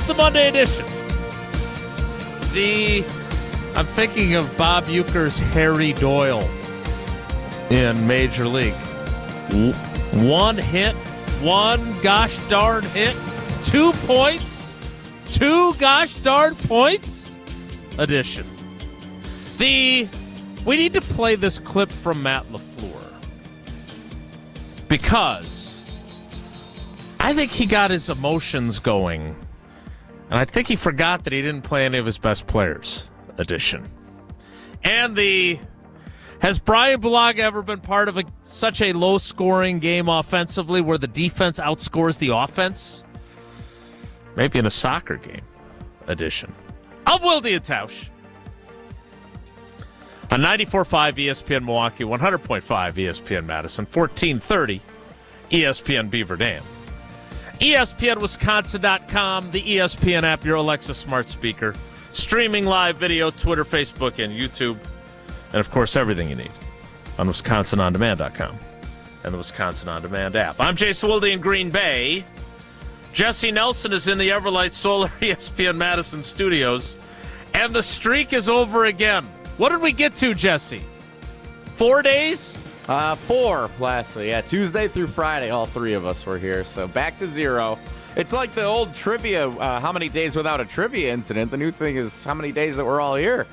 the Monday edition. I'm thinking of Bob Uecker's Harry Doyle in Major League. One hit, one gosh darn hit, 2 points, 2 gosh darn points edition. We need to play this clip from Matt LaFleur because I think he got his emotions going, and I think he forgot that he didn't play any of his best players edition. And has Bryan Bulaga ever been part of such a low-scoring game offensively where the defense outscores the offense? Maybe in a soccer game edition of Wilde and Tausch. On 94.5 ESPN Milwaukee, 100.5 ESPN Madison, 1430 ESPN Beaver Dam. ESPNWisconsin.com, the ESPN app, your Alexa smart speaker. Streaming live video, Twitter, Facebook, and YouTube. And, of course, everything you need on WisconsinOnDemand.com and the Wisconsin On Demand app. I'm Jason Wilde in Green Bay. Jesse Nelson is in the Everlight Solar ESPN Madison studios. And the streak is over again. What did we get to, Jesse? 4 days? 4 last week. Yeah, Tuesday through Friday, all 3 of us were here. So back to 0. It's like the old trivia, how many days without a trivia incident. The new thing is how many days that we're all here.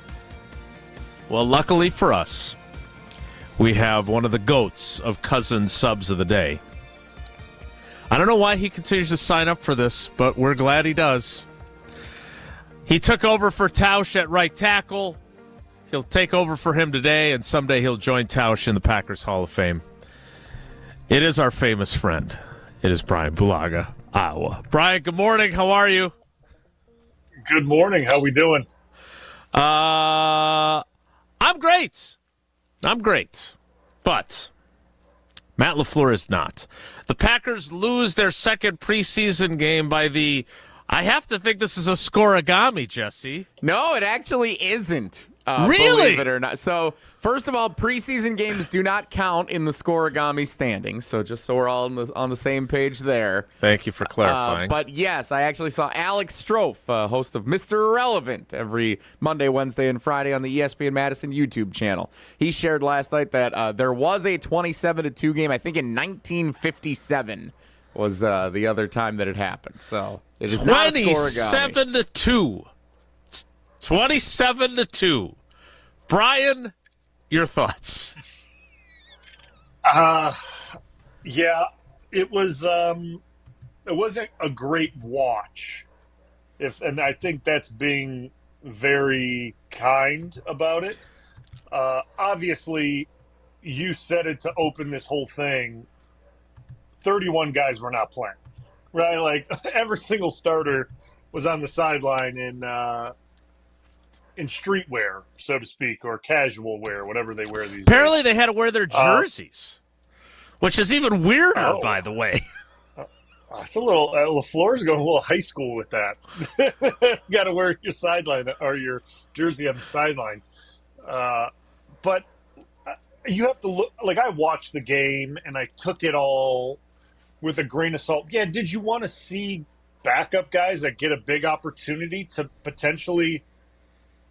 Well, luckily for us, we have one of the GOATs of Cousins subs of the day. I don't know why he continues to sign up for this, but we're glad he does. He took over for Tausch at right tackle. He'll take over for him today, and someday he'll join Tausch in the Packers Hall of Fame. It is our famous friend. It is Bryan Bulaga, Iowa. Bryan, good morning. How are you? Good morning. How we doing? I'm great. But Matt LaFleur is not. The Packers lose their second preseason game by I have to think this is a scoregami, Jesse. No, it actually isn't. Really? Believe it or not. So, first of all, preseason games do not count in the scoregami standings. So, just so we're all on the same page there. Thank you for clarifying. But yes, I actually saw Alex Strofe, host of Mr. Irrelevant, every Monday, Wednesday, and Friday on the ESPN Madison YouTube channel. He shared last night that there was a 27-2 game, I think in 1957 was the other time that it happened. So, it is not a scoregami. 27-2. 27-2. Bryan, your thoughts? Yeah, it was. It wasn't a great watch, and I think that's being very kind about it. Obviously, you said it to open this whole thing. 31 guys were not playing, right? Like every single starter was on the sideline in streetwear, so to speak, or casual wear, whatever they wear these Apparently days. they had to wear their jerseys, which is even weirder, by the way. It's a little LaFleur's going a little high school with that. You got to wear your sideline or your jersey on the sideline. But you have to look. Like, I watched the game and I took it all with a grain of salt. Yeah, did you want to see backup guys that get a big opportunity to potentially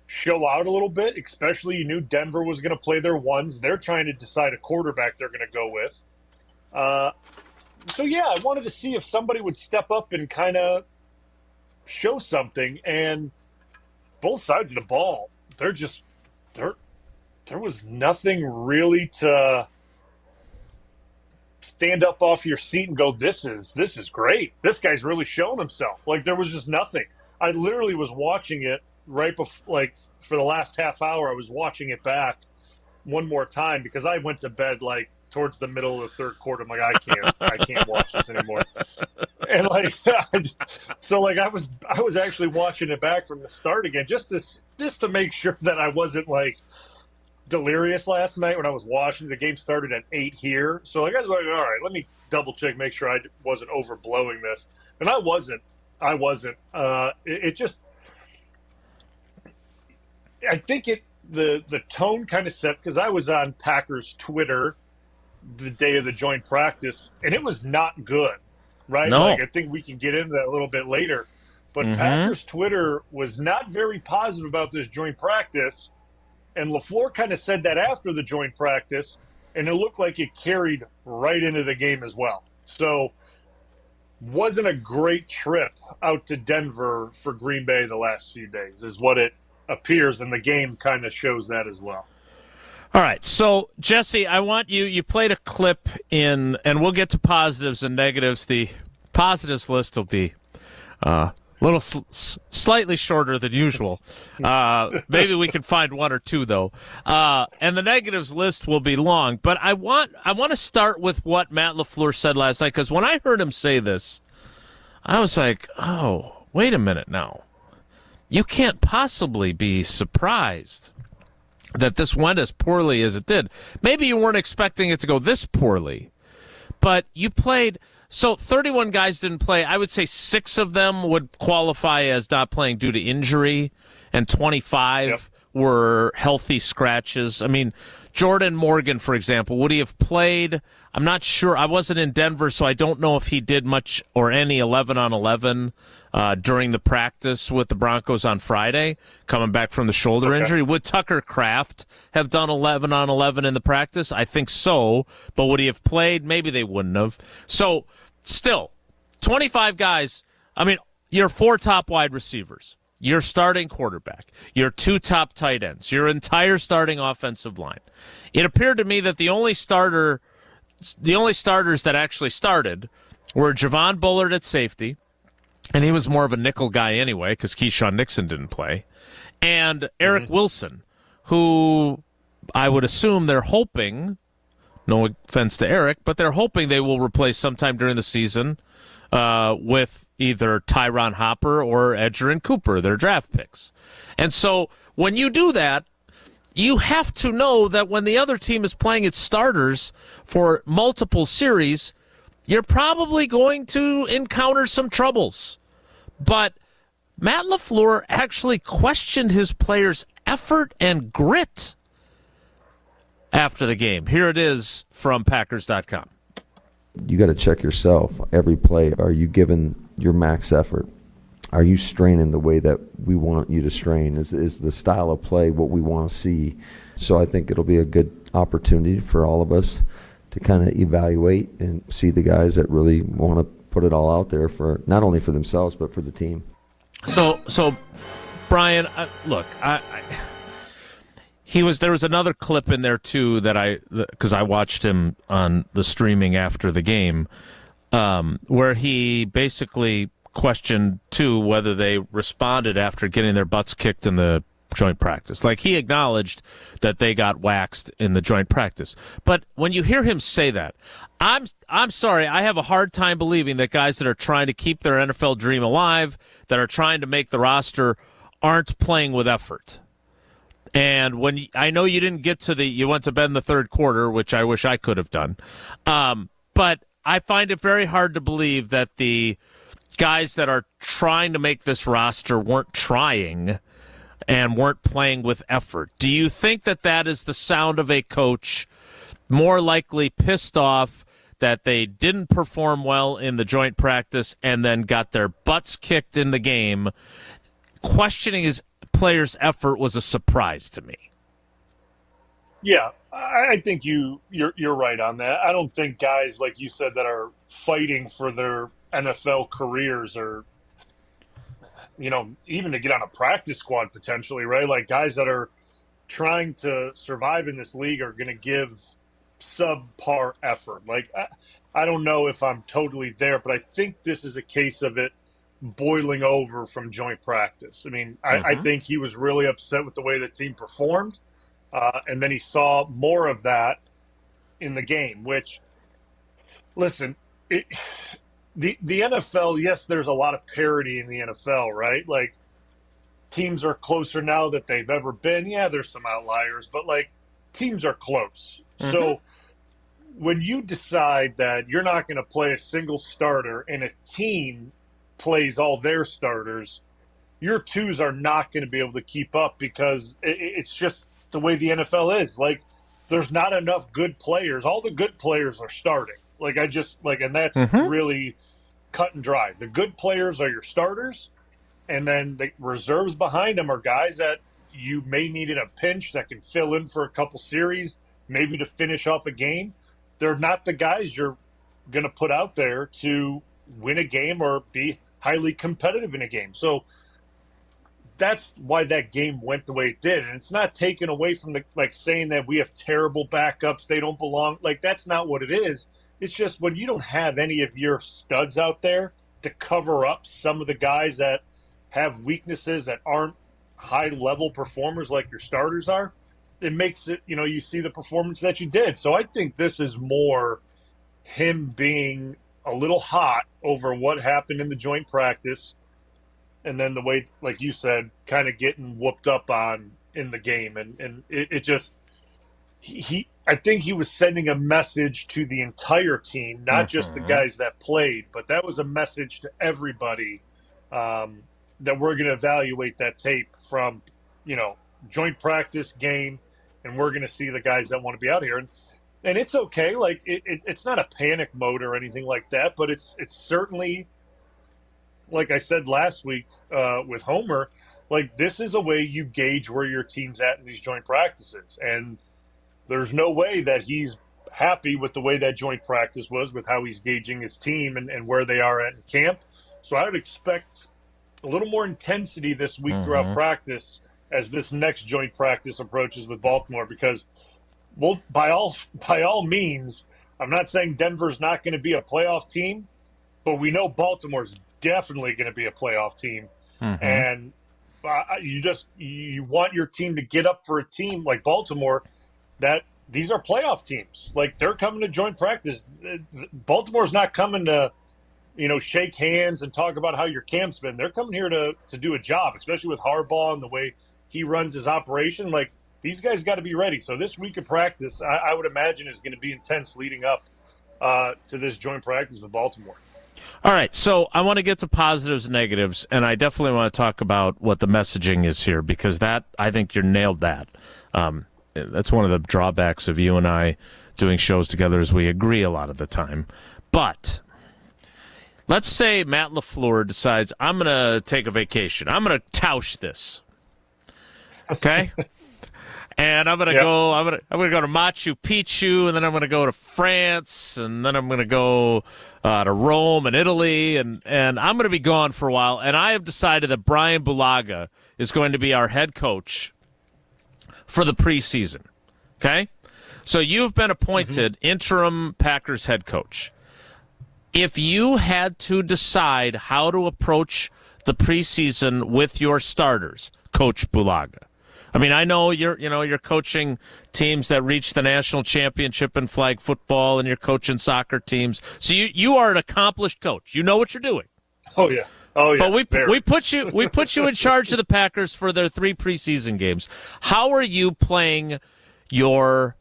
show out a little bit? Especially, you knew Denver was going to play their ones. They're trying to decide a quarterback they're going to go with. So, yeah, I wanted to see if somebody would step up and kind of show something. And both sides of the ball, there was nothing really to stand up off your seat and go, this is great. This guy's really showing himself. Like, there was just nothing. I literally was watching it right before, like, for the last half hour. I was watching it back one more time because I went to bed, like, towards the middle of the third quarter. I'm like, I can't watch this anymore. And like, so like I was actually watching it back from the start again, just to make sure that I wasn't like delirious last night when I was watching. The game started at 8 here, so like I was like, all right, let me double check, make sure I wasn't overblowing this, and I wasn't. It just, I think the tone kind of set because I was on Packers Twitter the day of the joint practice, and it was not good, right? No. Like, I think we can get into that a little bit later. But Packers Twitter was not very positive about this joint practice, and LaFleur kind of said that after the joint practice, and it looked like it carried right into the game as well. So wasn't a great trip out to Denver for Green Bay the last few days, is what it appears, and the game kind of shows that as well. All right, so Jesse, I want you played a clip in, and we'll get to positives and negatives. The positives list will be little slightly shorter than usual. Maybe we can find one or two though, and the negatives list will be long. But I want to start with what Matt LaFleur said last night, because when I heard him say this, I was like, "Oh, wait a minute now! You can't possibly be surprised that this went as poorly as it did. Maybe you weren't expecting it to go this poorly, but you played." So 31 guys didn't play. I would say 6 of them would qualify as not playing due to injury, and 25 were healthy scratches. I mean, Jordan Morgan, for example, would he have played? I'm not sure. I wasn't in Denver, so I don't know if he did much or any 11-on-11 during the practice with the Broncos on Friday, coming back from the shoulder injury. Would Tucker Kraft have done 11-on-11 in the practice? I think so. But would he have played? Maybe they wouldn't have. So still, 25 guys. I mean, your 4 top wide receivers, your starting quarterback, your 2 top tight ends, your entire starting offensive line. It appeared to me that the only starters that actually started were Javon Bullard at safety, and he was more of a nickel guy anyway because Keyshawn Nixon didn't play, and Eric Wilson, who I would assume they're hoping, no offense to Eric, but they're hoping they will replace sometime during the season with either Tyron Hopper or Edgerrin Cooper, their draft picks. And so when you do that, you have to know that when the other team is playing its starters for multiple series, you're probably going to encounter some troubles. But Matt LaFleur actually questioned his players' effort and grit after the game. Here it is from Packers.com. You got to check yourself every play. Are you giving your max effort? Are you straining the way that we want you to strain? Is the style of play what we want to see? So I think it'll be a good opportunity for all of us to kind of evaluate and see the guys that really want to put it all out there for not only for themselves but for the team. So Bryan, look, there was another clip in there too because I watched him on the streaming after the game, where he basically questioned too whether they responded after getting their butts kicked in the joint practice. Like, he acknowledged that they got waxed in the joint practice. But when you hear him say that, I'm sorry, I have a hard time believing that guys that are trying to keep their NFL dream alive, that are trying to make the roster, aren't playing with effort. And I know you didn't get to you went to bed in the third quarter, which I wish I could have done. But I find it very hard to believe that the guys that are trying to make this roster weren't trying and weren't playing with effort. Do you think that is the sound of a coach more likely pissed off that they didn't perform well in the joint practice and then got their butts kicked in the game? Questioning his players' effort was a surprise to me. Yeah, I think you're right on that. I don't think guys, like you said, that are fighting for their NFL careers or, even to get on a practice squad potentially, right? Like, guys that are trying to survive in this league are going to give subpar effort. Like, I don't know if I'm totally there, but I think this is a case of it boiling over from joint practice. I mean, I think he was really upset with the way the team performed, and then he saw more of that in the game, which, listen, the NFL, yes, there's a lot of parity in the NFL, right? Like, teams are closer now that they've ever been. Yeah, there's some outliers, but, like, teams are close. So when you decide that you're not going to play a single starter and a team plays all their starters, your twos are not going to be able to keep up because it's just the way the NFL is. Like, there's not enough good players. All the good players are starting. And that's really cut and dry. The good players are your starters, and then the reserves behind him are guys that you may need in a pinch that can fill in for a couple series, maybe to finish off a game. They're not the guys you're going to put out there to win a game or be highly competitive in a game. So that's why that game went the way it did. And it's not taken away from the, like, saying that we have terrible backups, they don't belong. Like, that's not what it is. It's just when you don't have any of your studs out there to cover up some of the guys that have weaknesses that aren't high-level performers like your starters are, it makes it, you see the performance that you did. So I think this is more him being a little hot over what happened in the joint practice, and then the way, like you said, kind of getting whooped up on in the game. And it just I think he was sending a message to the entire team, not just the guys that played, but that was a message to everybody, that we're going to evaluate that tape from, joint practice, game, and we're going to see the guys that want to be out here. And it's okay. Like, it's not a panic mode or anything like that, but it's certainly, like I said last week with Homer, like, this is a way you gauge where your team's at in these joint practices. And there's no way that he's happy with the way that joint practice was, with how he's gauging his team and where they are at in camp. So I would expect a little more intensity this week throughout practice as this next joint practice approaches with Baltimore, because, well, by all means, I'm not saying Denver's not going to be a playoff team, but we know Baltimore's definitely going to be a playoff team. And you want your team to get up for a team like Baltimore, that these are playoff teams. Like, they're coming to joint practice. Baltimore's not coming to, shake hands and talk about how your camp's been. They're coming here to do a job, especially with Harbaugh and the way he runs his operation. Like, these guys got to be ready. So this week of practice, I would imagine, is going to be intense leading up to this joint practice with Baltimore. All right, so I want to get to positives and negatives, and I definitely want to talk about what the messaging is here, because that, I think you nailed that. That's one of the drawbacks of you and I doing shows together, is we agree a lot of the time. But let's say Matt LaFleur decides, I'm going to take a vacation. I'm going to Tausch this. Okay? And I'm gonna go. I'm gonna go to Machu Picchu, and then I'm gonna go to France, and then I'm gonna go to Rome and Italy, and I'm gonna be gone for a while. And I have decided that Bryan Bulaga is going to be our head coach for the preseason. Okay, so you've been appointed interim Packers head coach. If you had to decide how to approach the preseason with your starters, Coach Bulaga. I mean, I know you're coaching teams that reach the national championship in flag football, and you're coaching soccer teams. So you are an accomplished coach. You know what you're doing. Oh yeah. But we put you in charge of the Packers for their 3 preseason games. How are you playing your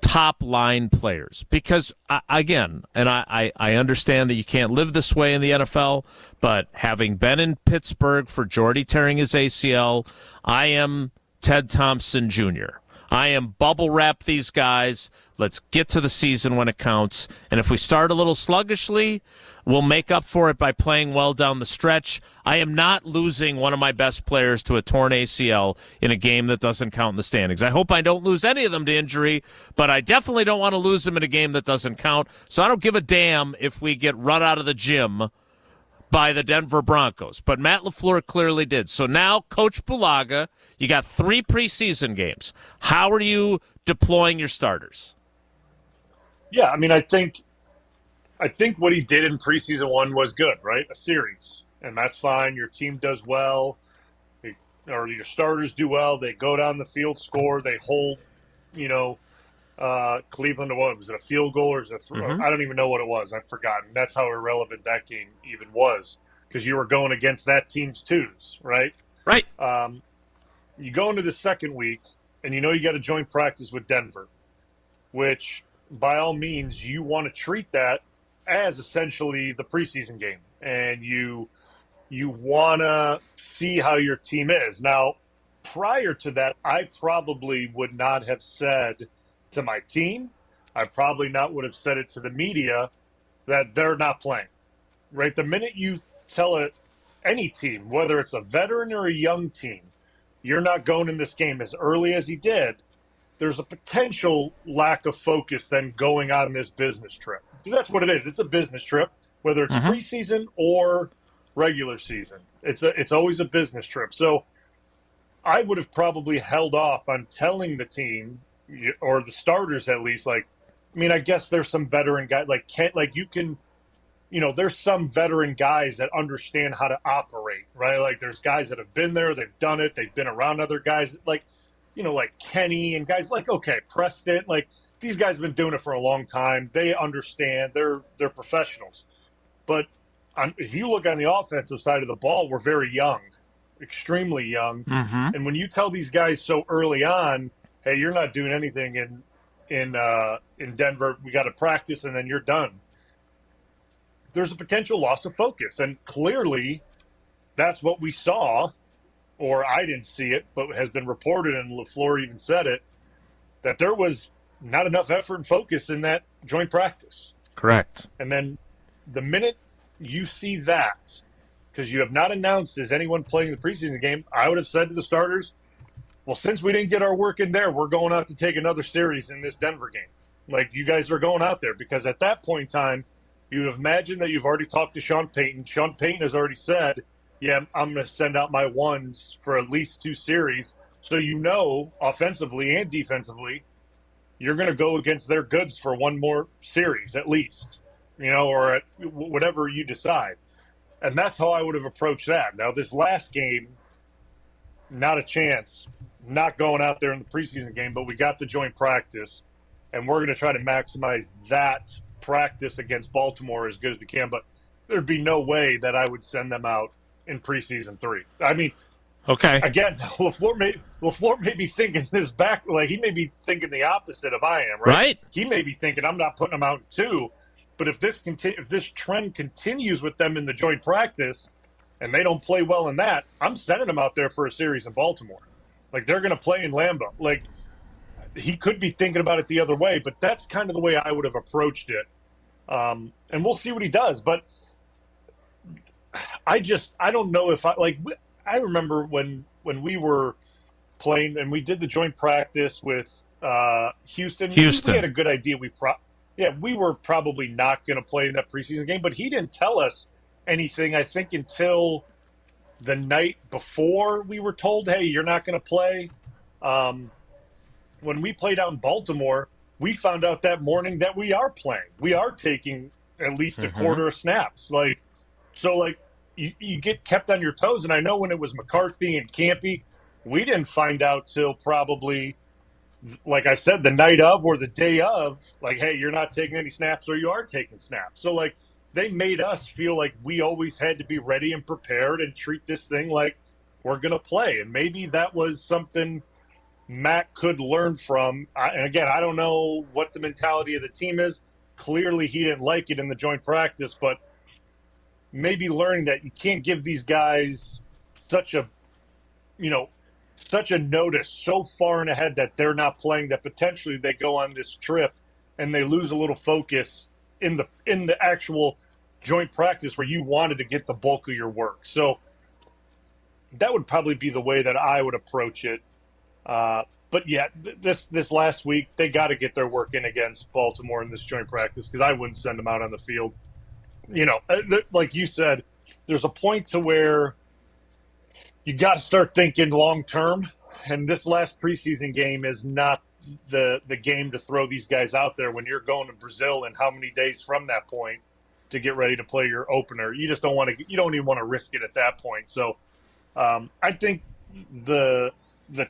top line players? Because again, and I understand that you can't live this way in the NFL, but having been in Pittsburgh for Jordy tearing his ACL, I am Ted Thompson Jr. I am bubble wrap these guys. Let's get to the season when it counts. And if we start a little sluggishly, we'll make up for it by playing well down the stretch. I am not losing one of my best players to a torn ACL in a game that doesn't count in the standings. I hope I don't lose any of them to injury, but I definitely don't want to lose them in a game that doesn't count. So I don't give a damn if we get run out of the gym by the Denver Broncos. But Matt LaFleur clearly did. So now, Coach Bulaga, you got 3 preseason games. How are you deploying your starters? Yeah, I mean, I think what he did in preseason 1 was good, right? A series, and that's fine. Your team does well, or your starters do well. They go down the field, score. They hold, Cleveland to what? Was it a field goal or is it a throw? I don't even know what it was. I've forgotten. That's how irrelevant that game even was, because you were going against that team's twos, right? Right. You go into the second week, and you got a joint practice with Denver, which by all means you want to treat that as essentially the preseason game, and you want to see how your team is. Now, prior to that, I probably would not have said to my team, I probably not would have said it to the media, that they're not playing. Right? The minute you tell any team, whether it's a veteran or a young team, you're not going in this game as early as he did, there's a potential lack of focus then going on this business trip. Because that's what it is. It's a business trip, whether it's preseason or regular season. It's always a business trip. So I would have probably held off on telling the team, or the starters at least, like, I mean, I guess there's some veteran guys, there's some veteran guys that understand how to operate, right? Like, there's guys that have been there, they've done it, they've been around other guys, like Kenny and guys like, okay, Preston, like, these guys have been doing it for a long time. They understand. They're professionals. But if you look on the offensive side of the ball, we're very young, extremely young. And when you tell these guys so early on, hey, you're not doing anything in Denver, we got to practice and then you're done, there's a potential loss of focus. And clearly that's what we saw, or I didn't see it, but has been reported, and LaFleur even said it, that there was not enough effort and focus in that joint practice. Correct. And then the minute you see that, because you have not announced is anyone playing the preseason game, I would have said to the starters, well, since we didn't get our work in there, we're going out to take another series in this Denver game. Like, you guys are going out there, because at that point in time, you would imagine that you've already talked to Sean Payton. Sean Payton has already said, yeah, I'm going to send out my ones for at least 2 series. So offensively and defensively, you're going to go against their goods for one more series at least, or at whatever you decide. And that's how I would have approached that. Now, this last game, not a chance, not going out there in the preseason game, but we got the joint practice, and we're going to try to maximize that practice against Baltimore as good as we can. But there'd be no way that I would send them out in preseason 3. I mean, okay. Again, LaFleur may be thinking this back, like, he may be thinking the opposite of I am, right? Right. He may be thinking I'm not putting them out in 2, but if this trend continues with them in the joint practice and they don't play well in that, I'm sending them out there for a series in Baltimore. Like, they're going to play in Lambeau. Like, he could be thinking about it the other way, but that's kind of the way I would have approached it. And we'll see what he does, but I don't know if I remember when we were playing and we did the joint practice with Houston. We had a good idea. We were probably not going to play in that preseason game, but he didn't tell us anything, I think, until the night before we were told, hey, you're not going to play. When we played out in Baltimore, we found out that morning that we are playing. We are taking at least a quarter of snaps. You get kept on your toes. And I know when it was McCarthy and Campy, we didn't find out till probably, like I said, the night of or the day of, like, hey, you're not taking any snaps or you are taking snaps. So, like, they made us feel like we always had to be ready and prepared and treat this thing like we're going to play. And maybe that was something Matt could learn from. And again, I don't know what the mentality of the team is. Clearly he didn't like it in the joint practice, but maybe learning that you can't give these guys such a notice so far in ahead that they're not playing, that potentially they go on this trip and they lose a little focus in the actual joint practice where you wanted to get the bulk of your work. So that would probably be the way that I would approach it. But yeah, this last week, they got to get their work in against Baltimore in this joint practice, because I wouldn't send them out on the field. Like you said, there's a point to where you got to start thinking long term, and this last preseason game is not the game to throw these guys out there when you're going to Brazil and how many days from that point to get ready to play your opener. You just don't want to. You don't even want to risk it at that point. So I think the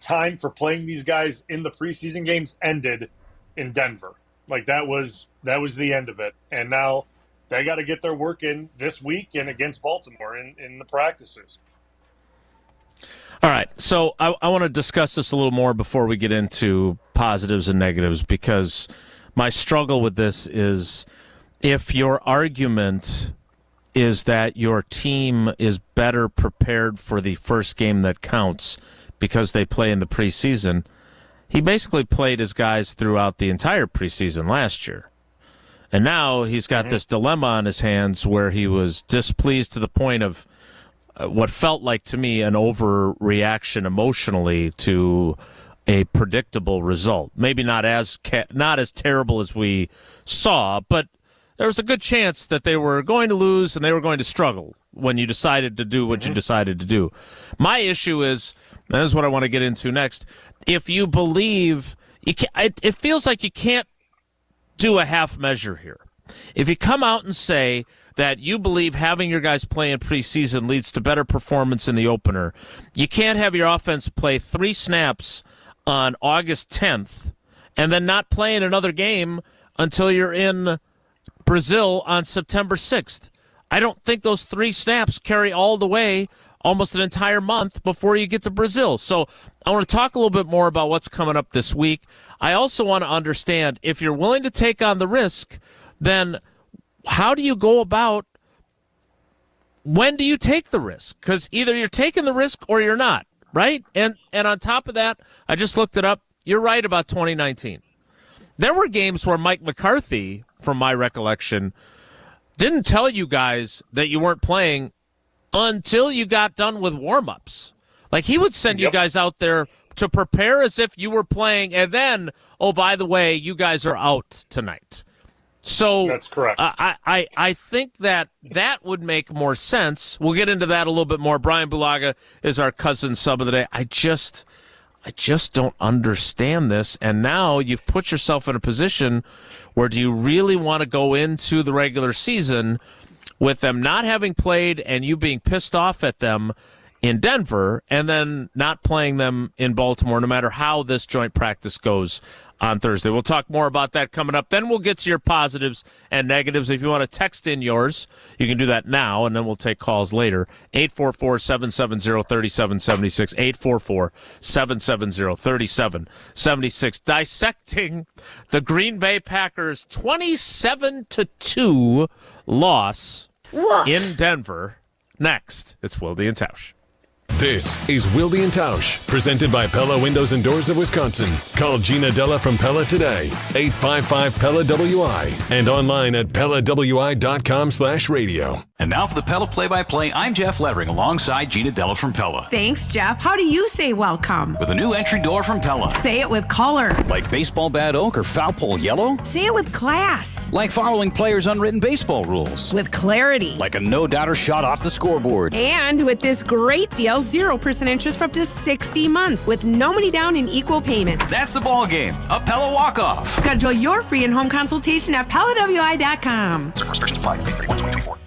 time for playing these guys in the preseason games ended in Denver. Like, that was the end of it, and now they got to get their work in this week and against Baltimore in the practices. All right, so I want to discuss this a little more before we get into positives and negatives, because my struggle with this is, if your argument is that your team is better prepared for the first game that counts because they play in the preseason, he basically played his guys throughout the entire preseason last year. And now he's got this dilemma on his hands where he was displeased to the point of what felt like to me an overreaction emotionally to a predictable result. Maybe not as terrible as we saw, but there was a good chance that they were going to lose and they were going to struggle when you decided to do what you decided to do. My issue is, and this is what I want to get into next, if you believe, it feels like you can't do a half measure here. If you come out and say that you believe having your guys play in preseason leads to better performance in the opener, you can't have your offense play 3 snaps on August 10th and then not play in another game until you're in Brazil on September 6th. I don't think those 3 snaps carry all the way almost an entire month before you get to Brazil. So I want to talk a little bit more about what's coming up this week. I also want to understand, if you're willing to take on the risk, then how do you go about, when do you take the risk? Because either you're taking the risk or you're not, right? And on top of that, I just looked it up. You're right about 2019. There were games where Mike McCarthy, from my recollection, didn't tell you guys that you weren't playing until you got done with warm-ups. Like, he would send you guys out there to prepare as if you were playing, and then, oh, by the way, you guys are out tonight. So that's correct. I think that would make more sense. We'll get into that a little bit more. Bryan Bulaga is our cousin sub of the day. I just don't understand this. And now you've put yourself in a position where, do you really want to go into the regular season with them not having played and you being pissed off at them in Denver and then not playing them in Baltimore, no matter how this joint practice goes on Thursday? We'll talk more about that coming up. Then we'll get to your positives and negatives. If you want to text in yours, you can do that now, and then we'll take calls later. 844-770-3776, 844-770-3776. Dissecting the Green Bay Packers' 27-2 loss in Denver. Next, it's Wilde and Tausch. This is Wilde and Tausch, presented by Pella Windows and Doors of Wisconsin. Call Gina Della from Pella today, 855-PELLA-WI, and online at PellaWI.com/radio. And now for the Pella play-by-play, I'm Jeff Levering alongside Gina Della from Pella. Thanks, Jeff. How do you say welcome? With a new entry door from Pella. Say it with color. Like baseball bat oak or foul pole yellow? Say it with class. Like following players' unwritten baseball rules. With clarity. Like a no-doubter shot off the scoreboard. And with this great deal, 0% interest for up to 60 months with no money down and equal payments. That's the ball game. A Pella walk-off. Schedule your free in-home consultation at PellaWI.com. Certain restrictions apply. See 31/24.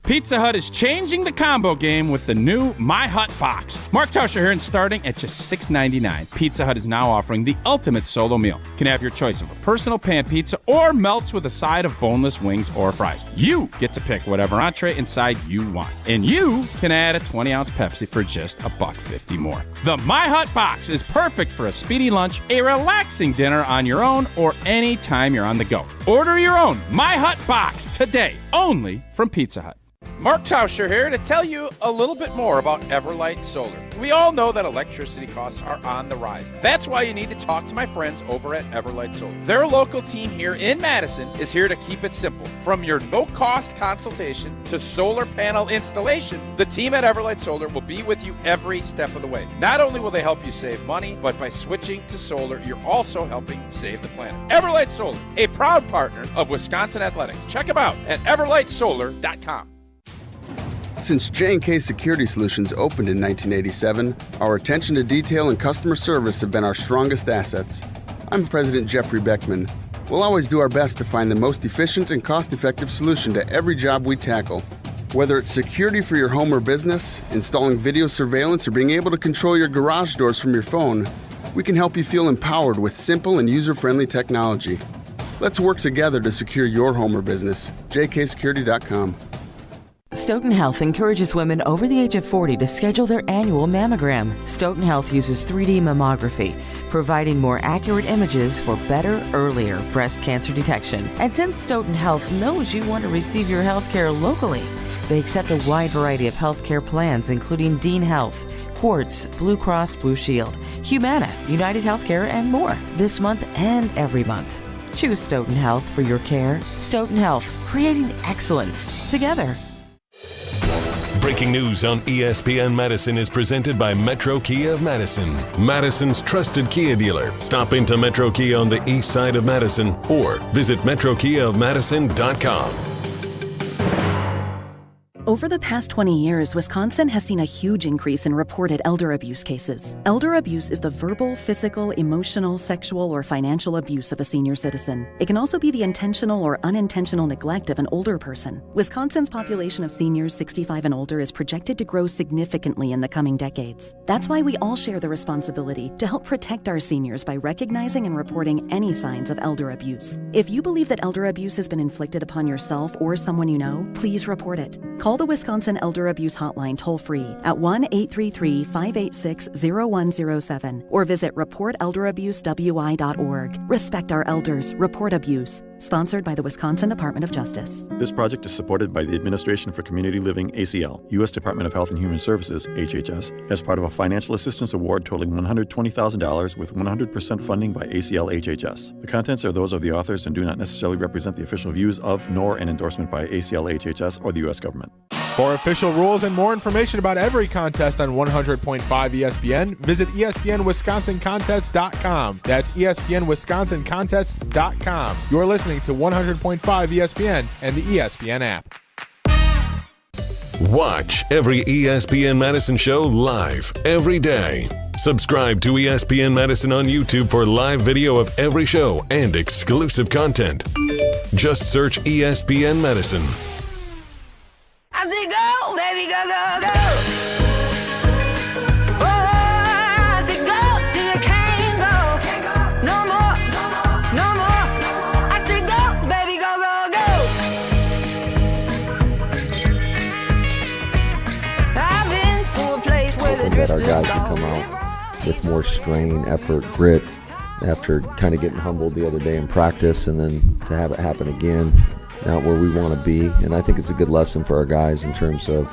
Pizza Hut is changing the combo game with the new My Hut Box. Mark Tauscher here, and starting at just $6.99. Pizza Hut is now offering the ultimate solo meal. You can have your choice of a personal pan pizza or melts with a side of boneless wings or fries. You get to pick whatever entree and side you want. And you can add a 20-ounce Pepsi for just $1.50 more. The My Hut Box is perfect for a speedy lunch, a relaxing dinner on your own, or any time you're on the go. Order your own My Hut Box today, only from Pizza Hut. Mark Tauscher here to tell you a little bit more about Everlight Solar. We all know that electricity costs are on the rise. That's why you need to talk to my friends over at Everlight Solar. Their local team here in Madison is here to keep it simple. From your no-cost consultation to solar panel installation, the team at Everlight Solar will be with you every step of the way. Not only will they help you save money, but by switching to solar, you're also helping save the planet. Everlight Solar, a proud partner of Wisconsin Athletics. Check them out at everlightsolar.com. Since J&K Security Solutions opened in 1987, our attention to detail and customer service have been our strongest assets. I'm President Jeffrey Beckman. We'll always do our best to find the most efficient and cost-effective solution to every job we tackle. Whether it's security for your home or business, installing video surveillance, or being able to control your garage doors from your phone, we can help you feel empowered with simple and user-friendly technology. Let's work together to secure your home or business. jksecurity.com. Stoughton Health encourages women over the age of 40 to schedule their annual mammogram. Stoughton Health uses 3D mammography, providing more accurate images for better, earlier breast cancer detection. And since Stoughton Health knows you want to receive your health care locally, they accept a wide variety of health care plans, including Dean Health, Quartz, Blue Cross Blue Shield, Humana, United Healthcare, and more, this month and every month. Choose Stoughton Health for your care. Stoughton Health, creating excellence together. Breaking news on ESPN Madison is presented by Metro Kia of Madison, Madison's trusted Kia dealer. Stop into Metro Kia on the east side of Madison or visit metrokiaofmadison.com. Over the past 20 years, Wisconsin has seen a huge increase in reported elder abuse cases. Elder abuse is the verbal, physical, emotional, sexual, or financial abuse of a senior citizen. It can also be the intentional or unintentional neglect of an older person. Wisconsin's population of seniors 65 and older is projected to grow significantly in the coming decades. That's why we all share the responsibility to help protect our seniors by recognizing and reporting any signs of elder abuse. If you believe that elder abuse has been inflicted upon yourself or someone you know, please report it. Call the Wisconsin Elder Abuse Hotline toll-free at 1-833-586-0107 or visit reportelderabuswi.org. Respect our elders. Report abuse. Sponsored by the Wisconsin Department of Justice. This project is supported by the Administration for Community Living, ACL, U.S. Department of Health and Human Services, HHS, as part of a financial assistance award totaling $120,000 with 100% funding by ACL HHS. The contents are those of the authors and do not necessarily represent the official views of, nor an endorsement by ACL HHS or the U.S. government. For official rules and more information about every contest on 100.5 ESPN, visit ESPNWisconsinContests.com. That's ESPNWisconsinContests.com. You're listening to 100.5 ESPN and the ESPN app. Watch every ESPN Madison show live every day. Subscribe to ESPN Madison on YouTube for live video of every show and exclusive content. Just search ESPN Madison. I say go, baby, go, go, go. Oh, I say go till you can't go. No more, no more. I say go, baby, go, go, go. I've been to a place where the That our drifters guys go. can come out with more strain, effort, grit after kind of getting humbled the other day in practice, and then to have it happen again. Not where we want to be, and I think it's a good lesson for our guys in terms of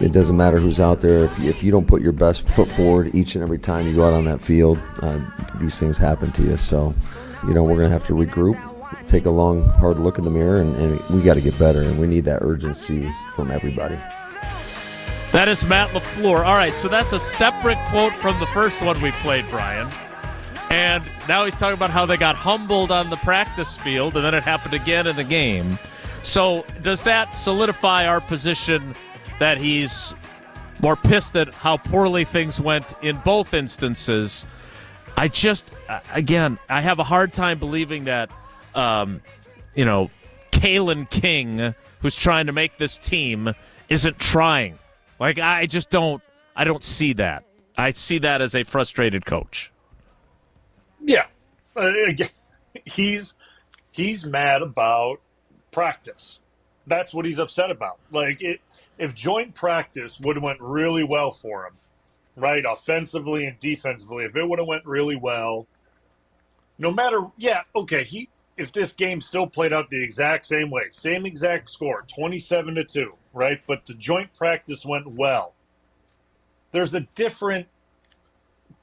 it doesn't matter who's out there. If you don't put your best foot forward each and every time you go out on that field, these things happen to you. So, we're going to have to regroup, take a long, hard look in the mirror, and we got to get better, and we need that urgency from everybody. That is Matt LaFleur. All right, so that's a separate quote from the first one we played, Brian. And now he's talking about how they got humbled on the practice field, and then it happened again in the game. So does that solidify our position that he's more pissed at how poorly things went in both instances? I have a hard time believing that, Kalen King, who's trying to make this team, isn't trying. Like, I don't see that. I see that as a frustrated coach. Yeah. He's mad about practice. That's what he's upset about. Like, if joint practice would have went really well for him, right, offensively and defensively, if it would have went really well, no matter, if this game still played out the exact same way, same exact score, 27-2, right, but the joint practice went well, there's a different,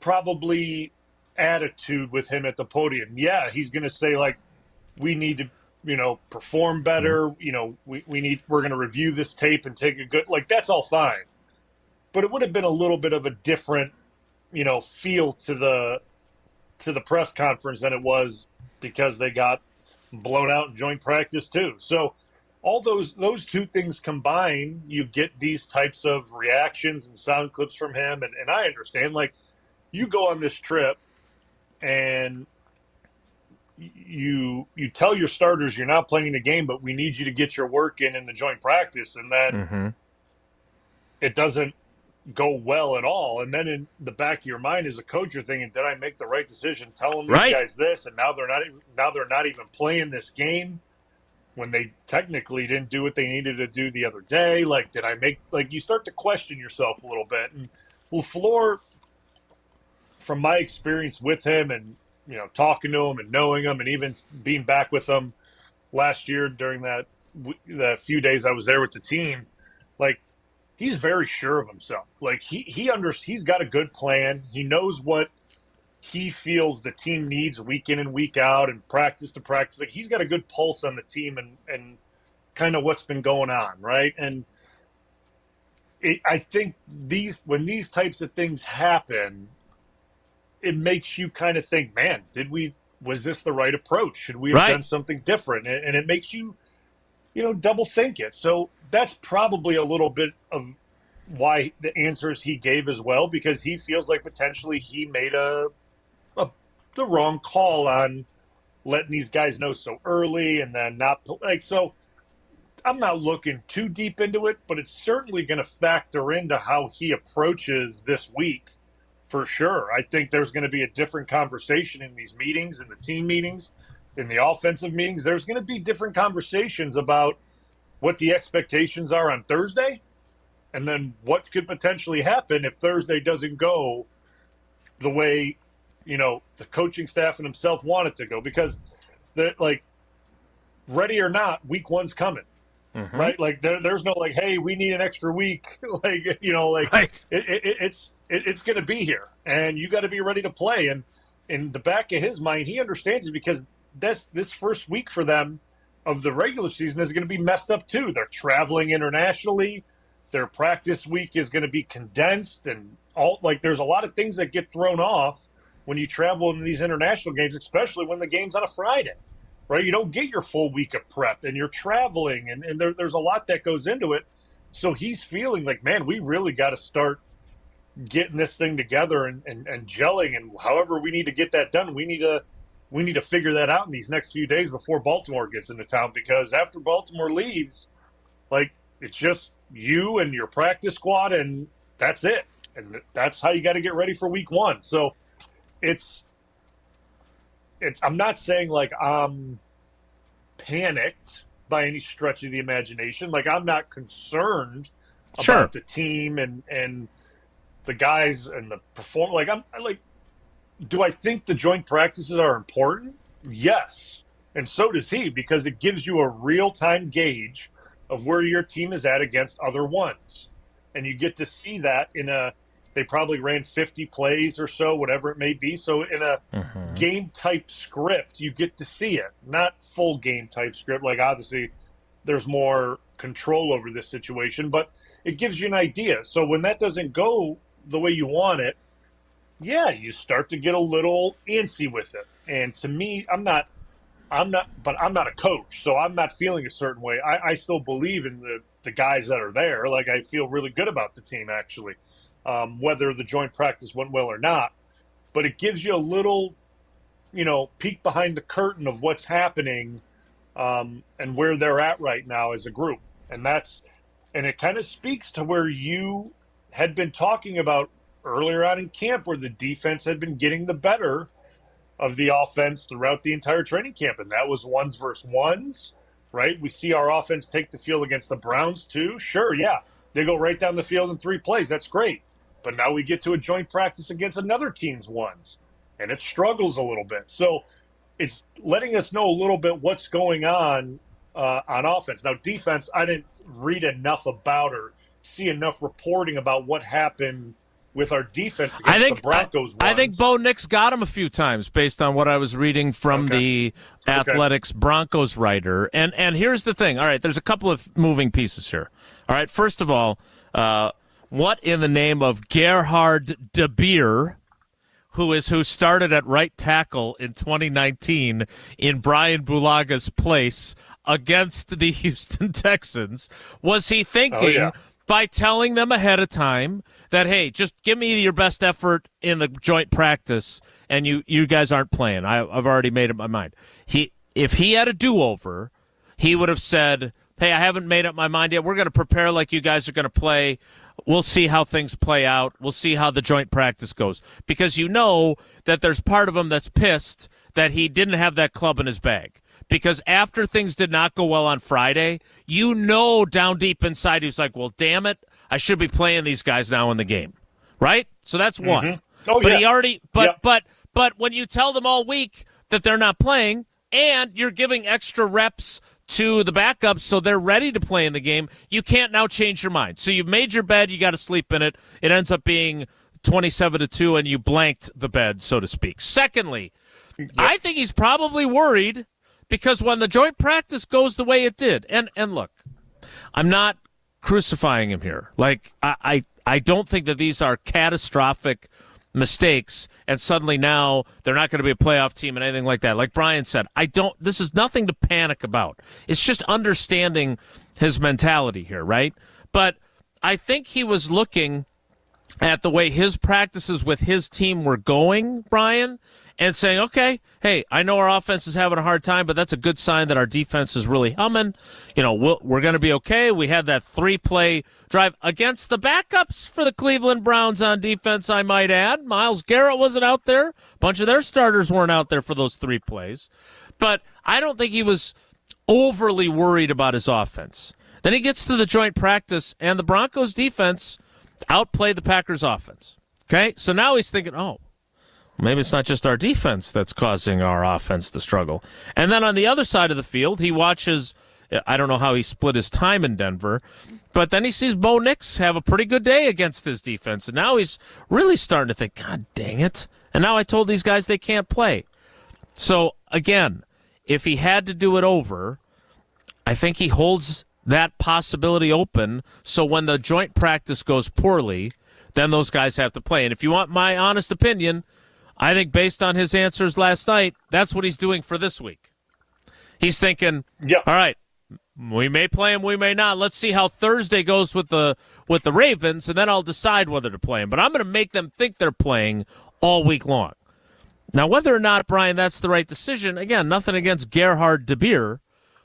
probably, attitude with him at the podium. Yeah, he's going to say, like, we need to, perform better. We're going to review this tape and take a good, like, that's all fine. But it would have been a little bit of a different, feel to the press conference than it was because they got blown out in joint practice too. So all those two things combined, you get these types of reactions and sound clips from him. And I understand, like, you go on this trip and you tell your starters you're not playing the game, but we need you to get your work in the joint practice, and then it doesn't go well at all. And then in the back of your mind as a coach, you're thinking, did I make the right decision telling these guys this? And now they're not even playing this game when they technically didn't do what they needed to do the other day. Like, did I make, like, you start to question yourself a little bit. And LaFleur, from my experience with him and, talking to him and knowing him and even being back with him last year during the few days I was there with the team, like, he's very sure of himself. Like, he's got a good plan. He knows what he feels the team needs week in and week out and practice to practice. Like, he's got a good pulse on the team and kind of what's been going on, right? And I think when these types of things happen, it makes you kind of think, man, was this the right approach? Should we have done something different? And it makes you, double think it. So that's probably a little bit of why the answers he gave as well, because he feels like potentially he made the wrong call on letting these guys know so early and then not so. I'm not looking too deep into it, but it's certainly going to factor into how he approaches this week for sure. I think there's going to be a different conversation in these meetings, in the team meetings, in the offensive meetings. There's going to be different conversations about what the expectations are on Thursday and then what could potentially happen if Thursday doesn't go the way, the coaching staff and himself want it to go, because ready or not, week one's coming. Mm-hmm. Right? Like there's no hey, we need an extra week. Right. It's going to be here, and you got to be ready to play. And in the back of his mind, he understands it, because this first week for them of the regular season is going to be messed up too. They're traveling internationally. Their practice week is going to be condensed, and there's a lot of things that get thrown off when you travel in these international games, especially when the game's on a Friday. Right, you don't get your full week of prep, and you're traveling, and there's a lot that goes into it. So he's feeling like, man, we really got to start getting this thing together and gelling, and however we need to get that done, we need to figure that out in these next few days before Baltimore gets into town, because after Baltimore leaves, it's just you and your practice squad, and that's it, and that's how you got to get ready for week one. So I'm not saying I'm panicked by any stretch of the imagination. I'm not concerned about the team and the guys and the performance. Do I think the joint practices are important? Yes. And so does he, because it gives you a real-time gauge of where your team is at against other ones. And you get to see that they probably ran 50 plays or so, whatever it may be. So in a game-type script, you get to see it. Not full game-type script. Obviously, there's more control over this situation, but it gives you an idea. So when that doesn't go the way you want it, you start to get a little antsy with it. And to me, I'm not a coach, so I'm not feeling a certain way. I still believe in the guys that are there. I feel really good about the team, actually. Whether the joint practice went well or not, but it gives you a little, peek behind the curtain of what's happening, and where they're at right now as a group. And it kind of speaks to where you had been talking about earlier on in camp, where the defense had been getting the better of the offense throughout the entire training camp. And that was ones versus ones, right? We see our offense take the field against the Browns too. Sure. Yeah. They go right down the field in 3 plays. That's great. But now we get to a joint practice against another team's ones, and it struggles a little bit. So it's letting us know a little bit what's going on offense. Now, defense, I didn't read enough about or see enough reporting about what happened with our defense against the Broncos. I think Bo Nix got him a few times based on what I was reading from the Athletics Broncos writer. And here's the thing. All right, there's a couple of moving pieces here. All right, first of all, what in the name of Gerhard de Beer, who started at right tackle in 2019 in Bryan Bulaga's place against the Houston Texans, was he thinking by telling them ahead of time that, hey, just give me your best effort in the joint practice and you guys aren't playing? I've already made up my mind. If he had a do-over, he would have said, hey, I haven't made up my mind yet. We're going to prepare like you guys are going to play. We'll see how things play out. We'll see how the joint practice goes. Because you know that there's part of him that's pissed that he didn't have that club in his bag. Because after things did not go well on Friday, down deep inside, he's like, well, damn it, I should be playing these guys now in the game. Right? So that's one. Mm-hmm. Oh, but he already but when you tell them all week that they're not playing and you're giving extra reps to the backups so they're ready to play in the game, you can't now change your mind. So you've made your bed, you got to sleep in it. It ends up being 27-2, and you blanked the bed, so to speak. Secondly, I think he's probably worried because when the joint practice goes the way it did, and look, I'm not crucifying him here. Like, I don't think that these are catastrophic mistakes, and suddenly now they're not going to be a playoff team and anything like that. Like Bryan said, this is nothing to panic about. It's just understanding his mentality here, right? But I think he was looking at the way his practices with his team were going, Bryan, and saying, okay, hey, I know our offense is having a hard time, but that's a good sign that our defense is really humming. You know, we're going to be okay. We had that 3-play drive against the backups for the Cleveland Browns on defense, I might add. Myles Garrett wasn't out there. A bunch of their starters weren't out there for those 3 plays. But I don't think he was overly worried about his offense. Then he gets to the joint practice, and the Broncos defense outplayed the Packers offense. Okay? So now he's thinking, maybe it's not just our defense that's causing our offense to struggle. And then on the other side of the field, he watches, I don't know how he split his time in Denver, but then he sees Bo Nix have a pretty good day against his defense. And now he's really starting to think, God dang it. And now I told these guys they can't play. So, again, if he had to do it over, I think he holds that possibility open. So when the joint practice goes poorly, then those guys have to play. And if you want my honest opinion, I think based on his answers last night, that's what he's doing for this week. He's thinking, all right, we may play him, we may not. Let's see how Thursday goes with the Ravens, and then I'll decide whether to play him. But I'm going to make them think they're playing all week long. Now, whether or not, Bryan, that's the right decision, again, nothing against Gerhard de Beer,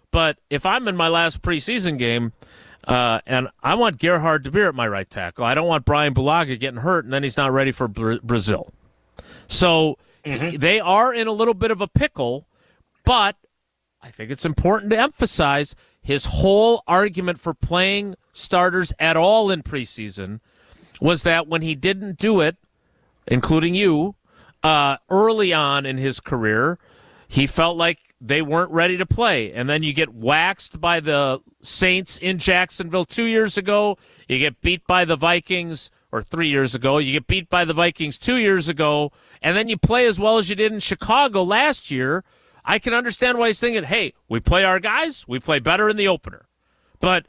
but if I'm in my last preseason game and I want Gerhard de Beer at my right tackle, I don't want Bryan Bulaga getting hurt and then he's not ready for Brazil. So they are in a little bit of a pickle, but I think it's important to emphasize his whole argument for playing starters at all in preseason was that when he didn't do it, including you, early on in his career, he felt like they weren't ready to play. And then you get waxed by the Saints in Jacksonville 2 years ago. You get beat by the Vikings, or 3 years ago. You get beat by the Vikings 2 years ago. And then you play as well as you did in Chicago last year. I can understand why he's thinking, hey, we play our guys, we play better in the opener. But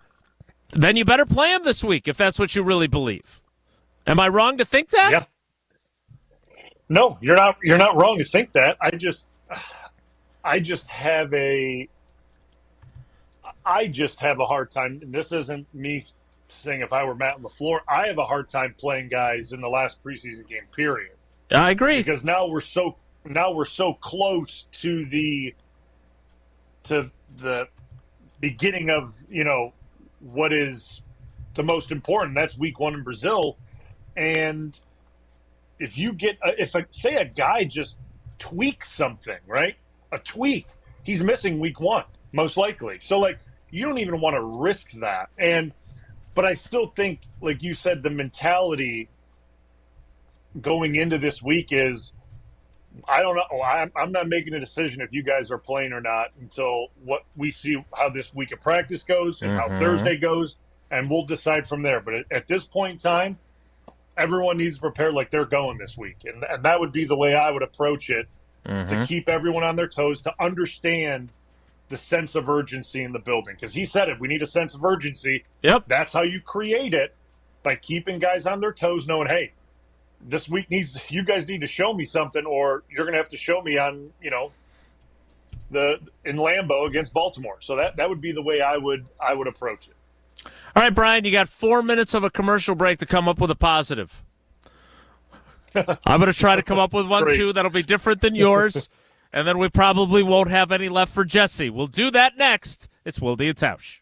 then you better play them this week if that's what you really believe. Am I wrong to think that? Yeah. No, you're not wrong to think that. I just have a hard time, and this isn't me saying if I were Matt LaFleur, I have a hard time playing guys in the last preseason game, period. I agree. Because now we're so close to the beginning of, what is the most important. That's week 1 in Brazil. And if you get say a guy just tweaks something, right? A tweak, he's missing week 1, most likely. So you don't even want to risk that. But I still think, like you said, the mentality going into this week is, I don't know. I'm not making a decision if you guys are playing or not until what we see how this week of practice goes and how Thursday goes, and we'll decide from there. But at this point in time, everyone needs to prepare like they're going this week. And that would be the way I would approach it, to keep everyone on their toes, to understand the sense of urgency in the building. Because he said it, we need a sense of urgency. Yep. That's how you create it, by keeping guys on their toes, knowing, hey, this week you guys need to show me something, or you're going to have to show me on, in Lambeau against Baltimore. So that would be the way I would approach it. All right, Bryan, you got 4 minutes of a commercial break to come up with a positive. I'm going to try to come up with one, too, that'll be different than yours, and then we probably won't have any left for Jesse. We'll do that next. It's Wilde and Tausch.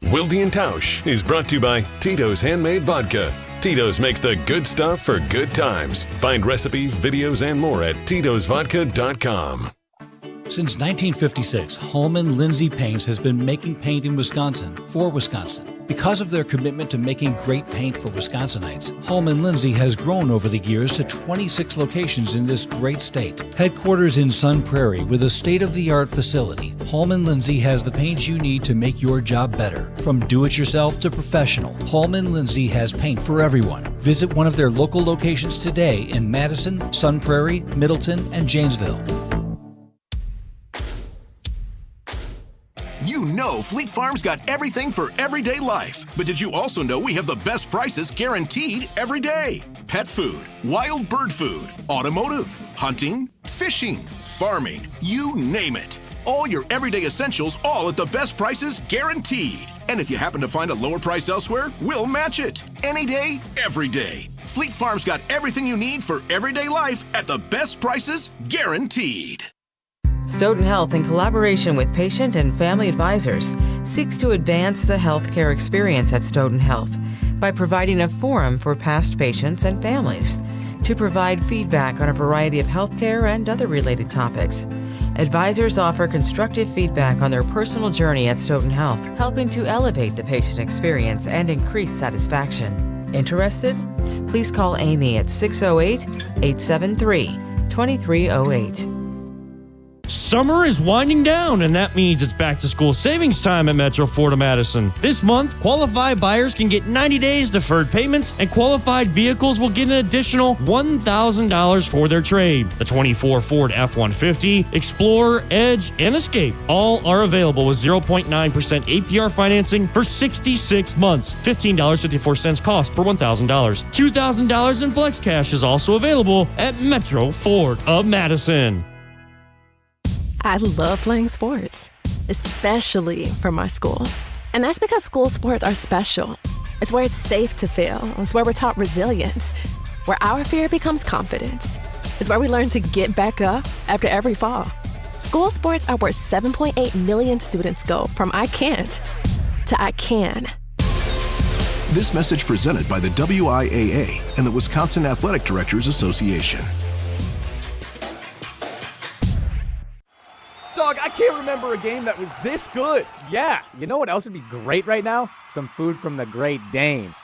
Wilde and Tausch is brought to you by Tito's Handmade Vodka. Tito's makes the good stuff for good times. Find recipes, videos, and more at titosvodka.com. Since 1956, Holman Lindsay Paints has been making paint in Wisconsin for Wisconsin. Because of their commitment to making great paint for Wisconsinites, Holman Lindsay has grown over the years to 26 locations in this great state. Headquarters in Sun Prairie with a state-of-the-art facility, Holman Lindsay has the paint you need to make your job better. From do-it-yourself to professional, Holman Lindsay has paint for everyone. Visit one of their local locations today in Madison, Sun Prairie, Middleton, and Janesville. You know Fleet Farm's got everything for everyday life. But did you also know we have the best prices guaranteed every day? Pet food, wild bird food, automotive, hunting, fishing, farming, you name it. All your everyday essentials, all at the best prices guaranteed. And if you happen to find a lower price elsewhere, we'll match it. Any day, every day. Fleet Farm's got everything you need for everyday life at the best prices guaranteed. Stoughton Health, in collaboration with patient and family advisors, seeks to advance the healthcare experience at Stoughton Health by providing a forum for past patients and families to provide feedback on a variety of healthcare and other related topics. Advisors offer constructive feedback on their personal journey at Stoughton Health, helping to elevate the patient experience and increase satisfaction. Interested? Please call Amy at 608-873-2308. Summer is winding down, and that means it's back to school savings time at Metro Ford of Madison. This month, qualified buyers can get 90 days deferred payments, and qualified vehicles will get an additional $1,000 for their trade. The 24 Ford F-150, Explorer, Edge, and Escape all are available with 0.9% APR financing for 66 months. $15.54 cost per $1,000. $2,000 in flex cash is also available at Metro Ford of Madison. I love playing sports, especially for my school. And that's because school sports are special. It's where it's safe to fail. It's where we're taught resilience, where our fear becomes confidence. It's where we learn to get back up after every fall. School sports are where 7.8 million students go from I can't to I can. This message presented by the WIAA and the Wisconsin Athletic Directors Association. Dog, I can't remember a game that was this good. Yeah, you know what else would be great right now? Some food from the Great Dane.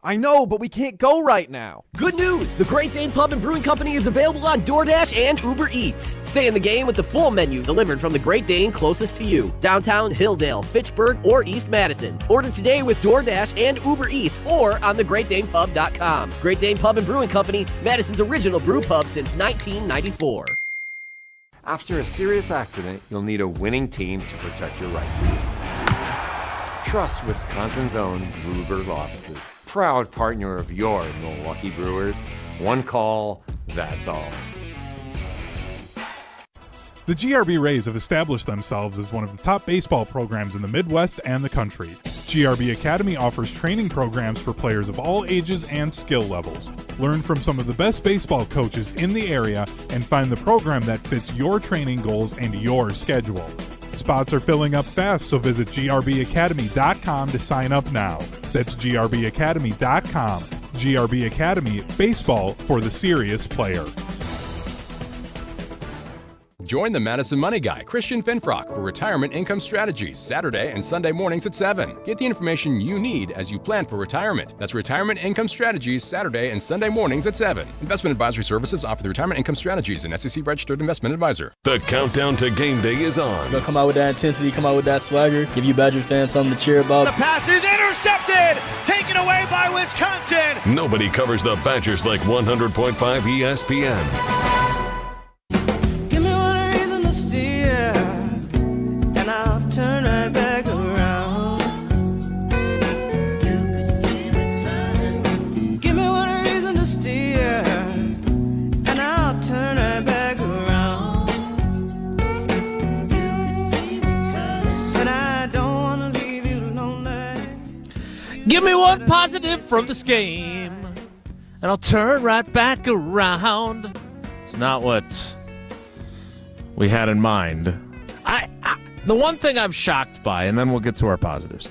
I know, but we can't go right now. Good news! The Great Dane Pub and Brewing Company is available on DoorDash and Uber Eats. Stay in the game with the full menu delivered from the Great Dane closest to you. Downtown, Hilldale, Fitchburg, or East Madison. Order today with DoorDash and Uber Eats or on thegreatdanepub.com. Great Dane Pub and Brewing Company, Madison's original brew pub since 1994. After a serious accident, you'll need a winning team to protect your rights. Trust Wisconsin's own Ruger Law Offices. Proud partner of your Milwaukee Brewers. One call, that's all. The GRB Rays have established themselves as one of the top baseball programs in the Midwest and the country. GRB Academy offers training programs for players of all ages and skill levels. Learn from some of the best baseball coaches in the area and find the program that fits your training goals and your schedule. Spots are filling up fast, so visit grbacademy.com to sign up now. That's grbacademy.com. GRB Academy, baseball for the serious player. Join the Madison Money Guy, Christian Finfrock, for Retirement Income Strategies, Saturday and Sunday mornings at 7. Get the information you need as you plan for retirement. That's Retirement Income Strategies, Saturday and Sunday mornings at 7. Investment advisory services offered through Retirement Income Strategies, an SEC-registered investment advisor. The countdown to game day is on. Gonna come out with that intensity, come out with that swagger, give you Badger fans something to cheer about. The pass is intercepted, taken away by Wisconsin. Nobody covers the Badgers like 100.5 ESPN. Turn right back around. You can see me turning. Give me one reason to steer, and I'll turn right back around. You can see me turning. Said I don't want to leave you lonely. Give me one positive from this game, and I'll turn right back around. It's not what we had in mind. The one thing I'm shocked by, and then we'll get to our positives,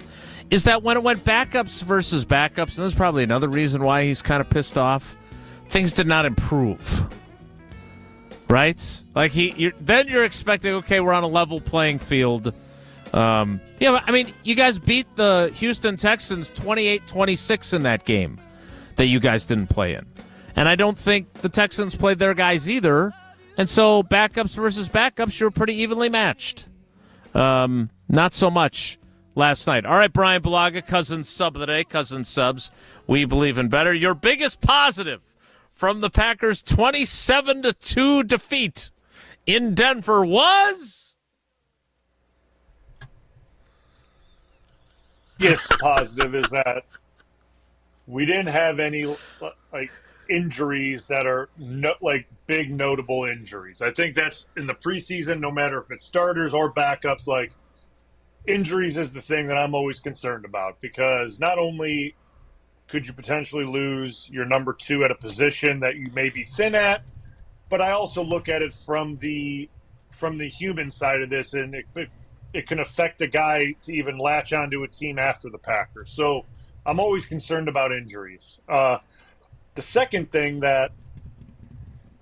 is that when it went backups versus backups, and there's probably another reason why he's kind of pissed off, things did not improve. Right? Like, then you're expecting, okay, we're on a level playing field. Yeah, but, I mean, you guys beat the Houston Texans 28-26 in that game that you guys didn't play in. And I don't think the Texans played their guys either. And so backups versus backups, you're pretty evenly matched. Not so much last night. All right, Bryan Bulaga, Cousins sub of the day. Cousins subs, we believe in better. Your biggest positive from the Packers' 27-2 defeat in Denver was? biggest positive is that we didn't have any injuries that are big notable injuries. I think that's in the preseason, no matter if it's starters or backups, injuries is the thing that I'm always concerned about, because not only could you potentially lose your number 2 at a position that you may be thin at, but I also look at it from the human side of this, and it can affect a guy to even latch onto a team after the Packers. So I'm always concerned about injuries. The second thing that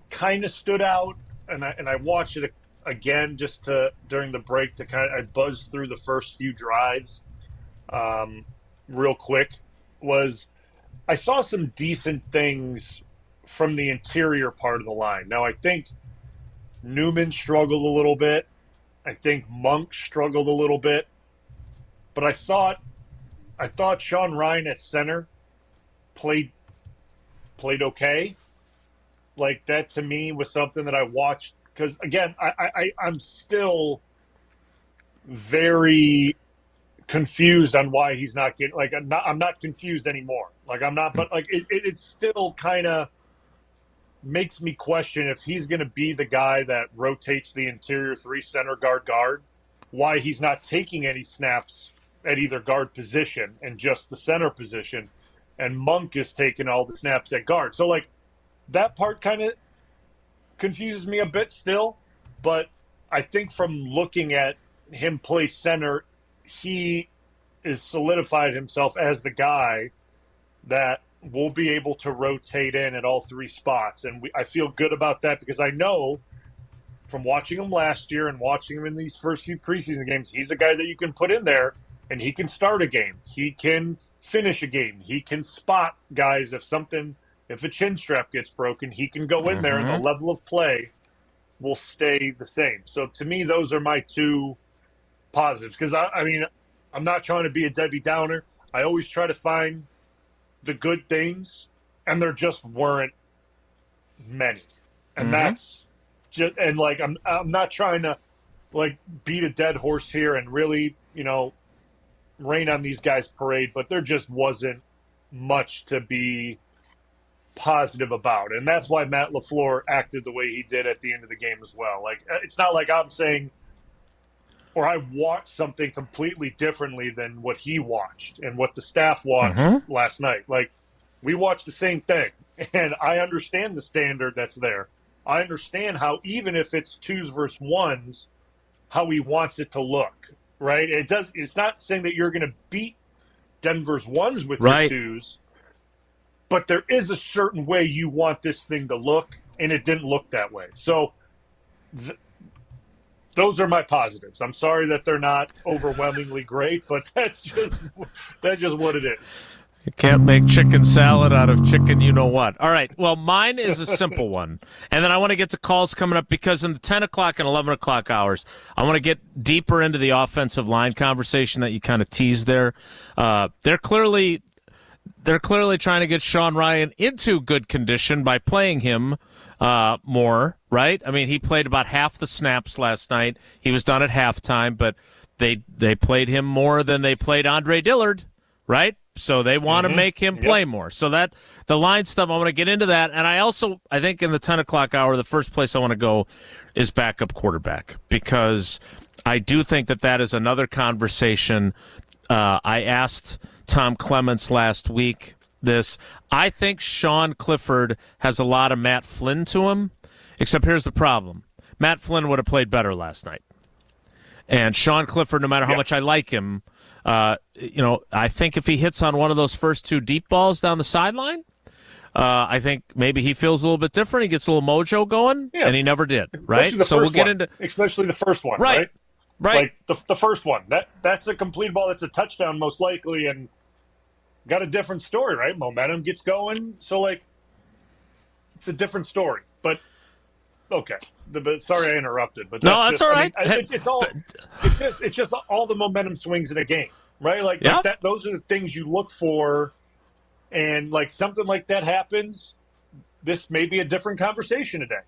kind of stood out, and I watched it again just during the break I buzzed through the first few drives real quick, was I saw some decent things from the interior part of the line. Now, I think Newman struggled a little bit. I think Monk struggled a little bit. But I thought Sean Ryan at center played okay. That to me was something that I watched, because again, I'm still very confused on why he's not getting I'm not confused anymore. I'm not, but it still kind of makes me question if he's going to be the guy that rotates the interior 3 center guard, why he's not taking any snaps at either guard position and just the center position, and Monk is taking all the snaps at guard. So that part kind of confuses me a bit still, but I think from looking at him play center, he is solidified himself as the guy that will be able to rotate in at all 3 spots. And I feel good about that, because I know from watching him last year and watching him in these first few preseason games, he's a guy that you can put in there and he can start a game. He can finish a game. He can spot guys if a chin strap gets broken, he can go in there and the level of play will stay the same. So to me, those are my 2 positives, because I'm not trying to be a Debbie Downer. I always try to find the good things, and there just weren't many. And that's just, and I'm not trying to beat a dead horse here and really, rain on these guys' parade, but there just wasn't much to be positive about. And that's why Matt LaFleur acted the way he did at the end of the game as well. It's not like I'm saying, or I watched something completely differently than what he watched and what the staff watched last night. We watched the same thing, and I understand the standard that's there. I understand how, even if it's 2s versus 1s, how he wants it to look, right? It's not saying that you're going to beat Denver's 1s with your 2s, but there is a certain way you want this thing to look, and it didn't look that way. So those are my positives. I'm sorry that they're not overwhelmingly great, but that's just what it is. You can't make chicken salad out of chicken you-know-what. All right, well, mine is a simple one. And then I want to get to calls coming up, because in the 10 o'clock and 11 o'clock hours, I want to get deeper into the offensive line conversation that you kind of teased there. They're clearly trying to get Sean Ryan into good condition by playing him more, right? I mean, he played about half the snaps last night. He was done at halftime, but they played him more than they played Andre Dillard, right? So they want to make him play more. So that the line stuff, I want to get into that. And I think in the 10 o'clock hour, the first place I want to go is backup quarterback, because I do think that is another conversation. I asked Tom Clements last week this. I think Sean Clifford has a lot of Matt Flynn to him, except here's the problem. Matt Flynn would have played better last night. And Sean Clifford, no matter how much I like him, I think if he hits on one of those first 2 deep balls down the sideline, I think maybe he feels a little bit different. He gets a little mojo going, and he never did, right? So we'll get into especially the first one, right? The first one. That's a complete ball. That's a touchdown most likely, and got a different story, right? Momentum gets going, so it's a different story. But okay, but sorry I interrupted. But that's all right. It's just all the momentum swings in a game, right? That. Those are the things you look for, and something like that happens. This may be a different conversation today.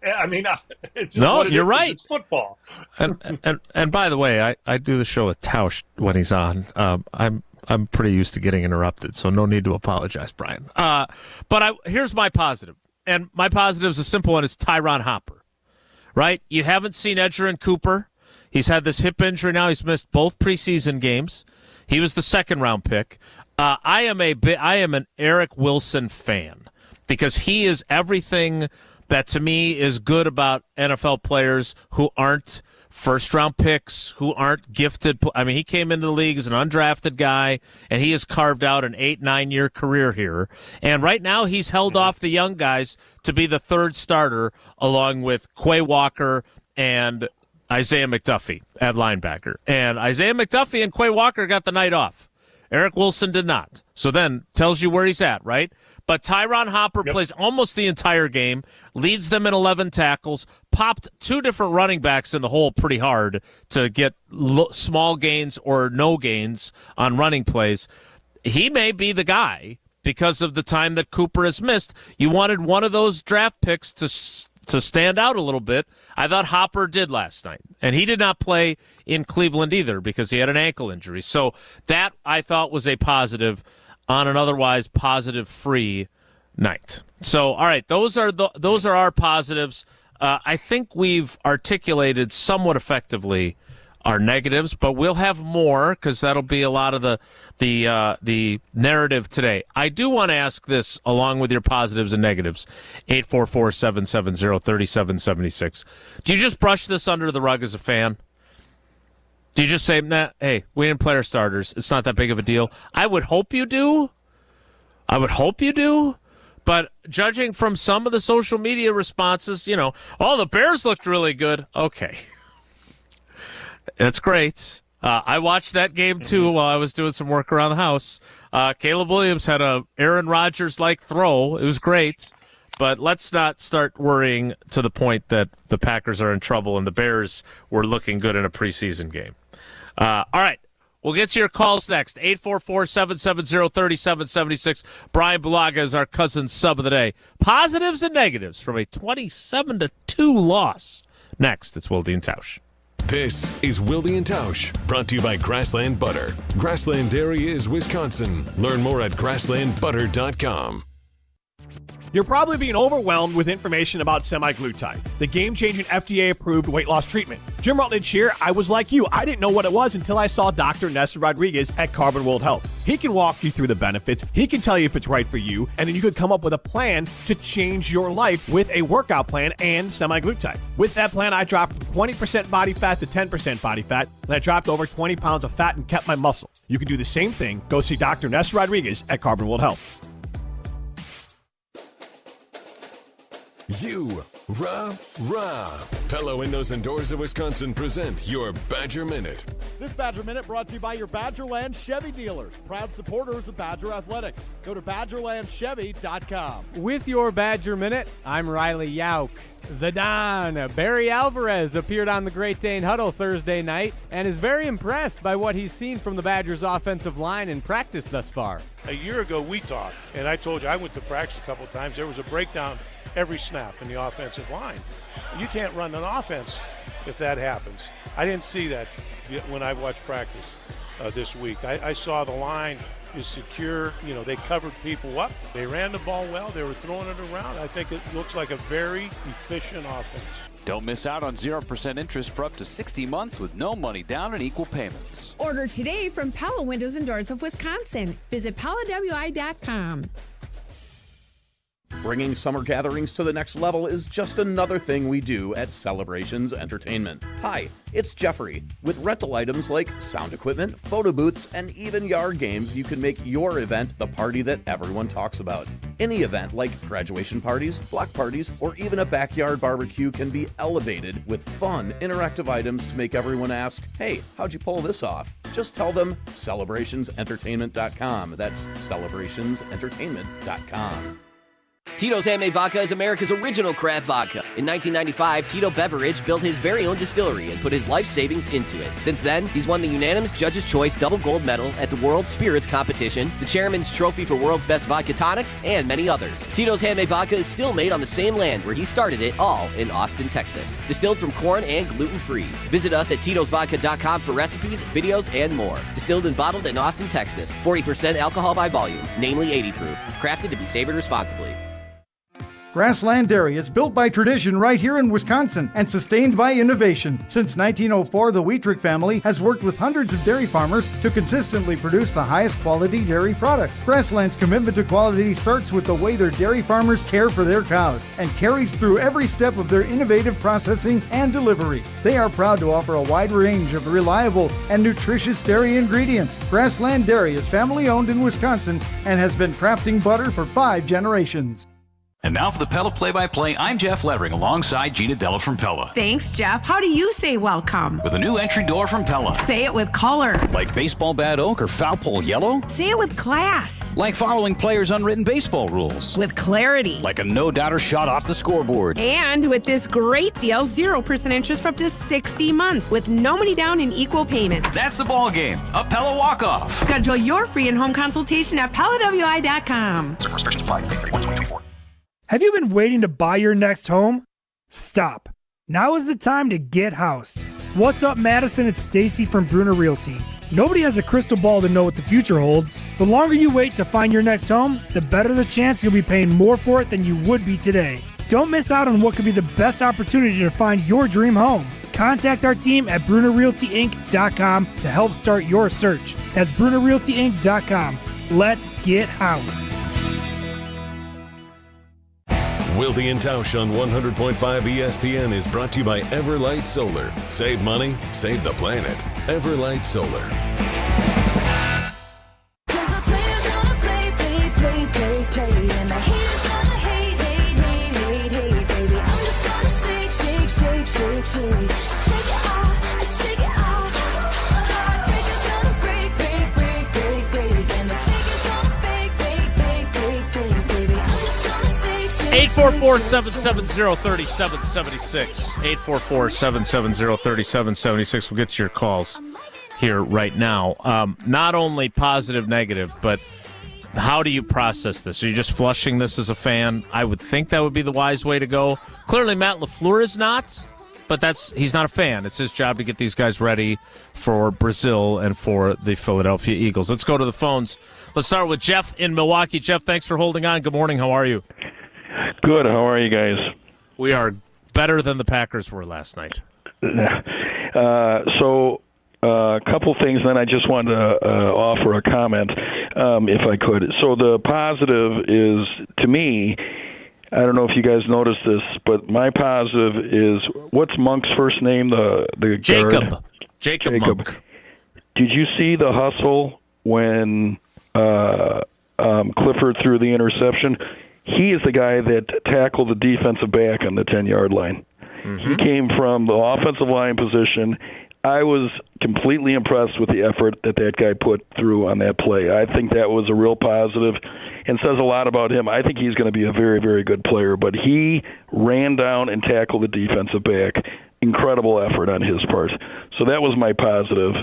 I mean, it's just No, what it you're is. right. It's football. And by the way, I do the show with Tausch when he's on. I'm pretty used to getting interrupted, so no need to apologize, Brian. But here's my positive, and my positive is a simple one. It's Tyron Hopper, right? You haven't seen Edgerrin Cooper. He's had this hip injury now. He's missed both preseason games. He was the second-round pick. I am an Eric Wilson fan because he is everything that to me is good about NFL players who aren't first-round picks, who aren't gifted. I mean, he came into the league as an undrafted guy, and he has carved out an 8-9 year career here. And right now he's held off the young guys to be the third starter along with Quay Walker and Isaiah McDuffie at linebacker. And Isaiah McDuffie and Quay Walker got the night off. Eric Wilson did not. So then tells you where he's at, right? But Tyron Hopper plays almost the entire game, leads them in 11 tackles, popped 2 different running backs in the hole pretty hard to get small gains or no gains on running plays. He may be the guy because of the time that Cooper has missed. You wanted one of those draft picks to stand out a little bit. I thought Hopper did last night, and he did not play in Cleveland either because he had an ankle injury. So that I thought was a positive on an otherwise positive-free night. So, all right, those are our positives. I think we've articulated somewhat effectively our negatives, but we'll have more because that'll be a lot of the narrative today. I do want to ask this along with your positives and negatives. 844-770-3776. Do you just brush this under the rug as a fan? Do you just say, nah, hey, we didn't play our starters. It's not that big of a deal. I would hope you do. But judging from some of the social media responses, the Bears looked really good. Okay. That's great. I watched that game, too, while I was doing some work around the house. Caleb Williams had a Aaron Rodgers-like throw. It was great. But let's not start worrying to the point that the Packers are in trouble and the Bears were looking good in a preseason game. All right. We'll get to your calls next. 844-770-3776. Bryan Bulaga is our cousin sub of the day. Positives and negatives from a 27-2 loss. Next, it's Wilde and Tausch. This is Wilde and Tausch, brought to you by Grassland Butter. Grassland Dairy is Wisconsin. Learn more at grasslandbutter.com. You're probably being overwhelmed with information about semaglutide, the game-changing FDA-approved weight loss treatment. Jim Rutledge here. I was like you. I didn't know what it was until I saw Dr. Nessa Rodriguez at Carbon World Health. He can walk you through the benefits. He can tell you if it's right for you, and then you could come up with a plan to change your life with a workout plan and semaglutide. With that plan, I dropped from 20% body fat to 10% body fat, and I dropped over 20 pounds of fat and kept my muscle. You can do the same thing. Go see Dr. Nessa Rodriguez at Carbon World Health. Pella Windows and Doors of Wisconsin present your Badger Minute. This Badger Minute brought to you by your Badgerland Chevy dealers, proud supporters of Badger Athletics. Go to BadgerlandChevy.com. With your Badger Minute, I'm Riley Yauk. The Don, Barry Alvarez, appeared on the Great Dane Huddle Thursday night and is very impressed by what he's seen from the Badgers' offensive line in practice thus far. A year ago, we talked, and I told you I went to practice a couple of times. There was a breakdown every snap in the offensive line. You can't run an offense if that happens. I didn't see that when I watched practice this week. I saw the line is secure. They covered people up. They ran the ball well. They were throwing it around. I think it looks like a very efficient offense. Don't miss out on 0% interest for up to 60 months with no money down and equal payments. Order today from Pella Windows and Doors of Wisconsin. Visit PellaWI.com. Bringing summer gatherings to the next level is just another thing we do at Celebrations Entertainment. Hi, it's Jeffrey. With rental items like sound equipment, photo booths, and even yard games, you can make your event the party that everyone talks about. Any event like graduation parties, block parties, or even a backyard barbecue can be elevated with fun, interactive items to make everyone ask, hey, how'd you pull this off? Just tell them celebrationsentertainment.com. That's celebrationsentertainment.com. Tito's Handmade Vodka is America's original craft vodka. In 1995, Tito Beveridge built his very own distillery and put his life savings into it. Since then, he's won the unanimous Judge's Choice Double Gold Medal at the World Spirits Competition, the Chairman's Trophy for World's Best Vodka Tonic, and many others. Tito's Handmade Vodka is still made on the same land where he started it, all in Austin, Texas. Distilled from corn and gluten-free. Visit us at Tito'sVodka.com for recipes, videos, and more. Distilled and bottled in Austin, Texas. 40% alcohol by volume, namely 80 proof. Crafted to be savored responsibly. Grassland Dairy is built by tradition right here in Wisconsin and sustained by innovation. Since 1904, the Wheatrick family has worked with hundreds of dairy farmers to consistently produce the highest quality dairy products. Grassland's commitment to quality starts with the way their dairy farmers care for their cows and carries through every step of their innovative processing and delivery. They are proud to offer a wide range of reliable and nutritious dairy ingredients. Grassland Dairy is family owned in Wisconsin and has been crafting butter for 5 generations. And now for the Pella play-by-play, I'm Jeff Levering alongside Gina Della from Pella. Thanks, Jeff. How do you say welcome? With a new entry door from Pella. Say it with color. Like baseball bat oak or foul pole yellow? Say it with class. Like following players' unwritten baseball rules. With clarity. Like a no-doubter shot off the scoreboard. And with this great deal, 0% interest for up to 60 months with no money down and equal payments. That's the ball game. A Pella walk-off. Schedule your free in-home consultation at PellaWI.com. Certain restrictions apply. It's 31/2024. Have you been waiting to buy your next home? Stop. Now is the time to get housed. What's up, Madison? It's Stacy from Bruner Realty. Nobody has a crystal ball to know what the future holds. The longer you wait to find your next home, the better the chance you'll be paying more for it than you would be today. Don't miss out on what could be the best opportunity to find your dream home. Contact our team at BrunerRealtyInc.com to help start your search. That's BrunerRealtyInc.com. Let's get housed. Wilde and Tausch on 100.5 ESPN is brought to you by Everlight Solar. Save money, save the planet. Everlight Solar. Eight 844-770-3776. 844-770-3776. We'll get to your calls here right now. Not only positive, negative, but how do you process this? Are you just flushing this as a fan? I would think that would be the wise way to go. Clearly, Matt LaFleur is not, but he's not a fan. It's his job to get these guys ready for Brazil and for the Philadelphia Eagles. Let's go to the phones. Let's start with Jeff in Milwaukee. Jeff, thanks for holding on. Good morning. How are you? Good. How are you guys? We are better than the Packers were last night. So a couple things, then I just wanted to offer a comment, if I could. So the positive is, to me, I don't know if you guys noticed this, but my positive is, what's Monk's first name? The Jacob. guard? Jacob Monk. Did you see the hustle when Clifford threw the interception? He is the guy that tackled the defensive back on the 10-yard line. Mm-hmm. He came from the offensive line position. I was completely impressed with the effort that guy put through on that play. I think that was a real positive and says a lot about him. I think he's going to be a very, very good player. But he ran down and tackled the defensive back. Incredible effort on his part. So that was my positive.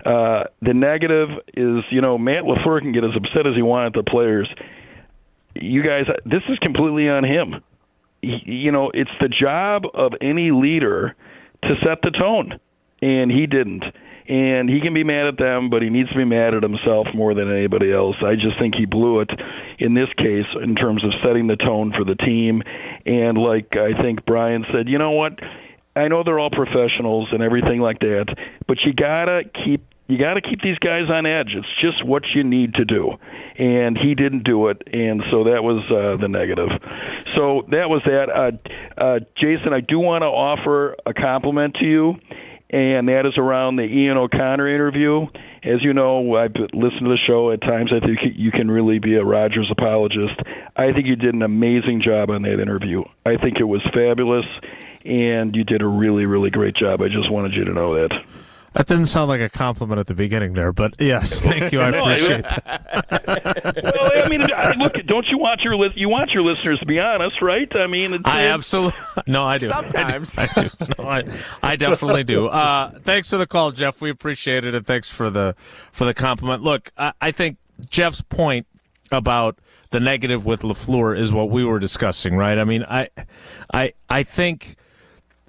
The negative is, Matt LaFleur can get as upset as he wanted at the players. You guys, this is completely on him. It's the job of any leader to set the tone, and he didn't. And he can be mad at them, but he needs to be mad at himself more than anybody else. I just think he blew it in this case in terms of setting the tone for the team. And like I think Brian said, you know what? I know they're all professionals and everything like that, but you gotta keep these guys on edge. It's just what you need to do. And he didn't do it, and so that was the negative. So that was that. Jason, I do want to offer a compliment to you, and that is around the Ian O'Connor interview. As you know, I've listened to the show at times. I think you can really be a Rodgers apologist. I think you did an amazing job on that interview. I think it was fabulous, and you did a really, really great job. I just wanted you to know that. That didn't sound like a compliment at the beginning there, but yes, thank you. I appreciate that. Well, I mean, look, don't you want your listeners to be honest, right? I mean, I absolutely no, I do. Sometimes I do. No, I definitely do. Thanks for the call, Jeff. We appreciate it, and thanks for the compliment. Look, I think Jeff's point about the negative with LaFleur is what we were discussing, right? I mean, I think.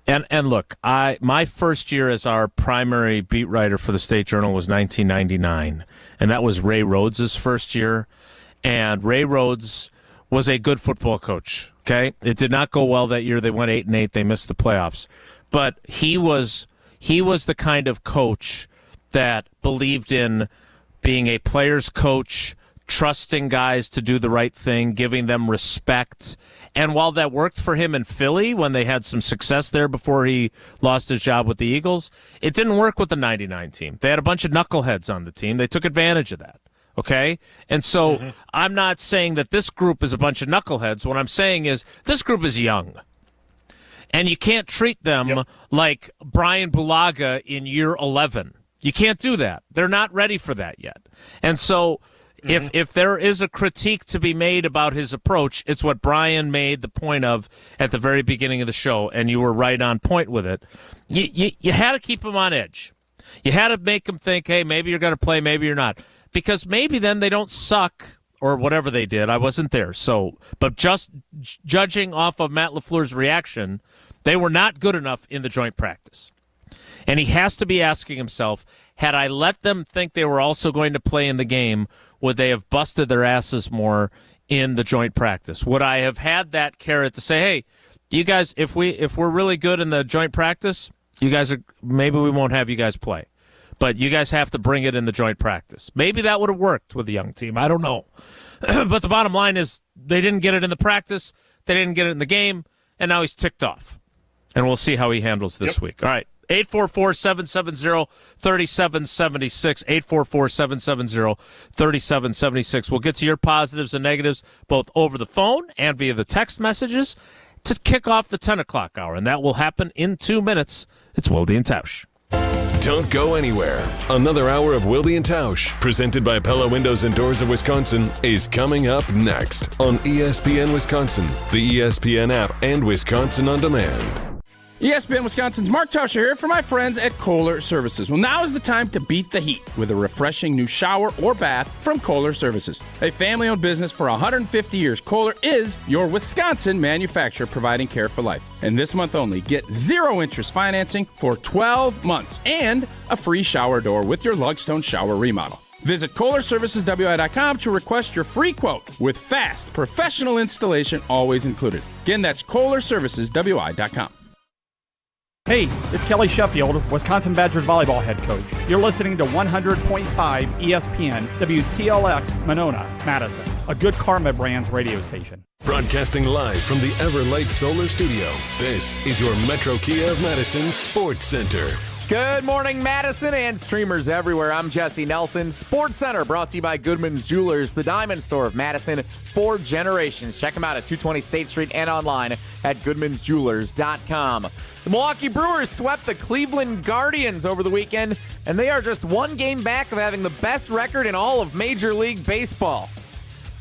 And look, my first year as our primary beat writer for the State Journal was 1999, and that was Ray Rhodes' first year. And Ray Rhodes was a good football coach. Okay, it did not go well that year. They went 8-8. They missed the playoffs, but he was the kind of coach that believed in being a player's coach, trusting guys to do the right thing, giving them respect. And while that worked for him in Philly when they had some success there before he lost his job with the Eagles, it didn't work with the 99 team. They had a bunch of knuckleheads on the team. They took advantage of that, okay? And so I'm not saying that this group is a bunch of knuckleheads. What I'm saying is this group is young. And you can't treat them like Bryan Bulaga in year 11. You can't do that. They're not ready for that yet. And so if there is a critique to be made about his approach, it's what Brian made the point of at the very beginning of the show, and you were right on point with it. You had to keep him on edge. You had to make him think, hey, maybe you're going to play, maybe you're not. Because maybe then they don't suck or whatever they did. I wasn't there. But just judging off of Matt LaFleur's reaction, they were not good enough in the joint practice. And he has to be asking himself, had I let them think they were also going to play in the game, would they have busted their asses more in the joint practice? Would I have had that carrot to say, hey, you guys, if we're really good in the joint practice, you guys maybe we won't have you guys play. But you guys have to bring it in the joint practice. Maybe that would have worked with the young team. I don't know. But the bottom line is they didn't get it in the practice. They didn't get it in the game. And now he's ticked off. And we'll see how he handles this week. All right. 844-770-3776. 844-770-3776. We'll get to your positives and negatives both over the phone and via the text messages to kick off the 10 o'clock hour. And that will happen in 2 minutes. It's Wilde and Tausch. Don't go anywhere. Another hour of Wilde and Tausch, presented by Pella Windows and Doors of Wisconsin, is coming up next on ESPN Wisconsin, the ESPN app, and Wisconsin On Demand. ESPN Wisconsin's Mark Tauscher here for my friends at Kohler Services. Well, now is the time to beat the heat with a refreshing new shower or bath from Kohler Services. A family-owned business for 150 years, Kohler is your Wisconsin manufacturer providing care for life. And this month only, get 0-interest financing for 12 months and a free shower door with your Lugstone shower remodel. Visit KohlerServicesWI.com to request your free quote with fast, professional installation always included. Again, that's KohlerServicesWI.com. Hey, it's Kelly Sheffield, Wisconsin Badgers volleyball head coach. You're listening to 100.5 ESPN, WTLX, Monona, Madison, a good Karma Brands radio station. Broadcasting live from the Everlight Solar Studio, this is your Metro Kia of Madison Sports Center. Good morning, Madison and streamers everywhere. I'm Jesse Nelson. Sports Center brought to you by Goodman's Jewelers, the diamond store of Madison for generations. Check them out at 220 State Street and online at goodmansjewelers.com. The Milwaukee Brewers swept the Cleveland Guardians over the weekend, and they are just one game back of having the best record in all of Major League Baseball.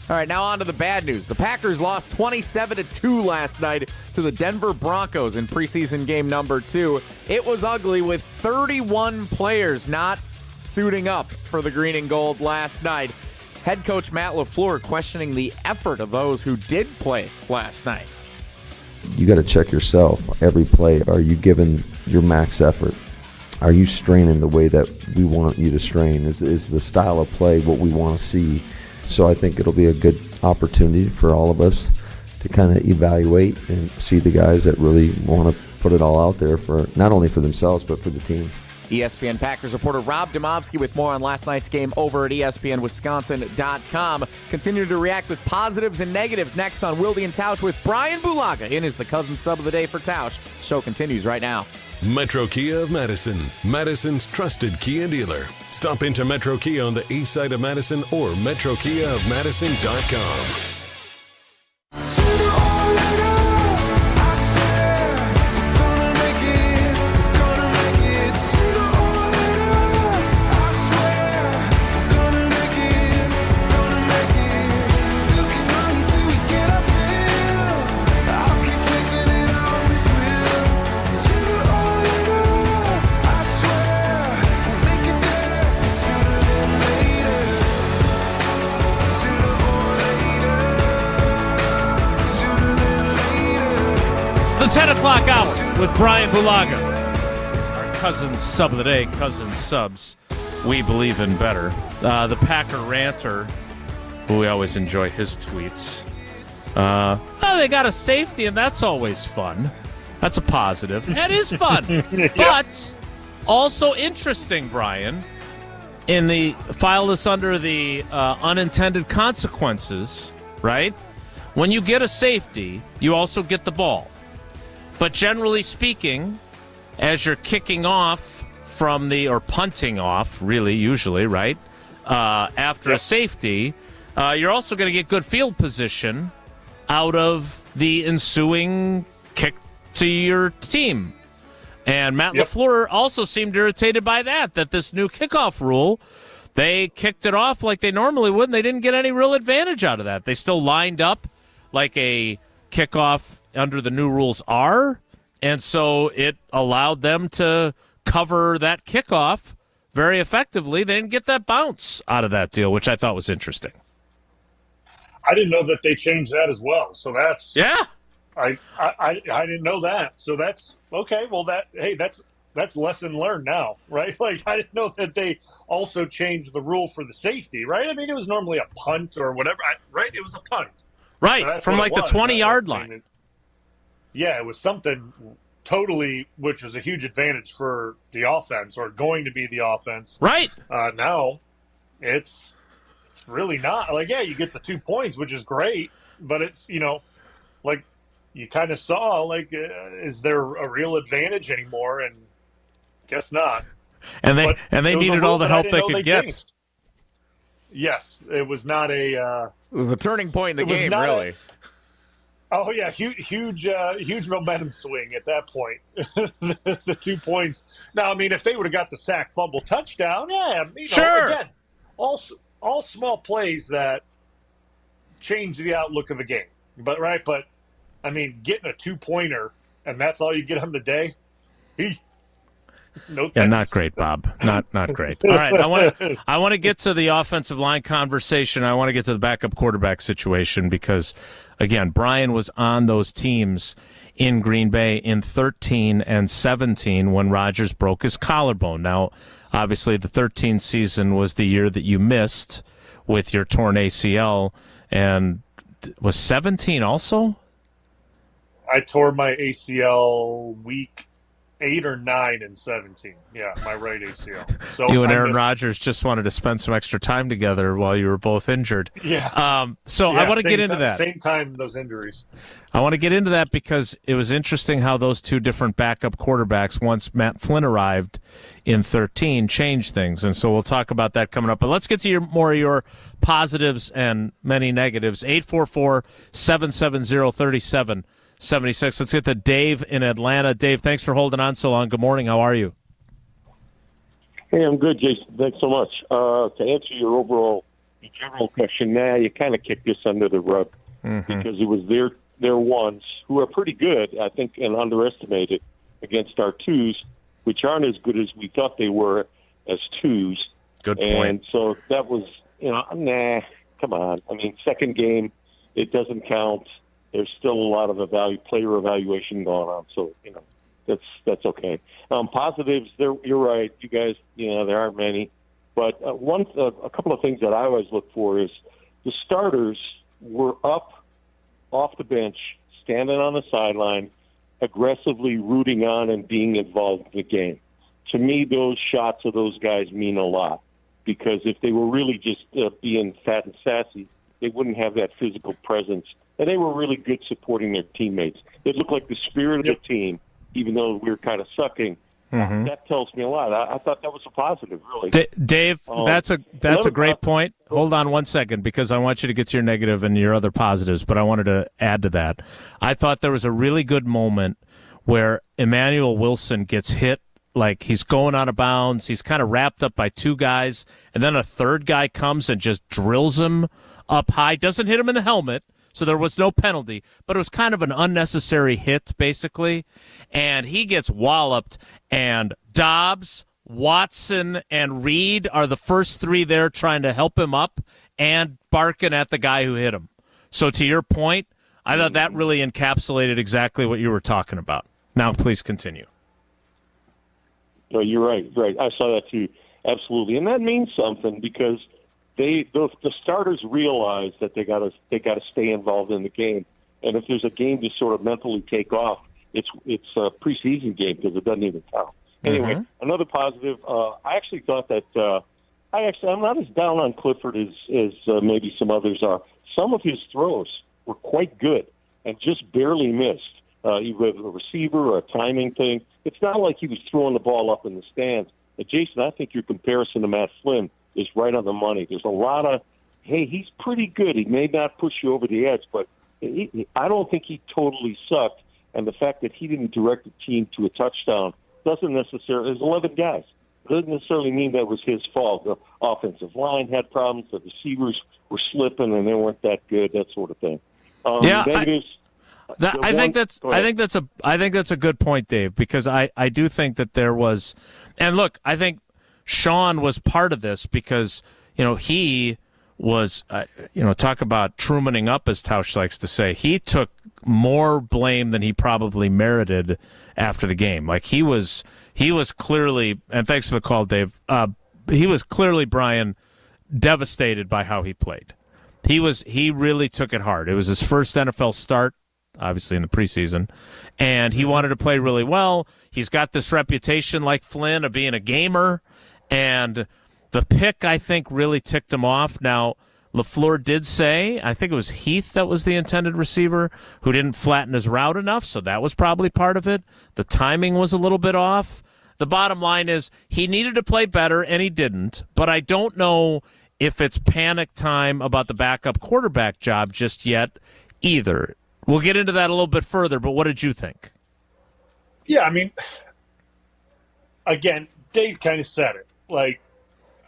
All right, now on to the bad news. The Packers lost 27-2 last night to the Denver Broncos in preseason game number 2. It was ugly with 31 players not suiting up for the green and gold last night. Head coach Matt LaFleur questioning the effort of those who did play last night. You got to check yourself every play. Are you giving your max effort? Are you straining the way that we want you to strain? Is the style of play what we want to see? So I think it'll be a good opportunity for all of us to kind of evaluate and see the guys that really want to put it all out there for not only for themselves but for the team. ESPN Packers reporter Rob Demovsky with more on last night's game over at ESPNWisconsin.com. Continue to react with positives and negatives next on Wilde and Tausch with Bryan Bulaga in as the cousin sub of the day for Tausch. Show continues right now. Metro Kia of Madison, Madison's trusted Kia dealer. Stop into Metro Kia on the east side of Madison or metrokiaofmadison.com. o'clock hour with Bryan Bulaga. Our cousin sub of the day, cousin subs. We believe in better. The Packer ranter, who we always enjoy his tweets. They got a safety, and that's always fun. That's a positive. That is fun. Yeah. But also interesting, Brian, file this under the unintended consequences, right? When you get a safety, you also get the ball. But generally speaking, as you're kicking off or punting off, really, usually, right? After a safety, you're also going to get good field position out of the ensuing kick to your team. And Matt LaFleur also seemed irritated by that this new kickoff rule, they kicked it off like they normally would, and they didn't get any real advantage out of that. They still lined up like a kickoff under the new rules are, and so it allowed them to cover that kickoff very effectively. They didn't get that bounce out of that deal, which I thought was interesting. I didn't know that they changed that as well. So that's I didn't know that. So that's okay. Well, that's lesson learned now, right? Like I didn't know that they also changed the rule for the safety, right? I mean, it was normally a punt or whatever, right? It was a punt, right? From like the 20-yard line. It was something totally, which was a huge advantage for the offense, or going to be the offense. Right. Now, it's really not. Like, you get the 2 points, which is great, but it's, like you kind of saw, like, is there a real advantage anymore? And guess not. And they needed all the help they could get. Changed. Yes, it was not a. It was a turning point in the game, really. Huge momentum swing at that point. The 2 points. Now, I mean, if they would have got the sack, fumble, touchdown, sure. Again, all small plays that change the outlook of the game. But I mean, getting a 2-pointer and that's all you get on the day. No, not great, Bob. Not great. All right, I want to get to the offensive line conversation. I want to get to the backup quarterback situation because, again, Brian was on those teams in Green Bay in 13 and 17 when Rodgers broke his collarbone. Now, obviously, the 13 season was the year that you missed with your torn ACL, and was 17 also? I tore my ACL week 8 or 9 and 17. Yeah, my right ACL. So you and Aaron Rodgers just wanted to spend some extra time together while you were both injured. Yeah. I want to get into that. Same time, those injuries. I want to get into that because it was interesting how those two different backup quarterbacks, once Matt Flynn arrived in 13, changed things. And so we'll talk about that coming up. But let's get to more of your positives and many negatives. 844-770-3776. Let's get to Dave in Atlanta. Dave, thanks for holding on so long. Good morning. How are you? Hey, I'm good, Jason. Thanks so much. To answer your general question, you kind of kicked this under the rug because it was their ones who are pretty good, I think, and underestimated against our twos, which aren't as good as we thought they were as twos. Good point. And so that was, come on. I mean, second game, it doesn't count. There's still a lot of player evaluation going on, so that's okay. Positives, you're right, you guys. There aren't many, but a couple of things that I always look for is the starters were up off the bench, standing on the sideline, aggressively rooting on and being involved in the game. To me, those shots of those guys mean a lot because if they were really just being fat and sassy, they wouldn't have that physical presence. And they were really good supporting their teammates. It looked like the spirit of the team, even though we were kind of sucking. That tells me a lot. I thought that was a positive, really. Dave, that's a great point. Hold on one second, because I want you to get to your negative and your other positives, but I wanted to add to that. I thought there was a really good moment where Emmanuel Wilson gets hit, like he's going out of bounds. He's kind of wrapped up by two guys, and then a third guy comes and just drills him up high. Doesn't hit him in the helmet, so there was no penalty, but it was kind of an unnecessary hit, basically. And he gets walloped, and Dobbs, Watson, and Reed are the first three there trying to help him up and barking at the guy who hit him. So to your point, I thought that really encapsulated exactly what you were talking about. Now, please continue. No, you're right. Right, I saw that too. Absolutely, and that means something because the starters realize that they got to stay involved in the game. And if there's a game to sort of mentally take off, it's a preseason game because it doesn't even count. Anyway, another positive. I actually thought that I'm not as down on Clifford as maybe some others are. Some of his throws were quite good and just barely missed. Either a receiver or a timing thing. It's not like he was throwing the ball up in the stands. But Jason, I think your comparison to Matt Flynn is right on the money. There's a lot of, hey, he's pretty good. He may not push you over the edge, but I don't think he totally sucked. And the fact that he didn't direct the team to a touchdown doesn't necessarily, there's 11 guys. It doesn't necessarily mean that was his fault. The offensive line had problems. The receivers were slipping and they weren't that good, that sort of thing. Negatives. I think that's a good point, Dave, because I do think that there was, and look, I think Sean was part of this because he was talk about Trumaning up, as Tausch likes to say. He took more blame than he probably merited after the game. Like he was clearly, and thanks for the call, Dave. He was clearly, Brian, devastated by how he played. He really took it hard. It was his first NFL start, obviously in the preseason, and he wanted to play really well. He's got this reputation like Flynn of being a gamer, and the pick, I think, really ticked him off. Now, LaFleur did say, I think it was Heath that was the intended receiver, who didn't flatten his route enough, so that was probably part of it. The timing was a little bit off. The bottom line is he needed to play better, and he didn't, but I don't know if it's panic time about the backup quarterback job just yet either. We'll get into that a little bit further, but what did you think? Yeah, I mean, again, Dave kind of said it. Like,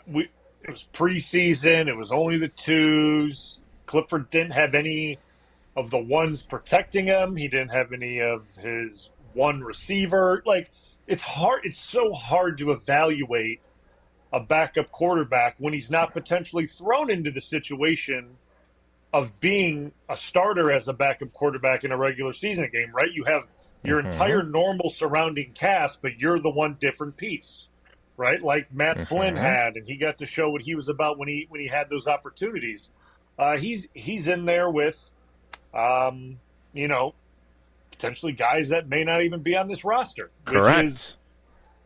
it was preseason. It was only the twos. Clifford didn't have any of the ones protecting him. He didn't have any of his one receiver. Like, it's hard. It's so hard to evaluate a backup quarterback when he's not potentially thrown into the situation of being a starter as a backup quarterback in a regular season game, right? You have your entire normal surrounding cast, but you're the one different piece, right? Like Matt Flynn had, and he got to show what he was about when he had those opportunities. He's in there with, potentially guys that may not even be on this roster. Correct.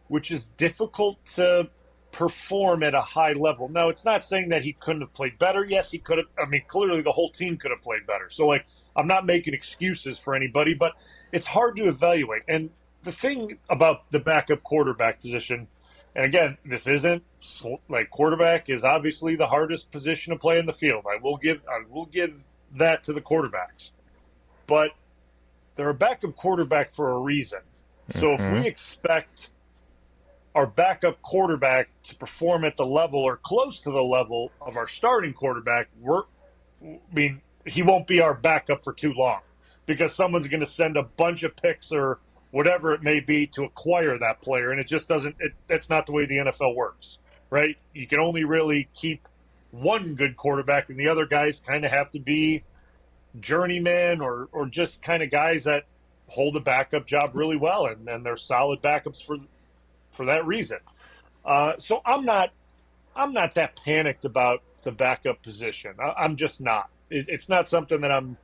Which is difficult to perform at a high level. Now, it's not saying that he couldn't have played better. Yes, he could have. I mean, clearly the whole team could have played better. So, I'm not making excuses for anybody, but it's hard to evaluate. And the thing about the backup quarterback position, and again, this isn't quarterback is obviously the hardest position to play in the field. I will give that to the quarterbacks, but they're a backup quarterback for a reason. So if we expect our backup quarterback to perform at the level or close to the level of our starting quarterback, he won't be our backup for too long because someone's going to send a bunch of picks or whatever it may be to acquire that player. And it just doesn't, that's not the way the NFL works, right? You can only really keep one good quarterback and the other guys kind of have to be journeymen or just kind of guys that hold the backup job really well. And they're solid backups for that reason. So I'm not that panicked about the backup position. I'm just not. It's not something that I'm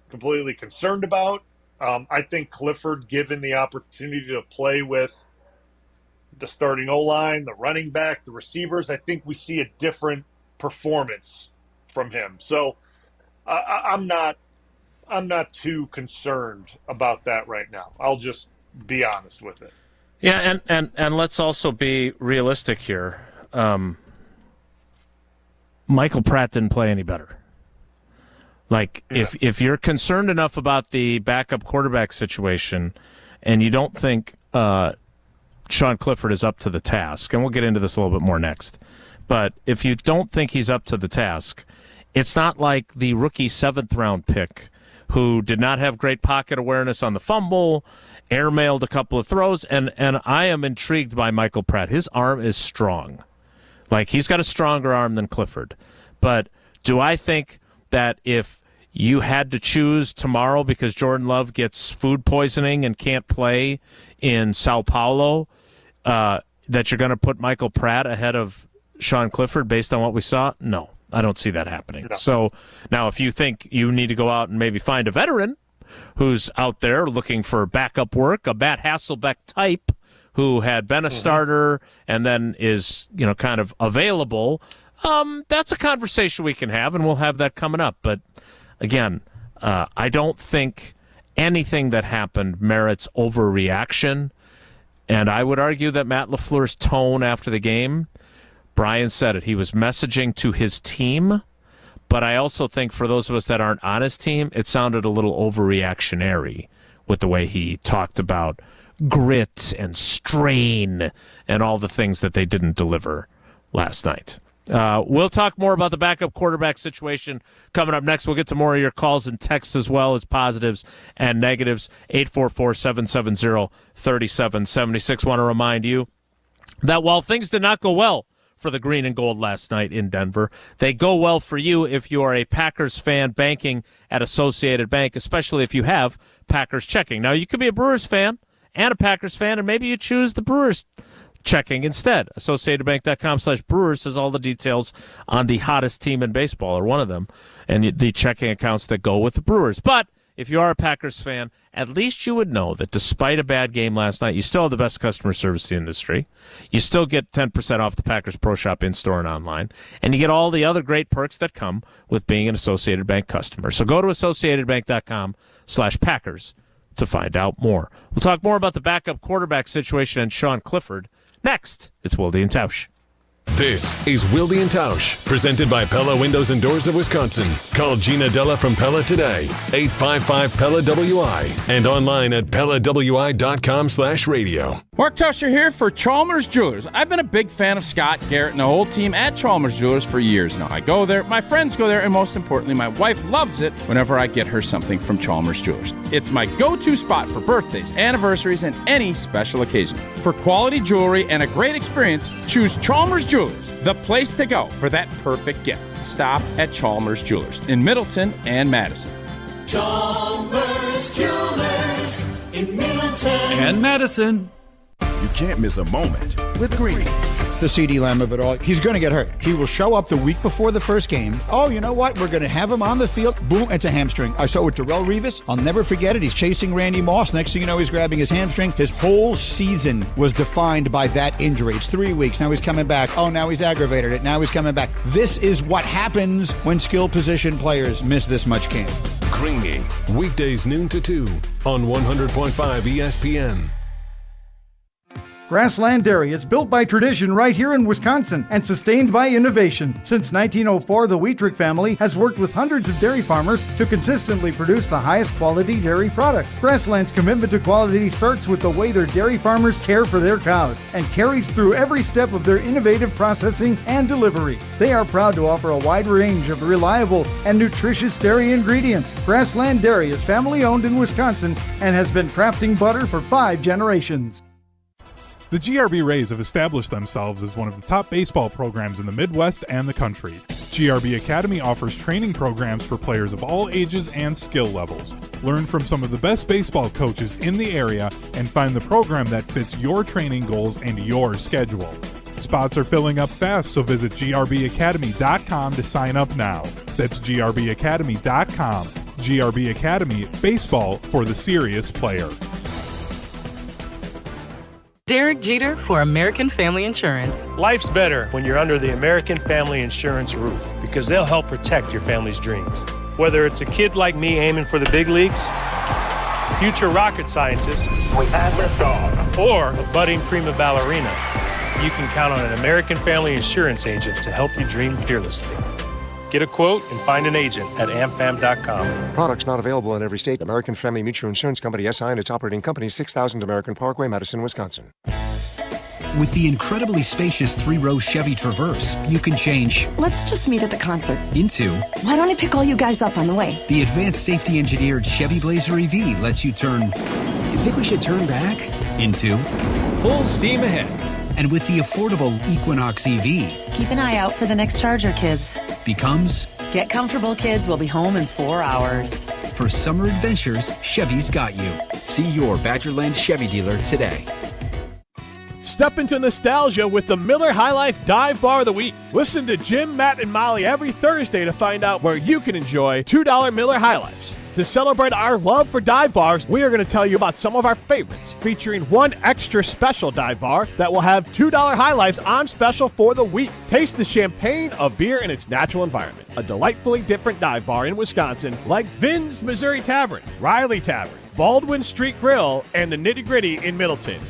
completely concerned about. I think Clifford, given the opportunity to play with the starting O-line, the running back, the receivers, I think we see a different performance from him. So I'm not too concerned about that right now. I'll just be honest with it. Yeah, and let's also be realistic here. Michael Pratt didn't play any better. If you're concerned enough about the backup quarterback situation and you don't think Sean Clifford is up to the task, and we'll get into this a little bit more next, but if you don't think he's up to the task, it's not like the rookie 7th-round pick who did not have great pocket awareness on the fumble, airmailed a couple of throws, and I am intrigued by Michael Pratt. His arm is strong. He's got a stronger arm than Clifford. But do I think that if you had to choose tomorrow because Jordan Love gets food poisoning and can't play in Sao Paulo, that you're going to put Michael Pratt ahead of Sean Clifford based on what we saw? No, I don't see that happening. No. So now if you think you need to go out and maybe find a veteran who's out there looking for backup work, a Matt Hasselbeck type who had been a starter and then is, kind of available, that's a conversation we can have, and we'll have that coming up. But again, I don't think anything that happened merits overreaction. And I would argue that Matt LaFleur's tone after the game, Brian said it, he was messaging to his team. But I also think for those of us that aren't on his team, it sounded a little overreactionary with the way he talked about grit and strain and all the things that they didn't deliver last night. We'll talk more about the backup quarterback situation coming up next. We'll get to more of your calls and texts as well as positives and negatives. 844-770-3776. Want to remind you that while things did not go well for the green and gold last night in Denver, they go well for you if you are a Packers fan banking at Associated Bank, especially if you have Packers checking. Now, you could be a Brewers fan and a Packers fan, and maybe you choose the Brewers checking instead. AssociatedBank.com/Brewers has all the details on the hottest team in baseball, or one of them, and the checking accounts that go with the Brewers. But if you are a Packers fan, at least you would know that despite a bad game last night, you still have the best customer service in the industry. You still get 10% off the Packers Pro Shop in-store and online, and you get all the other great perks that come with being an Associated Bank customer. So go to AssociatedBank.com/Packers to find out more. We'll talk more about the backup quarterback situation and Sean Clifford. Next, it's Wilde and Tausch. This is Wilde and Tausch, presented by Pella Windows and Doors of Wisconsin. Call Gina Della from Pella today, 855-PELLA-WI, and online at PellaWI.com/radio. Mark Tusher here for Chalmers Jewelers. I've been a big fan of Scott, Garrett, and the whole team at Chalmers Jewelers for years now. I go there, my friends go there, and most importantly, my wife loves it whenever I get her something from Chalmers Jewelers. It's my go-to spot for birthdays, anniversaries, and any special occasion. For quality jewelry and a great experience, choose Chalmers Jewelers, the place to go for that perfect gift. Stop at Chalmers Jewelers in Middleton and Madison. Chalmers Jewelers in Middleton and Madison. You can't miss a moment with Greeny. The CeeDee Lamb of it all. He's going to get hurt. He will show up the week before the first game. Oh, you know what? We're going to have him on the field. Boom, it's a hamstring. I saw it with Darrelle Revis. I'll never forget it. He's chasing Randy Moss. Next thing you know, he's grabbing his hamstring. His whole season was defined by that injury. It's 3 weeks. Now he's coming back. Oh, now he's aggravated it. Now he's coming back. This is what happens when skill position players miss this much camp. Greeny, weekdays noon to 2 on 100.5 ESPN. Grassland Dairy is built by tradition right here in Wisconsin and sustained by innovation. Since 1904, the Wheatrick family has worked with hundreds of dairy farmers to consistently produce the highest quality dairy products. Grassland's commitment to quality starts with the way their dairy farmers care for their cows and carries through every step of their innovative processing and delivery. They are proud to offer a wide range of reliable and nutritious dairy ingredients. Grassland Dairy is family owned in Wisconsin and has been crafting butter for 5 generations. The GRB Rays have established themselves as one of the top baseball programs in the Midwest and the country. GRB Academy offers training programs for players of all ages and skill levels. Learn from some of the best baseball coaches in the area and find the program that fits your training goals and your schedule. Spots are filling up fast, so visit grbacademy.com to sign up now. That's grbacademy.com. GRB Academy, baseball for the serious player. Derek Jeter for American Family Insurance. Life's better when you're under the American Family Insurance roof because they'll help protect your family's dreams. Whether it's a kid like me aiming for the big leagues, future rocket scientist, or a budding prima ballerina, you can count on an American Family Insurance agent to help you dream fearlessly. Get a quote and find an agent at amfam.com. Products not available in every state. American Family Mutual Insurance Company, SI, and its operating company, 6000 American Parkway, Madison, Wisconsin. With the incredibly spacious 3-row Chevy Traverse, you can change "Let's just meet at the concert" into "Why don't I pick all you guys up on the way?" The advanced safety engineered Chevy Blazer EV lets you turn "You think we should turn back?" into full steam ahead. And with the affordable Equinox EV, "Keep an eye out for the next Charger, kids," becomes Get comfortable, kids. We'll be home in 4 hours. For summer adventures, Chevy's got you. See your Badgerland Chevy dealer today. Step into nostalgia with the Miller High Life Dive Bar of the Week. Listen to Jim, Matt, and Molly every Thursday to find out where you can enjoy $2 Miller High Lifes. To celebrate our love for dive bars, we are going to tell you about some of our favorites, featuring one extra special dive bar that will have $2 High Lifes on special for the week. Taste the champagne of beer in its natural environment. A delightfully different dive bar in Wisconsin, like Vin's Missouri Tavern, Riley Tavern, Baldwin Street Grill, and the Nitty Gritty in Middleton.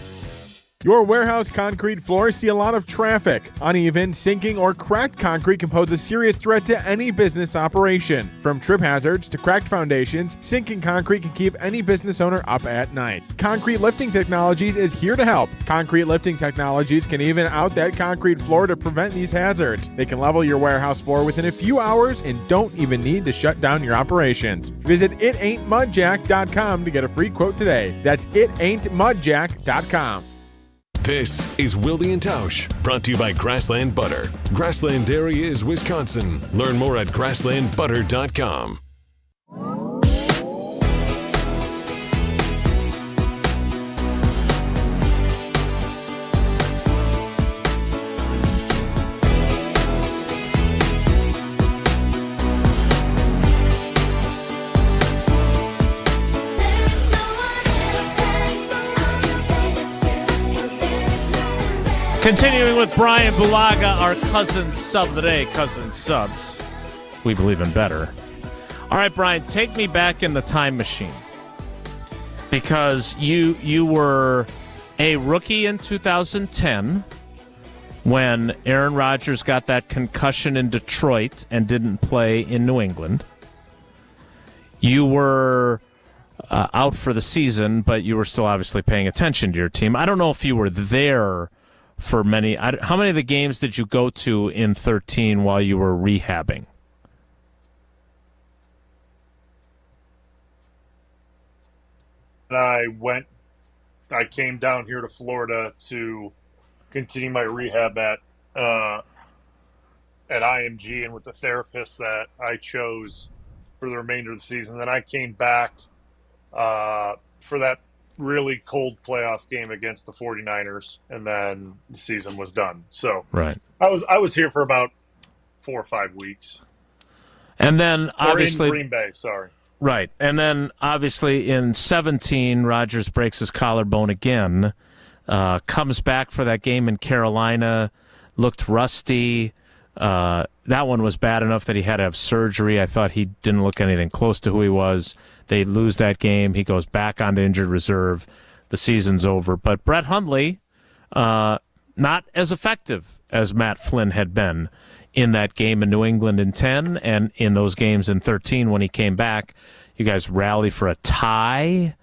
Your warehouse concrete floors see a lot of traffic. Uneven, sinking, or cracked concrete can pose a serious threat to any business operation. From trip hazards to cracked foundations, sinking concrete can keep any business owner up at night. Concrete Lifting Technologies is here to help. Concrete Lifting Technologies can even out that concrete floor to prevent these hazards. They can level your warehouse floor within a few hours and don't even need to shut down your operations. Visit itaintmudjack.com to get a free quote today. That's itaintmudjack.com. This is Wilde and Tausch, brought to you by Grassland Butter. Grassland Dairy is Wisconsin. Learn more at grasslandbutter.com. Continuing with Bryan Bulaga, our cousin sub of the day, cousin subs. We believe in better. All right, Bryan, take me back in the time machine. Because you were a rookie in 2010 when Aaron Rodgers got that concussion in Detroit and didn't play in New England. You were out for the season, but you were still obviously paying attention to your team. I don't know if you were there for many. How many of the games did you go to in 13 while you were rehabbing? I came down here to Florida to continue my rehab at IMG and with the therapist that I chose for the remainder of the season. Then I came back for that really cold playoff game against the 49ers, and then the season was done. So right. I was here for about 4 or 5 weeks. And then obviously in Green Bay, sorry. Right. And then obviously in 17, Rodgers breaks his collarbone again, comes back for that game in Carolina, looked rusty. That one was bad enough that he had to have surgery. I thought he didn't look anything close to who he was. They lose that game. He goes back onto injured reserve. The season's over. But Brett Hundley, not as effective as Matt Flynn had been in that game in New England in 10 and in those games in 13 when he came back. You guys rally for a tie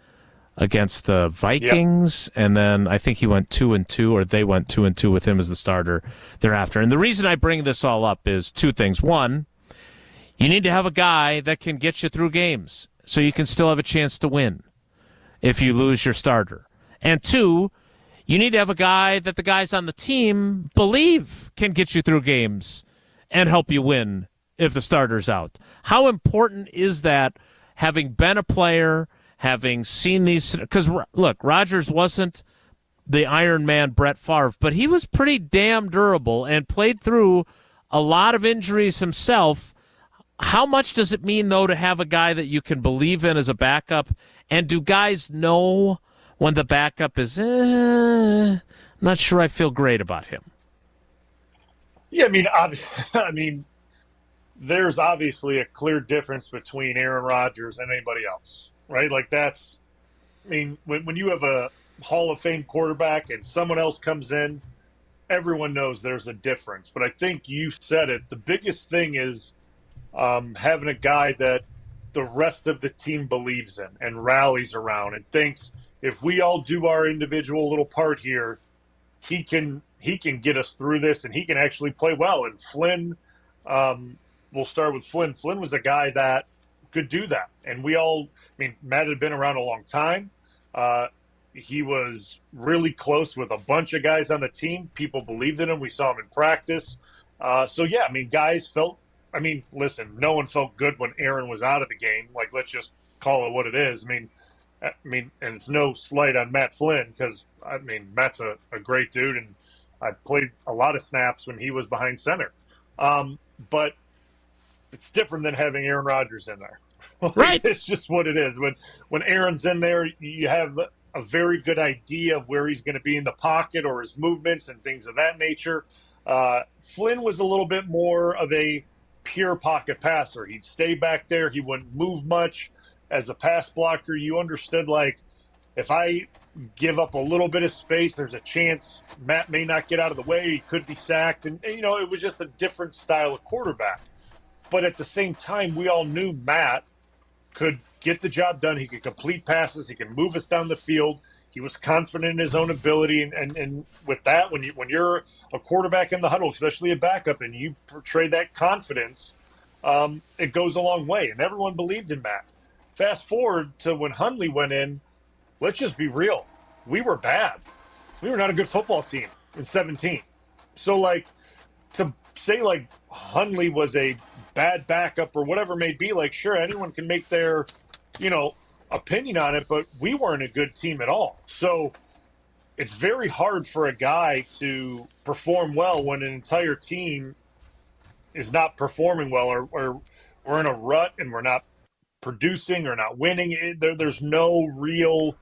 against the Vikings, and then I think he went 2-2, or they went 2-2 with him as the starter thereafter. And the reason I bring this all up is two things. One, you need to have a guy that can get you through games so you can still have a chance to win if you lose your starter. And two, you need to have a guy that the guys on the team believe can get you through games and help you win if the starter's out. How important is that, having been a player, having seen these? Because, look, Rodgers wasn't the Iron Man Brett Favre, but he was pretty damn durable and played through a lot of injuries himself. How much does it mean, though, to have a guy that you can believe in as a backup? And do guys know when the backup is, I'm not sure I feel great about him? Yeah, I mean, there's obviously a clear difference between Aaron Rodgers and anybody else, right? Like when you have a Hall of Fame quarterback and someone else comes in, everyone knows there's a difference. But I think you said it. The biggest thing is having a guy that the rest of the team believes in and rallies around and thinks, if we all do our individual little part here, he can get us through this and he can actually play well. And Flynn, we'll start with Flynn. Flynn was a guy that could do that. And Matt had been around a long time. He was really close with a bunch of guys on the team. People believed in him. We saw him in practice. Guys felt I mean, listen, no one felt good when Aaron was out of the game. Like, let's just call it what it is. I mean, and it's no slight on Matt Flynn because, I mean, Matt's a great dude, and I played a lot of snaps when he was behind center. But it's different than having Aaron Rodgers in there. Right. It's just what it is. When Aaron's in there, you have a very good idea of where he's going to be in the pocket or his movements and things of that nature. Flynn was a little bit more of a pure pocket passer. He'd stay back there. He wouldn't move much. As a pass blocker, you understood, like, if I give up a little bit of space, there's a chance Matt may not get out of the way. He could be sacked. And you know, it was just a different style of quarterback. But at the same time, we all knew Matt could get the job done. He could complete passes. He could move us down the field. He was confident in his own ability. And with that, when you're a quarterback in the huddle, especially a backup, and you portray that confidence, it goes a long way. And everyone believed in Matt. Fast forward to when Hundley went in, let's just be real. We were bad. We were not a good football team in 2017. So, like, to say, like, Hundley was a bad backup or whatever it may be, like, sure, anyone can make their, opinion on it, but we weren't a good team at all. So it's very hard for a guy to perform well when an entire team is not performing well or we're in a rut and we're not producing or not winning. There's no real,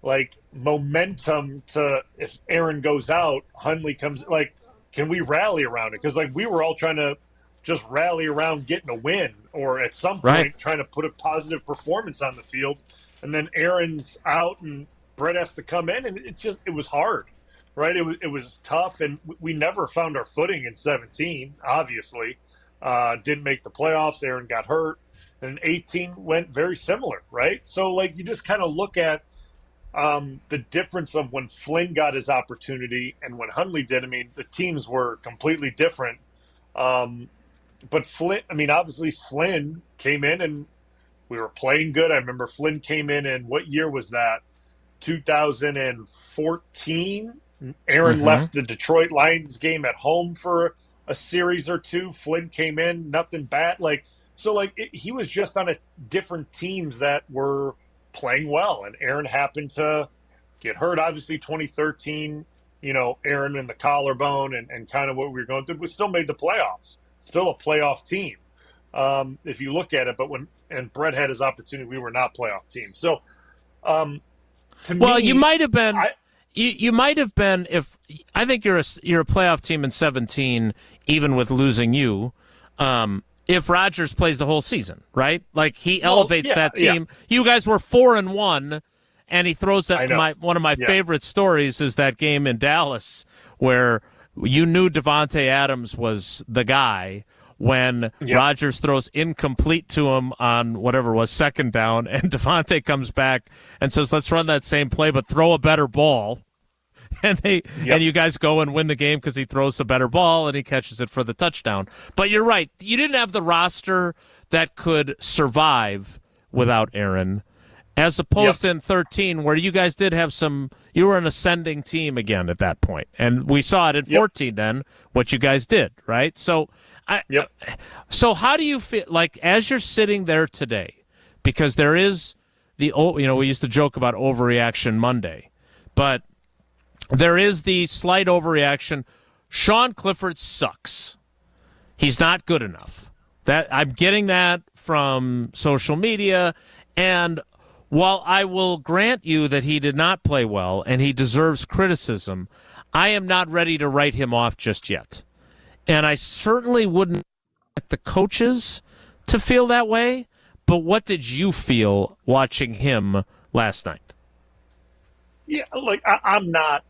like, momentum to, if Aaron goes out, Hundley comes, like, can we rally around it? Because, like, we were all trying to just rally around getting a win or at some point trying to put a positive performance on the field. And then Aaron's out and Brett has to come in, and it was hard, right? It was tough, and we never found our footing in 2017, obviously. Didn't make the playoffs. Aaron got hurt. And 2018 went very similar, right? So, like, you just kind of look at the difference of when Flynn got his opportunity and when Hundley did. I mean, the teams were completely different. But Flynn, I mean, obviously Flynn came in and we were playing good. I remember Flynn came in what year was that? 2014. Aaron left the Detroit Lions game at home for a series or two. Flynn came in, nothing bad. He was just on a different teams that were playing well. And Aaron happened to get hurt. Obviously, 2013, Aaron and the collarbone and kind of what we were going through. We still made the playoffs. Still a playoff team, if you look at it. But when Brett had his opportunity, we were not playoff team. So, you might have been. You might have been if I think you're a playoff team in 2017, even with losing you. If Rodgers plays the whole season, right? Like he elevates that team. Yeah. You guys were 4-1, and he throws that. One of my favorite stories is that game in Dallas where you knew Devontae Adams was the guy when Rodgers throws incomplete to him on whatever was second down, and Devontae comes back and says, "Let's run that same play, but throw a better ball." And and you guys go and win the game because he throws a better ball and he catches it for the touchdown. But you're right. You didn't have the roster that could survive without Aaron, as opposed to in 2013 where you guys did have you were an ascending team again at that point. And we saw it in 2014 then, what you guys did, right? So, so how do you feel, like, as you're sitting there today, because there is we used to joke about overreaction Monday, but there is the slight overreaction. Sean Clifford sucks. He's not good enough. That I'm getting that from social media. And while I will grant you that he did not play well and he deserves criticism, I am not ready to write him off just yet. And I certainly wouldn't expect the coaches to feel that way. But what did you feel watching him last night? Yeah, like I'm not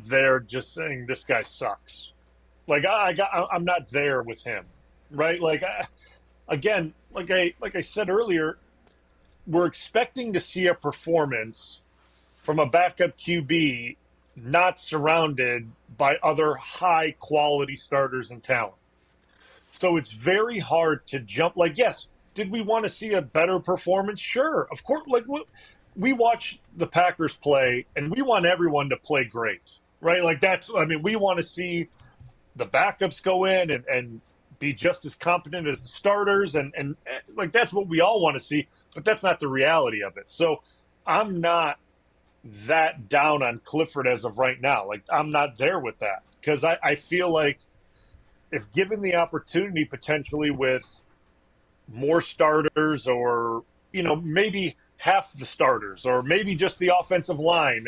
there just saying this guy sucks. Like I'm not there with him, right? Like again, like I said earlier, we're expecting to see a performance from a backup QB not surrounded by other high quality starters and talent. So it's very hard to jump. Like, yes, did we want to see a better performance? Sure, of course. Like we watch the Packers play, and we want everyone to play great, right? Like we want to see the backups go in and be just as competent as the starters, and like that's what we all want to see, but that's not the reality of it. So I'm not that down on Clifford as of right now. Like, I'm not there with that, because I feel like if given the opportunity potentially with more starters, or, you know, maybe half the starters, or maybe just the offensive line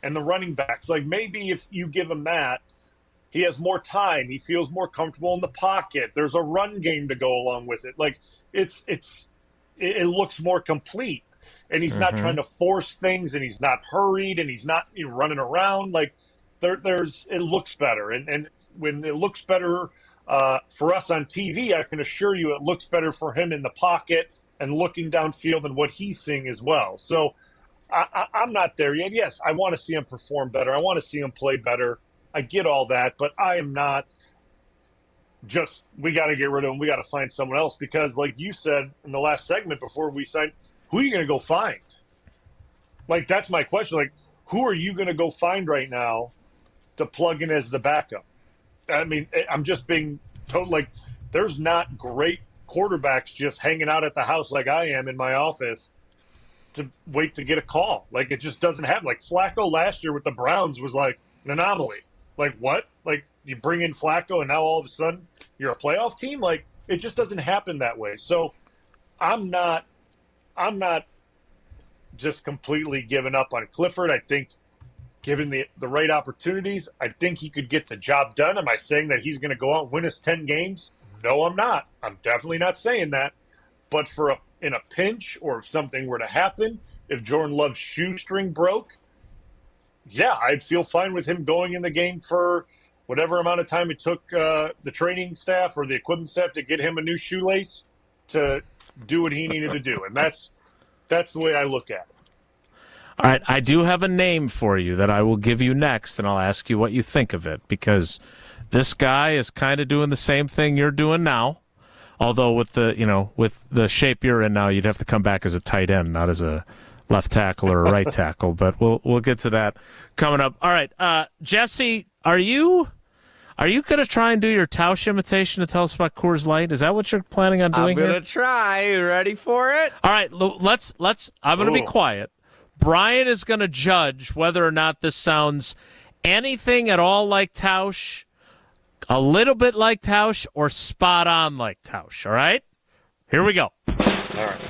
and the running backs, like maybe if you give him that, he has more time. He feels more comfortable in the pocket. There's a run game to go along with it. Like it looks more complete, and he's not trying to force things, and he's not hurried, and he's not running around. Like it looks better. And when it looks better for us on TV, I can assure you it looks better for him in the pocket and looking downfield and what he's seeing as well. So I'm not there yet. Yes, I want to see him perform better. I want to see him play better. I get all that, but I am not just, we got to get rid of him, we got to find someone else, because like you said in the last segment before we signed, who are you going to go find? Like, that's my question. Like, who are you going to go find right now to plug in as the backup? I mean, I'm just being told, like, there's not great quarterbacks just hanging out at the house like I am in my office to wait to get a call. Like, it just doesn't happen. Like, Flacco last year with the Browns was like an anomaly. Like, what? Like, you bring in Flacco and now all of a sudden you're a playoff team? Like, it just doesn't happen that way. So I'm not just completely giving up on Clifford. I think given the right opportunities, I think he could get the job done. Am I saying that he's going to go out and win us 10 games? No, I'm not. I'm definitely not saying that. But in a pinch, or if something were to happen, if Jordan Love's shoestring broke, yeah, I'd feel fine with him going in the game for whatever amount of time it took the training staff or the equipment staff to get him a new shoelace to do what he needed to do. And that's the way I look at it. All right, I do have a name for you that I will give you next, and I'll ask you what you think of it, because this guy is kind of doing the same thing you're doing now. Although with the shape you're in now, you'd have to come back as a tight end, not as a left tackle or a right tackle, but we'll get to that coming up. All right, Jesse, are you going to try and do your Tausch imitation to tell us about Coors Light? Is that what you're planning on doing? I'm going to try. You ready for it? All right, let's. I'm going to be quiet. Brian is going to judge whether or not this sounds anything at all like Tausch, a little bit like Tausch, or spot on like Tausch. All right, here we go. All right.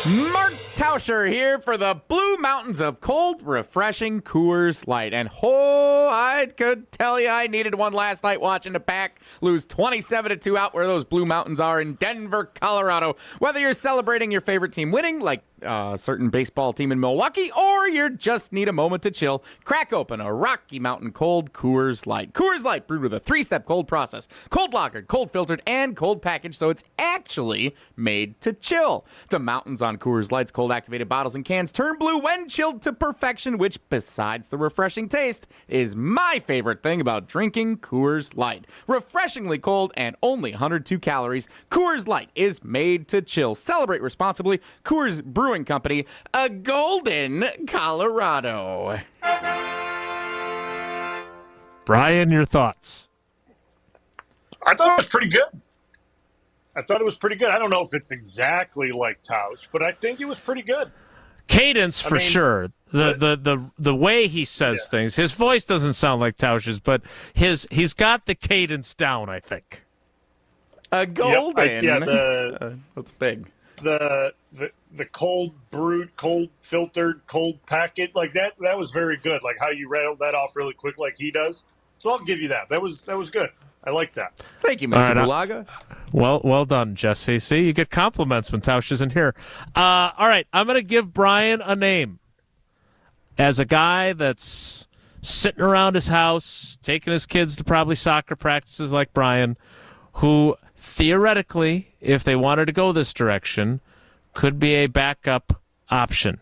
Mark Tauscher here for the Blue Mountains of cold, refreshing Coors Light. And I could tell you I needed one last night watching the Pack lose 27-2 out where those Blue Mountains are in Denver, Colorado. Whether you're celebrating your favorite team winning, like a certain baseball team in Milwaukee, or you just need a moment to chill, crack open a Rocky Mountain cold Coors Light. Coors Light brewed with a 3-step cold process, cold lagered, cold filtered, and cold packaged, so it's actually made to chill. The mountains on Coors Light's cold activated bottles and cans turn blue when chilled to perfection, which, besides the refreshing taste, is my favorite thing about drinking Coors Light. Refreshingly cold and only 102 calories, Coors Light is made to chill. Celebrate responsibly. Coors Brewing Company, a Golden, Colorado. Brian, your thoughts? I thought it was pretty good. I don't know if it's exactly like Tausch, but I think it was pretty good. Cadence for sure. The way he says things. His voice doesn't sound like Tausch's, but he's got the cadence down, I think. A Golden. That's big. The cold brewed, cold filtered, cold packet, like that was very good. Like how you rattled that off really quick like he does. So I'll give you that. That was good. I like that. Thank you, Mr. Bulaga. Well done, Jesse. See, you get compliments when Tausch isn't here. All right, I'm going to give Brian a name. As a guy that's sitting around his house, taking his kids to probably soccer practices like Brian, who theoretically, if they wanted to go this direction, could be a backup option.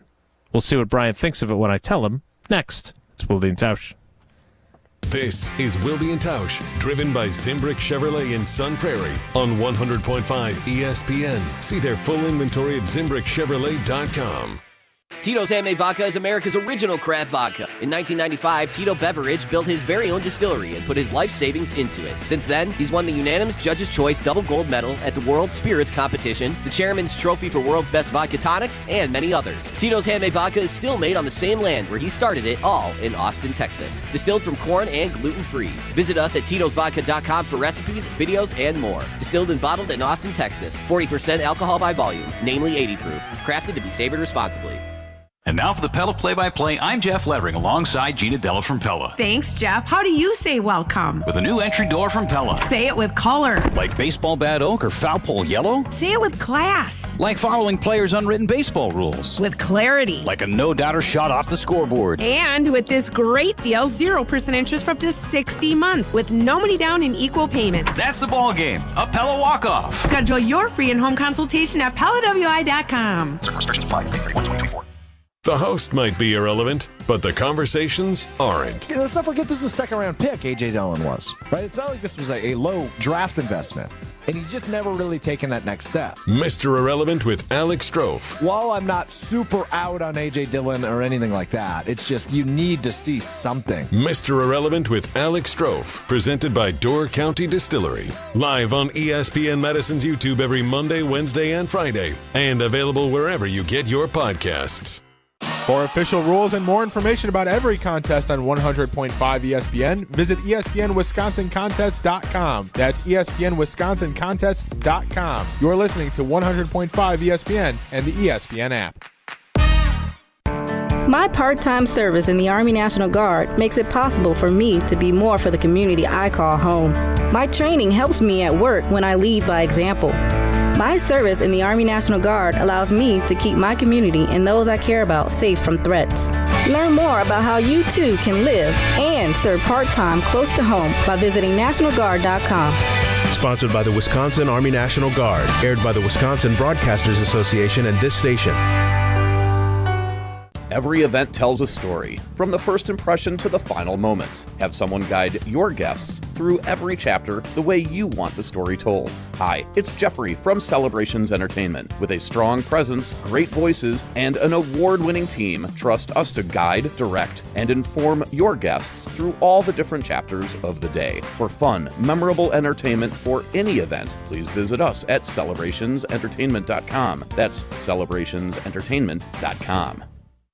We'll see what Brian thinks of it when I tell him next. It's Wilde and Tausch. This is Wilde and Tausch, driven by Zimbrick Chevrolet in Sun Prairie on 100.5 ESPN. See their full inventory at ZimbrickChevrolet.com. Tito's Handmade Vodka is America's original craft vodka. In 1995, Tito Beveridge built his very own distillery and put his life savings into it. Since then, he's won the unanimous Judge's Choice Double Gold Medal at the World Spirits Competition, the Chairman's Trophy for World's Best Vodka Tonic, and many others. Tito's Handmade Vodka is still made on the same land where he started it, all in Austin, Texas. Distilled from corn and gluten-free. Visit us at Tito'sVodka.com for recipes, videos, and more. Distilled and bottled in Austin, Texas. 40% alcohol by volume, namely 80 proof. Crafted to be savored responsibly. And now for the Pella play-by-play, I'm Jeff Lettering alongside Gina Della from Pella. Thanks, Jeff. How do you say welcome? With a new entry door from Pella. Say it with color. Like baseball bat oak or foul pole yellow? Say it with class. Like following players' unwritten baseball rules. With clarity. Like a no-doubter shot off the scoreboard. And with this great deal, 0% interest for up to 60 months with no money down and equal payments. That's the ball game. A Pella walk-off. Schedule your free in-home consultation at PellaWI.com. Certain restrictions apply. See 31/2024. The host might be irrelevant, but the conversations aren't. Let's not forget this is a second-round pick, A.J. Dillon was. Right? It's not like this was a low draft investment. And he's just never really taken that next step. Mr. Irrelevant with Alex Strofe. While I'm not super out on A.J. Dillon or anything like that, it's just you need to see something. Mr. Irrelevant with Alex Strofe, presented by Door County Distillery. Live on ESPN Madison's YouTube every Monday, Wednesday, and Friday. And available wherever you get your podcasts. For official rules and more information about every contest on 100.5 ESPN, visit ESPNWisconsinContests.com. That's ESPNWisconsinContests.com. You're listening to 100.5 ESPN and the ESPN app. My part-time service in the Army National Guard makes it possible for me to be more for the community I call home. My training helps me at work when I lead by example. My service in the Army National Guard allows me to keep my community and those I care about safe from threats. Learn more about how you too can live and serve part-time close to home by visiting NationalGuard.com. Sponsored by the Wisconsin Army National Guard, aired by the Wisconsin Broadcasters Association and this station. Every event tells a story, from the first impression to the final moments. Have someone guide your guests through every chapter the way you want the story told. Hi, it's Jeffrey from Celebrations Entertainment. With a strong presence, great voices, and an award-winning team, trust us to guide, direct, and inform your guests through all the different chapters of the day. For fun, memorable entertainment for any event, please visit us at celebrationsentertainment.com. That's celebrationsentertainment.com.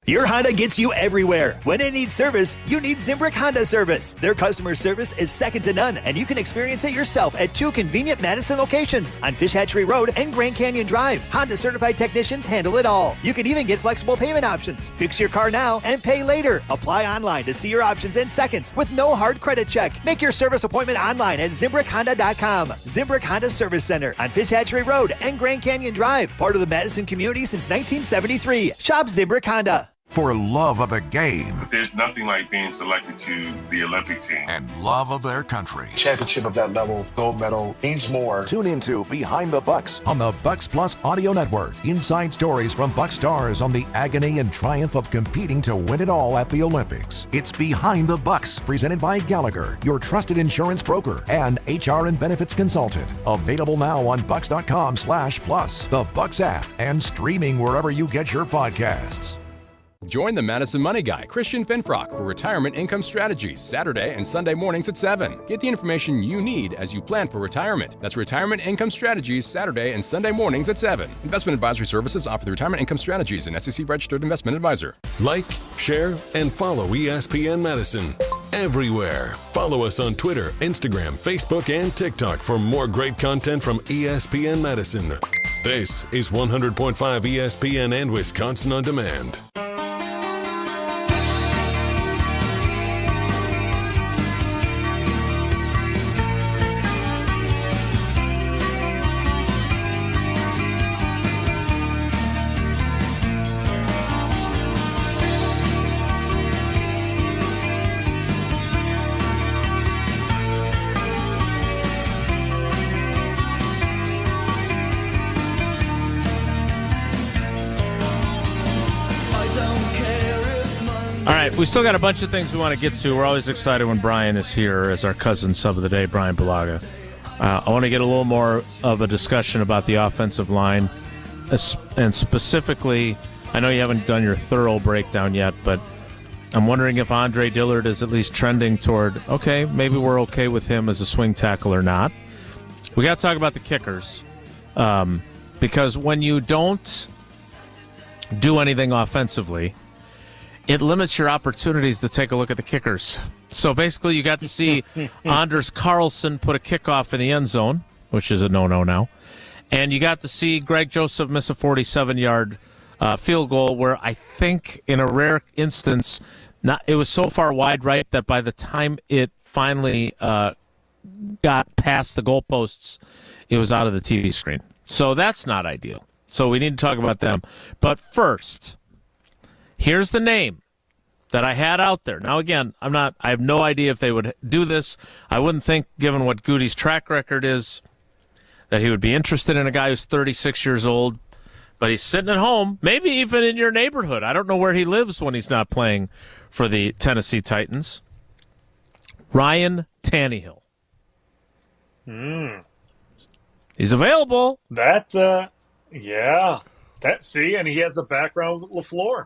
Your Honda gets you everywhere. When it needs service, you need Zimbrick Honda service. Their customer service is second to none, and you can experience it yourself at 2 convenient Madison locations on Fish Hatchery Road and Grand Canyon Drive. Honda certified technicians handle it all. You can even get flexible payment options. Fix your car now and pay later. Apply online to see your options in seconds with no hard credit check. Make your service appointment online at ZimbrickHonda.com. Zimbrick Honda Service Center on Fish Hatchery Road and Grand Canyon Drive. Part of the Madison community since 1973. Shop Zimbrick Honda. For love of the game. There's nothing like being selected to the Olympic team. And love of their country. Championship of that level, gold medal, means more. Tune into Behind the Bucks on the Bucks Plus Audio Network. Inside stories from Buck stars on the agony and triumph of competing to win it all at the Olympics. It's Behind the Bucks, presented by Gallagher, your trusted insurance broker and HR and benefits consultant. Available now on bucks.com/plus, the Bucks app, and streaming wherever you get your podcasts. Join the Madison Money Guy, Christian Finfrock, for Retirement Income Strategies, Saturday and Sunday mornings at 7. Get the information you need as you plan for retirement. That's Retirement Income Strategies, Saturday and Sunday mornings at 7. Investment advisory services offered through Retirement Income Strategies, an SEC-registered investment advisor. Like, share, and follow ESPN Madison everywhere. Follow us on Twitter, Instagram, Facebook, and TikTok for more great content from ESPN Madison. This is 100.5 ESPN and Wisconsin On Demand. All right, we still got a bunch of things we want to get to. We're always excited when Bryan is here as our cousin sub of the day, Bryan Bulaga. I want to get a little more of a discussion about the offensive line, and specifically I know you haven't done your thorough breakdown yet, but I'm wondering if Andre Dillard is at least trending toward, okay, maybe we're okay with him as a swing tackle or not. We got to talk about the kickers, because when you don't do anything offensively, it limits your opportunities to take a look at the kickers. So basically, you got to see Anders Carlson put a kickoff in the end zone, which is a no-no now, and you got to see Greg Joseph miss a 47-yard field goal where I think in a rare instance, it was so far wide right that by the time it finally got past the goalposts, it was out of the TV screen. So that's not ideal. So we need to talk about them. But first, here's the name that I had out there. Now, again, I have no idea if they would do this. I wouldn't think, given what Goody's track record is, that he would be interested in a guy who's 36 years old. But he's sitting at home, maybe even in your neighborhood. I don't know where he lives when he's not playing for the Tennessee Titans. Ryan Tannehill. He's available. And he has a background with LaFleur.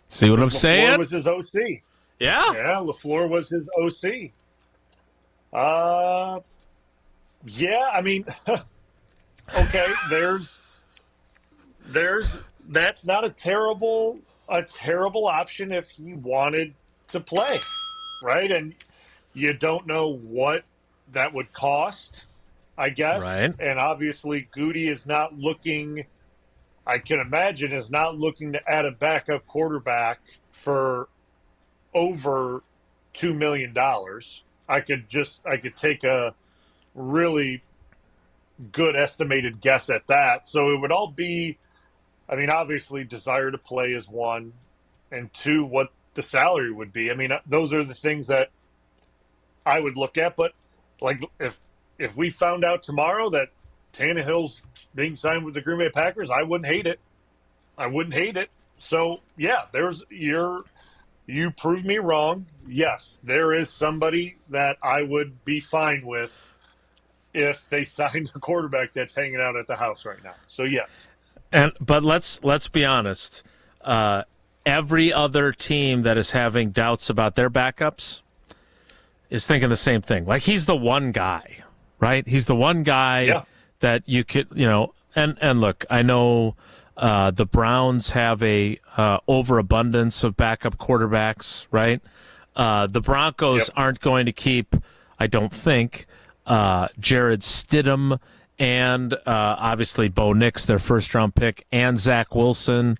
See what I'm saying? LaFleur was his OC. Yeah. Yeah, LaFleur was his OC. Okay, that's not a terrible option if he wanted to play, right? And you don't know what that would cost, I guess. Right. And obviously Goody is not looking, I can imagine, is not looking to add a backup quarterback for over $2 million. I could take a really good estimated guess at that. So it would all be, obviously desire to play is one, and two, what the salary would be. Those are the things that I would look at. But like if we found out tomorrow that Tannehill's being signed with the Green Bay Packers, I wouldn't hate it. So yeah, you proved me wrong. Yes, there is somebody that I would be fine with if they signed a quarterback that's hanging out at the house right now. So yes. But let's be honest. Every other team that is having doubts about their backups is thinking the same thing. Like, he's the one guy, right? He's the one guy that you could, and look, I know the Browns have a overabundance of backup quarterbacks, right? The Broncos aren't going to keep, I don't think, Jared Stidham and obviously Bo Nix, their first-round pick, and Zach Wilson.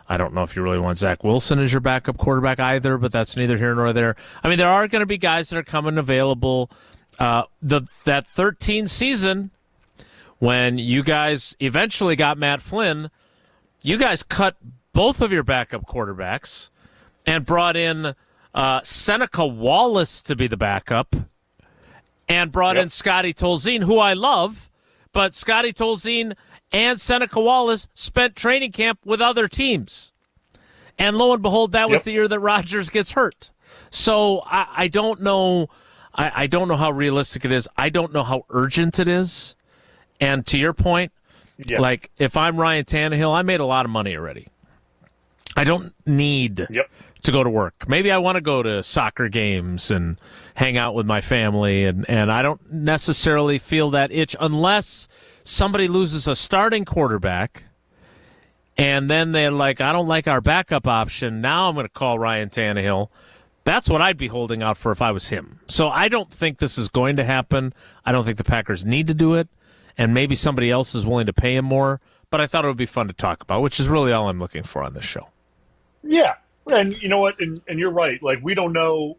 I don't know if you really want Zach Wilson as your backup quarterback either, but that's neither here nor there. There are going to be guys that are coming available. That 13 season, when you guys eventually got Matt Flynn, you guys cut both of your backup quarterbacks and brought in Seneca Wallace to be the backup and brought in Scotty Tolzien, who I love, but Scotty Tolzien and Seneca Wallace spent training camp with other teams. And lo and behold, that was the year that Rodgers gets hurt. So I don't know. I don't know how realistic it is. I don't know how urgent it is. And to your point, like, if I'm Ryan Tannehill, I made a lot of money already. I don't need to go to work. Maybe I want to go to soccer games and hang out with my family, and I don't necessarily feel that itch unless somebody loses a starting quarterback and then they're like, I don't like our backup option. Now I'm going to call Ryan Tannehill. That's what I'd be holding out for if I was him. So I don't think this is going to happen. I don't think the Packers need to do it, and maybe somebody else is willing to pay him more. But I thought it would be fun to talk about, which is really all I'm looking for on this show. Yeah, and you know what? And you're right. Like, we don't know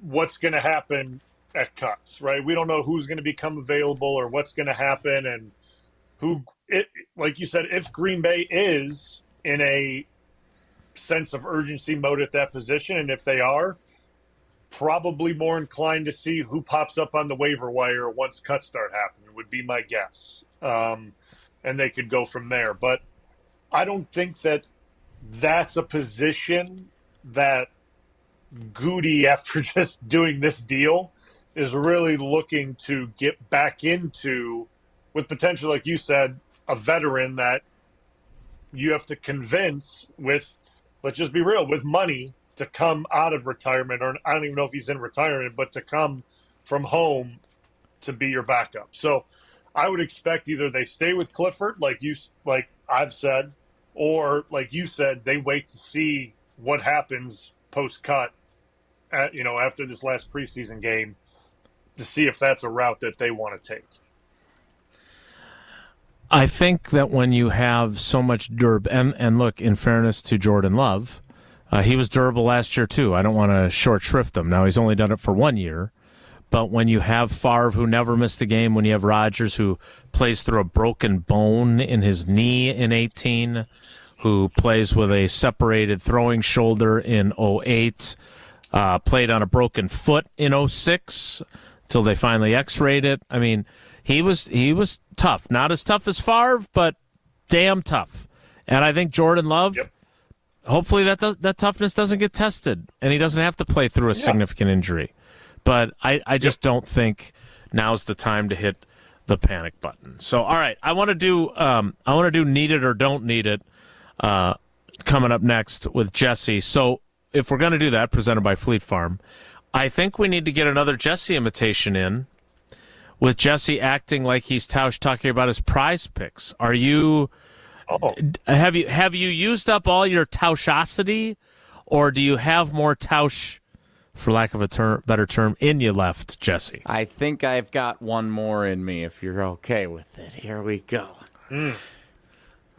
what's going to happen at cuts, right? We don't know who's going to become available or what's going to happen, and like you said, if Green Bay is in a sense of urgency mode at that position, and if they are, probably more inclined to see who pops up on the waiver wire once cuts start happening would be my guess. And they could go from there. But I don't think that that's a position that Goody, after just doing this deal, is really looking to get back into, with potential, like you said, a veteran that you have to convince with, let's just be real, with money to come out of retirement, or I don't even know if he's in retirement, but to come from home to be your backup. So I would expect either they stay with Clifford, like I've said, or like you said, they wait to see what happens post-cut, after this last preseason game, to see if that's a route that they want to take. I think that when you have so much and look, in fairness to Jordan Love, he was durable last year too. I don't want to short shrift him. Now he's only done it for 1 year, but when you have Favre, who never missed a game, when you have Rodgers, who plays through a broken bone in his knee in 2018, who plays with a separated throwing shoulder in 2008, played on a broken foot in 2006 until they finally X-rayed it. I mean, he was tough. Not as tough as Favre, but damn tough. And I think Jordan Love, hopefully that toughness doesn't get tested, and he doesn't have to play through a significant injury. But I just don't think now's the time to hit the panic button. So, all right, I want to do need it or don't need it coming up next with Jesse. So if we're going to do that, presented by Fleet Farm, I think we need to get another Jesse imitation in, with Jesse acting like he's Tausch talking about his prize picks. Are you? Have you used up all your Tauschosity, or do you have more Tausch, for lack of a better term, in you left, Jesse? I think I've got one more in me, if you're okay with it. Here we go.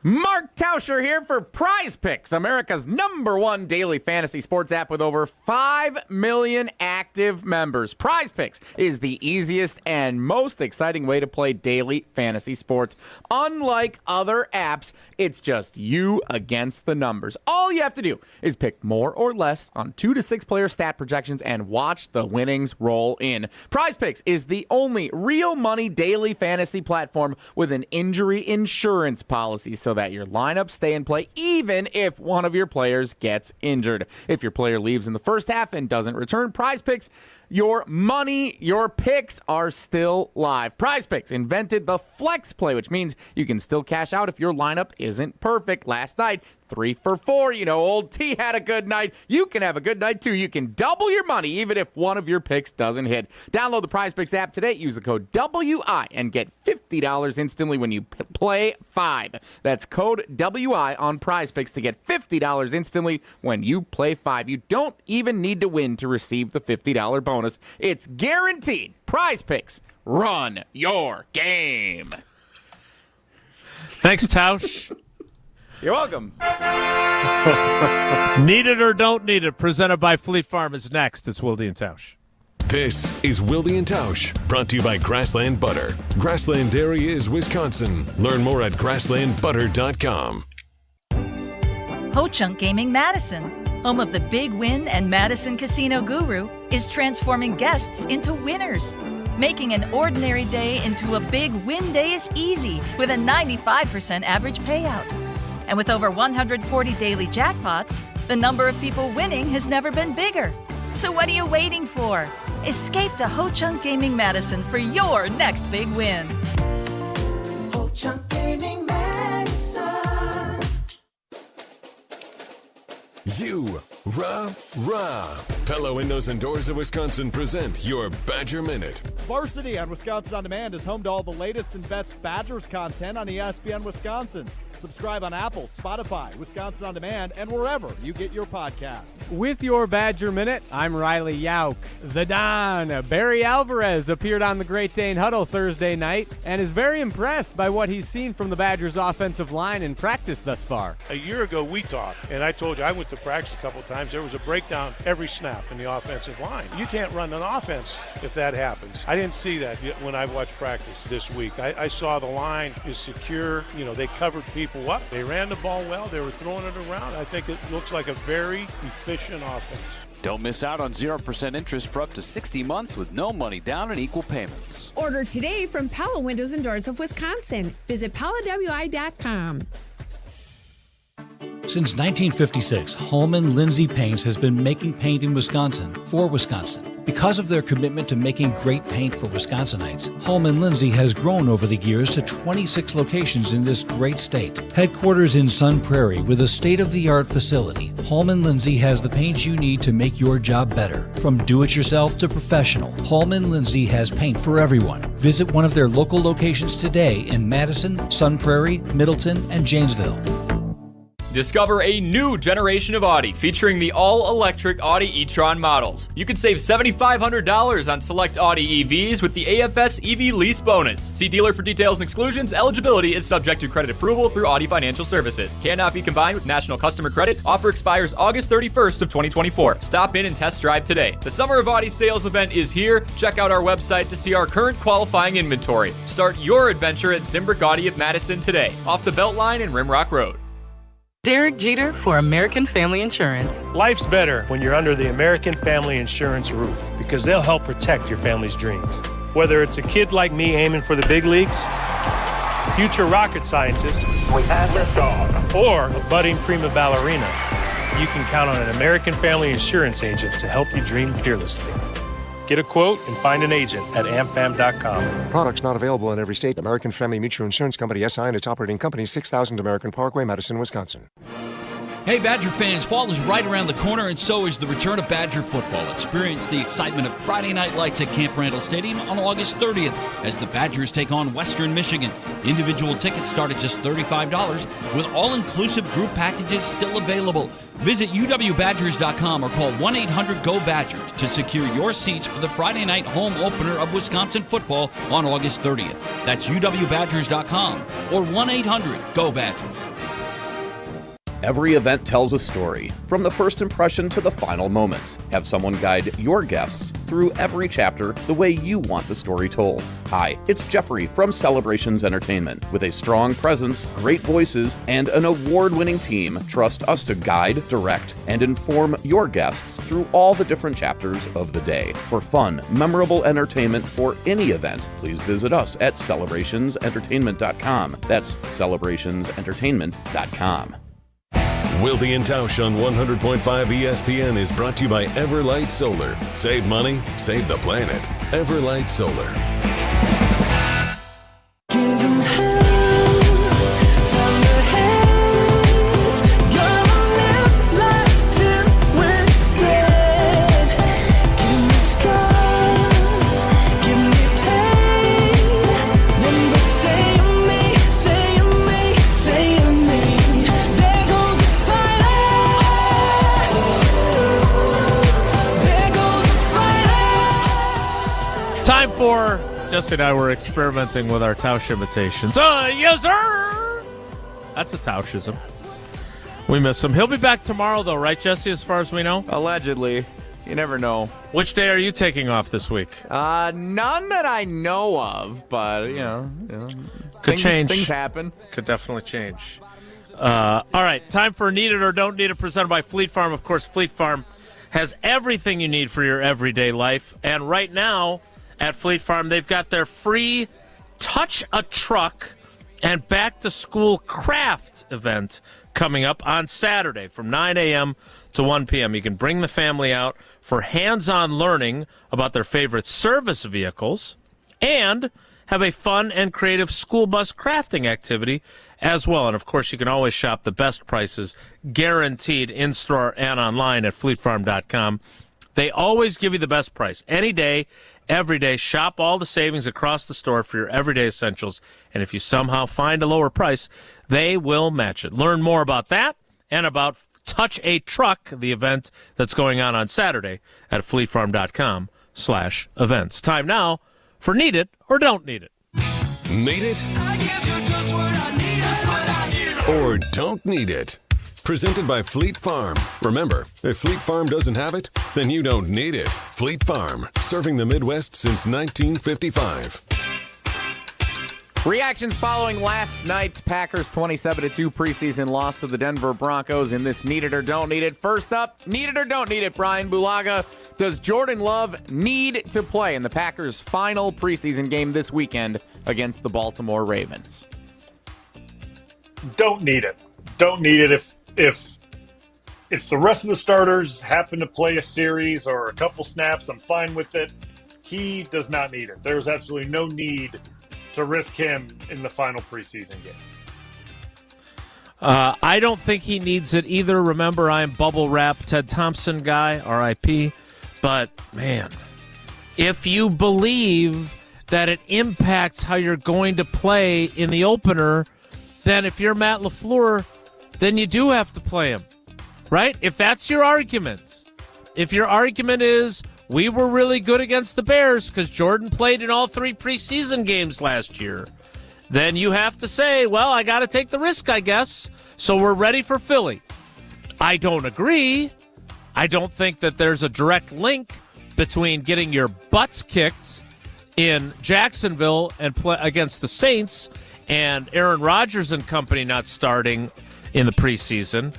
Mark Tauscher here for Prize Picks, America's #1 daily fantasy sports app with over 5 million active members. Prize Picks is the easiest and most exciting way to play daily fantasy sports. Unlike other apps, it's just you against the numbers. All you have to do is pick more or less on 2 to 6 player stat projections and watch the winnings roll in. Prize Picks is the only real money daily fantasy platform with an injury insurance policy, so that your lineups stay in play even if one of your players gets injured. If your player leaves in the first half and doesn't return, Prize Picks, your money, your picks are still live. Prize Picks invented the flex play, which means you can still cash out if your lineup isn't perfect. Last night, 3 for 4. Old T had a good night. You can have a good night too. You can double your money even if one of your picks doesn't hit. Download the Prize Picks app today. Use the code WI and get $50 instantly when you play 5. That's code WI on Prize Picks to get $50 instantly when you play 5. You don't even need to win to receive the $50 bonus. It's guaranteed. Prize Picks. Run your game. Thanks, Tausch. You're welcome. Need it or don't need it, presented by Fleet Farm, is next. It's Wilde and Tausch. This is Wilde and Tausch, brought to you by Grassland Butter. Grassland Dairy is Wisconsin. Learn more at grasslandbutter.com. Ho-Chunk Gaming Madison, home of the Big Win and Madison Casino Guru, is transforming guests into winners. Making an ordinary day into a big win day is easy with a 95% average payout. And with over 140 daily jackpots, the number of people winning has never been bigger. So what are you waiting for? Escape to Ho-Chunk Gaming Madison for your next big win. Ho-Chunk Gaming Madison. Pella Windows and Doors of Wisconsin present your Badger Minute. Varsity on Wisconsin On Demand is home to all the latest and best Badgers content on ESPN Wisconsin. Subscribe on Apple, Spotify, Wisconsin On Demand, and wherever you get your podcasts. With your Badger Minute, I'm Riley Yauk. The Don, Barry Alvarez, appeared on the Great Dane Huddle Thursday night and is very impressed by what he's seen from the Badgers' offensive line in practice thus far. A year ago, we talked, and I told you I went to practice a couple of times. There was a breakdown every snap in the offensive line. You can't run an offense if that happens. I didn't see that when I watched practice this week. I saw the line is secure. They covered people up. They ran the ball well. They were throwing it around. I think it looks like a very efficient offense. Don't miss out on 0% interest for up to 60 months with no money down and equal payments. Order today from Pella Windows and Doors of Wisconsin. Visit PellaWI.com. Since 1956, Holman Lindsay Paints has been making paint in Wisconsin for Wisconsin. Because of their commitment to making great paint for Wisconsinites, Holman Lindsay has grown over the years to 26 locations in this great state. Headquarters in Sun Prairie with a state-of-the-art facility, Holman Lindsay has the paint you need to make your job better. From do-it-yourself to professional, Holman Lindsay has paint for everyone. Visit one of their local locations today in Madison, Sun Prairie, Middleton, and Janesville. Discover a new generation of Audi featuring the all-electric Audi e-tron models. You can save $7,500 on select Audi EVs with the AFS EV lease bonus. See dealer for details and exclusions. Eligibility is subject to credit approval through Audi Financial Services. Cannot be combined with national customer credit. Offer expires August 31st of 2024. Stop in and test drive today. The Summer of Audi sales event is here. Check out our website to see our current qualifying inventory. Start your adventure at Zimbrick Audi of Madison today, off the Beltline and Rimrock Road. Derek Jeter for American Family Insurance. Life's better when you're under the American Family Insurance roof because they'll help protect your family's dreams. Whether it's a kid like me aiming for the big leagues, future rocket scientist, we have liftoff, or a budding prima ballerina, you can count on an American Family Insurance agent to help you dream fearlessly. Get a quote and find an agent at amfam.com. Products not available in every state. American Family Mutual Insurance Company, SI, and its operating company, 6000 American Parkway, Madison, Wisconsin. Hey, Badger fans, fall is right around the corner, and so is the return of Badger football. Experience the excitement of Friday Night Lights at Camp Randall Stadium on August 30th as the Badgers take on Western Michigan. Individual tickets start at just $35, with all-inclusive group packages still available. Visit UWBadgers.com or call 1-800-GO-BADGERS to secure your seats for the Friday night home opener of Wisconsin football on August 30th. That's UWBadgers.com or 1-800-GO-BADGERS. Every event tells a story, from the first impression to the final moments. Have someone guide your guests through every chapter the way you want the story told. Hi, it's Jeffrey from Celebrations Entertainment. With a strong presence, great voices, and an award-winning team, trust us to guide, direct, and inform your guests through all the different chapters of the day. For fun, memorable entertainment for any event, please visit us at celebrationsentertainment.com. That's celebrationsentertainment.com. Wilde and Tausch on 100.5 ESPN is brought to you by Everlight Solar. Save money, save the planet. Everlight Solar. Give him hell, time to hate. Gonna live life till we're dead. Give me scars, give me pain. Then the say of me, say of me, say of me. There goes the fighter. There goes the fighter. Time for Jesse and I were experimenting with our Tausch imitations. Yes, sir! That's a Tauschism. We miss him. He'll be back tomorrow, though, right, Jesse, as far as we know? Allegedly. You never know. Which day are you taking off this week? None that I know of, but, you know Could change. Things happen. Could definitely change. All right, time for Need It or Don't Need It, presented by Fleet Farm. Of course, Fleet Farm has everything you need for your everyday life. And right now, at Fleet Farm, they've got their free Touch a Truck and Back to School Craft event coming up on Saturday from 9 a.m. to 1 p.m. You can bring the family out for hands-on learning about their favorite service vehicles and have a fun and creative school bus crafting activity as well. And, of course, you can always shop the best prices guaranteed in-store and online at fleetfarm.com. They always give you the best price. Any day, every day, shop all the savings across the store for your everyday essentials. And if you somehow find a lower price, they will match it. Learn more about that and about Touch a Truck, the event that's going on Saturday at fleetfarm.com/events. Time now for Need It or Don't Need It. Need it? I guess you're just what I need. That's what I need. Or don't need it? Presented by Fleet Farm. Remember, if Fleet Farm doesn't have it, then you don't need it. Fleet Farm, serving the Midwest since 1955. Reactions following last night's Packers 27-2 preseason loss to the Denver Broncos in this Need It or Don't Need It. First up, Need It or Don't Need It, Bryan Bulaga. Does Jordan Love need to play in the Packers' final preseason game this weekend against the Baltimore Ravens? Don't need it. Don't need it if if the rest of the starters happen to play a series or a couple snaps, I'm fine with it. He does not need it. There's absolutely no need to risk him in the final preseason game. I don't think he needs it either. Remember, I am bubble wrap Ted Thompson guy, R.I.P. But, man, if you believe that it impacts how you're going to play in the opener, then if you're Matt LaFleur, then you do have to play him, right? If that's your argument, if your argument is we were really good against the Bears because Jordan played in all 3 preseason games last year, then you have to say, well, I got to take the risk, I guess, so we're ready for Philly. I don't agree. I don't think that there's a direct link between getting your butts kicked in Jacksonville and play against the Saints and Aaron Rodgers and company not starting in the preseason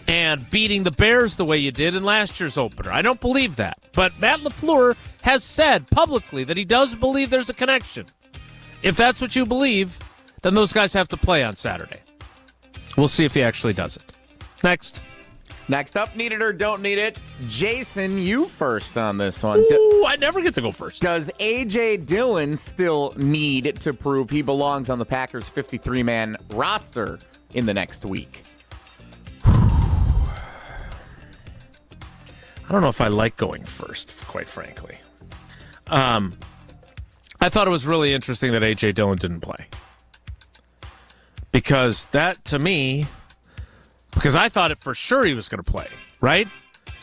and beating the Bears the way you did in last year's opener. I don't believe that. But Matt LaFleur has said publicly that he does believe there's a connection. If that's what you believe, then those guys have to play on Saturday. We'll see if he actually does it. Next up, need it or don't need it. Jason, you first on this one. Ooh, I never get to go first. Does A.J. Dillon still need to prove he belongs on the Packers' 53-man roster in the next week? I don't know if I like going first, quite frankly. I thought it was really interesting that A.J. Dillon didn't play. Because that, to me, because I thought it for sure he was going to play, right?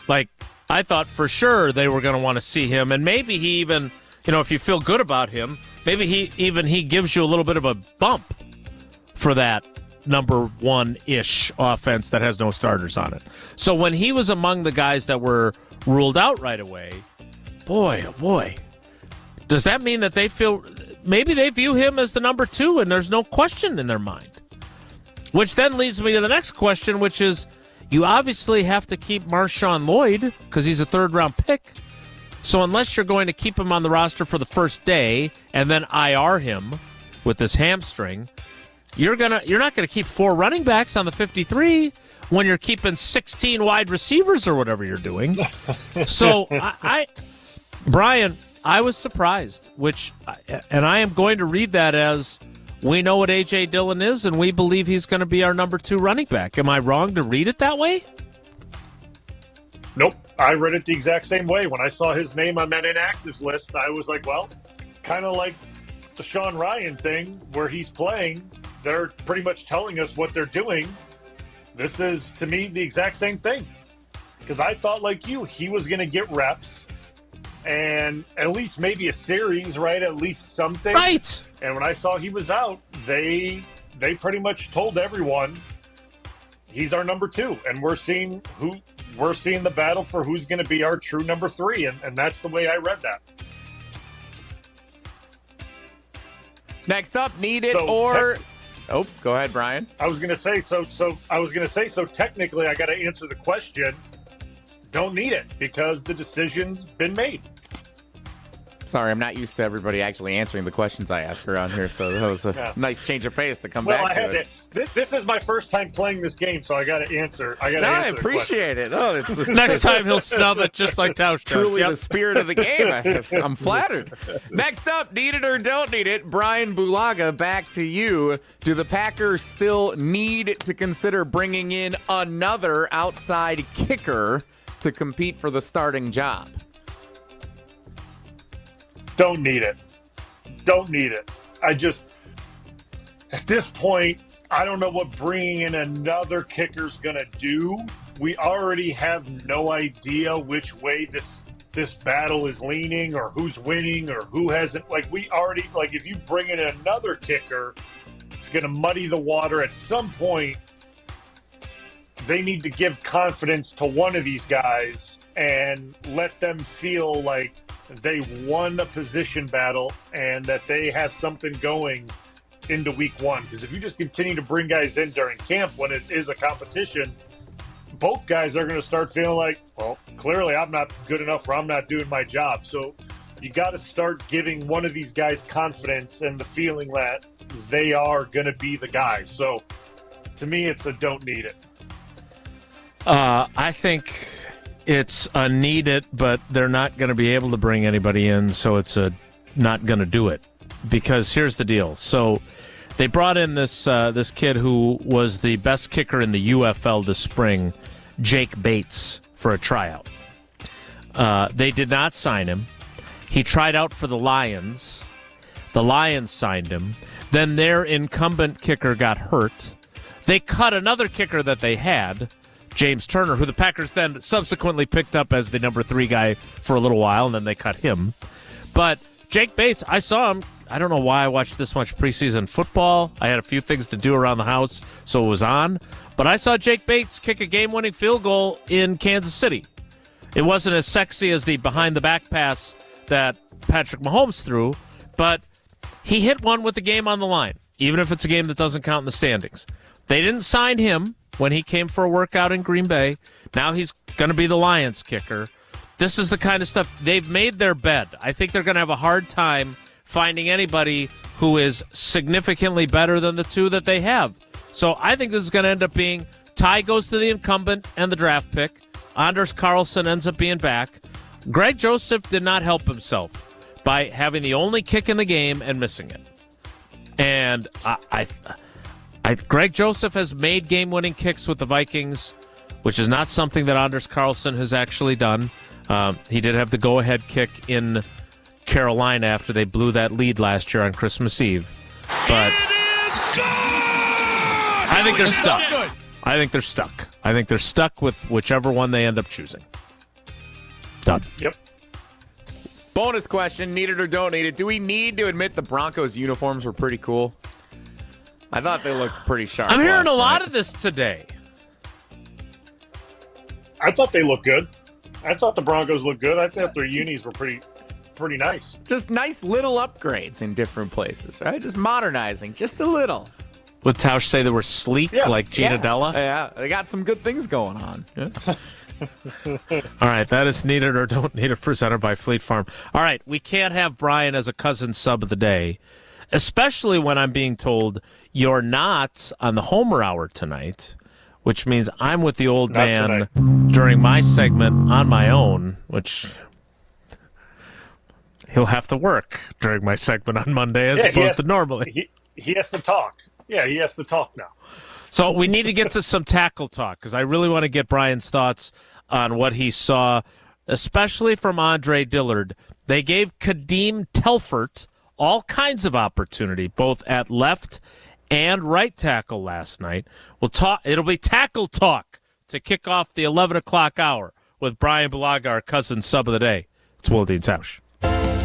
Like, I thought for sure they were going to want to see him, and maybe he even, if you feel good about him, maybe he gives you a little bit of a bump for that number 1-ish offense that has no starters on it. So when he was among the guys that were ruled out right away, boy, oh boy, does that mean that they feel maybe they view him as the number 2 and there's no question in their mind? Which then leads me to the next question, which is you obviously have to keep Marshawn Lloyd because he's a 3rd-round pick. So unless you're going to keep him on the roster for the first day and then IR him with this hamstring, you're not going to keep 4 running backs on the 53 when you're keeping 16 wide receivers or whatever you're doing. So Brian, I was surprised, and I am going to read that as we know what A.J. Dillon is, and we believe he's going to be our number 2 running back. Am I wrong to read it that way? Nope. I read it the exact same way. When I saw his name on that inactive list, I was like, well, kind of like the Sean Ryan thing where he's playing. They're pretty much telling us what they're doing. This is, to me, the exact same thing. Because I thought, like you, he was going to get reps and at least maybe a series, right? At least something. Right. And when I saw he was out, they pretty much told everyone he's our number 2. And we're seeing the battle for who's going to be our true number 3. And that's the way I read that. Next up, need it or... Oh, go ahead, Brian. I was going to say, so technically I got to answer the question. Don't need it because the decision's been made. Sorry, I'm not used to everybody actually answering the questions I ask around here, so that was a nice change of pace to come back to it. This is my first time playing this game, so I got to answer. I appreciate it. Oh, it's next time he'll snub it just like Tausch does. Truly the spirit of the game. I'm flattered. Next up, need it or don't need it. Bryan Bulaga, back to you. Do the Packers still need to consider bringing in another outside kicker to compete for the starting job? Don't need it. At this point, I don't know what bringing in another kicker's going to do. We already have no idea which way this battle is leaning or who's winning or who hasn't. If you bring in another kicker, it's going to muddy the water. At some point, they need to give confidence to one of these guys and let them feel like they won a position battle and that they have something going into week 1. Because if you just continue to bring guys in during camp when it is a competition, both guys are going to start feeling like, well, clearly I'm not good enough or I'm not doing my job. So you got to start giving one of these guys confidence and the feeling that they are going to be the guy. So to me, it's a don't need it. I think it's a need it, but they're not going to be able to bring anybody in, so it's not going to do it. Because here's the deal. So they brought in this kid who was the best kicker in the UFL this spring, Jake Bates, for a tryout. They did not sign him. He tried out for the Lions. The Lions signed him. Then their incumbent kicker got hurt. They cut another kicker that they had, James Turner, who the Packers then subsequently picked up as the number 3 guy for a little while, and then they cut him. But Jake Bates, I saw him. I don't know why I watched this much preseason football. I had a few things to do around the house, so it was on. But I saw Jake Bates kick a game-winning field goal in Kansas City. It wasn't as sexy as the behind-the-back pass that Patrick Mahomes threw, but he hit one with the game on the line, even if it's a game that doesn't count in the standings. They didn't sign him when he came for a workout in Green Bay. Now he's going to be the Lions kicker. This is the kind of stuff. They've made their bed. I think they're going to have a hard time finding anybody who is significantly better than the 2 that they have. So I think this is going to end up being Ty goes to the incumbent and the draft pick. Anders Carlson ends up being back. Greg Joseph did not help himself by having the only kick in the game and missing it. And Greg Joseph has made game-winning kicks with the Vikings, which is not something that Anders Carlson has actually done. He did have the go-ahead kick in Carolina after they blew that lead last year on Christmas Eve. But I think they're stuck. I think they're stuck. I think they're stuck with whichever one they end up choosing. Done. Yep. Bonus question, need it or don't need it. Do we need to admit the Broncos uniforms were pretty cool? I thought they looked pretty sharp. I'm hearing a lot of this today. I thought they looked good. I thought the Broncos looked good. I thought their unis were pretty nice. Just nice little upgrades in different places, right? Just modernizing, just a little. Would Tausch say they were sleek like Gina Della? Yeah, they got some good things going on. Yeah. All right, that is Needed or Don't Need It, presented by Fleet Farm. All right, we can't have Bryan as a cousin sub of the day, especially when I'm being told you're not on the Homer Hour tonight, which means I'm with the old man during my segment on my own, which he'll have to work during my segment on Monday as opposed to normally. He has to talk. Yeah, he has to talk now. So we need to get to some tackle talk because I really want to get Bryan's thoughts on what he saw, especially from Andre Dillard. They gave Kadeem Telfort all kinds of opportunity, both at left and right tackle last night. We'll talk. It'll be tackle talk to kick off the 11 o'clock hour with Bryan Bulaga, our cousin sub of the day. It's Wilde and Tausch.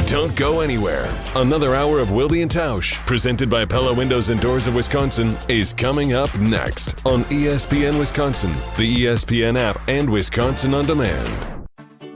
Don't go anywhere. Another hour of Wilde and Tausch, presented by Pella Windows and Doors of Wisconsin, is coming up next on ESPN Wisconsin, the ESPN app, and Wisconsin On Demand.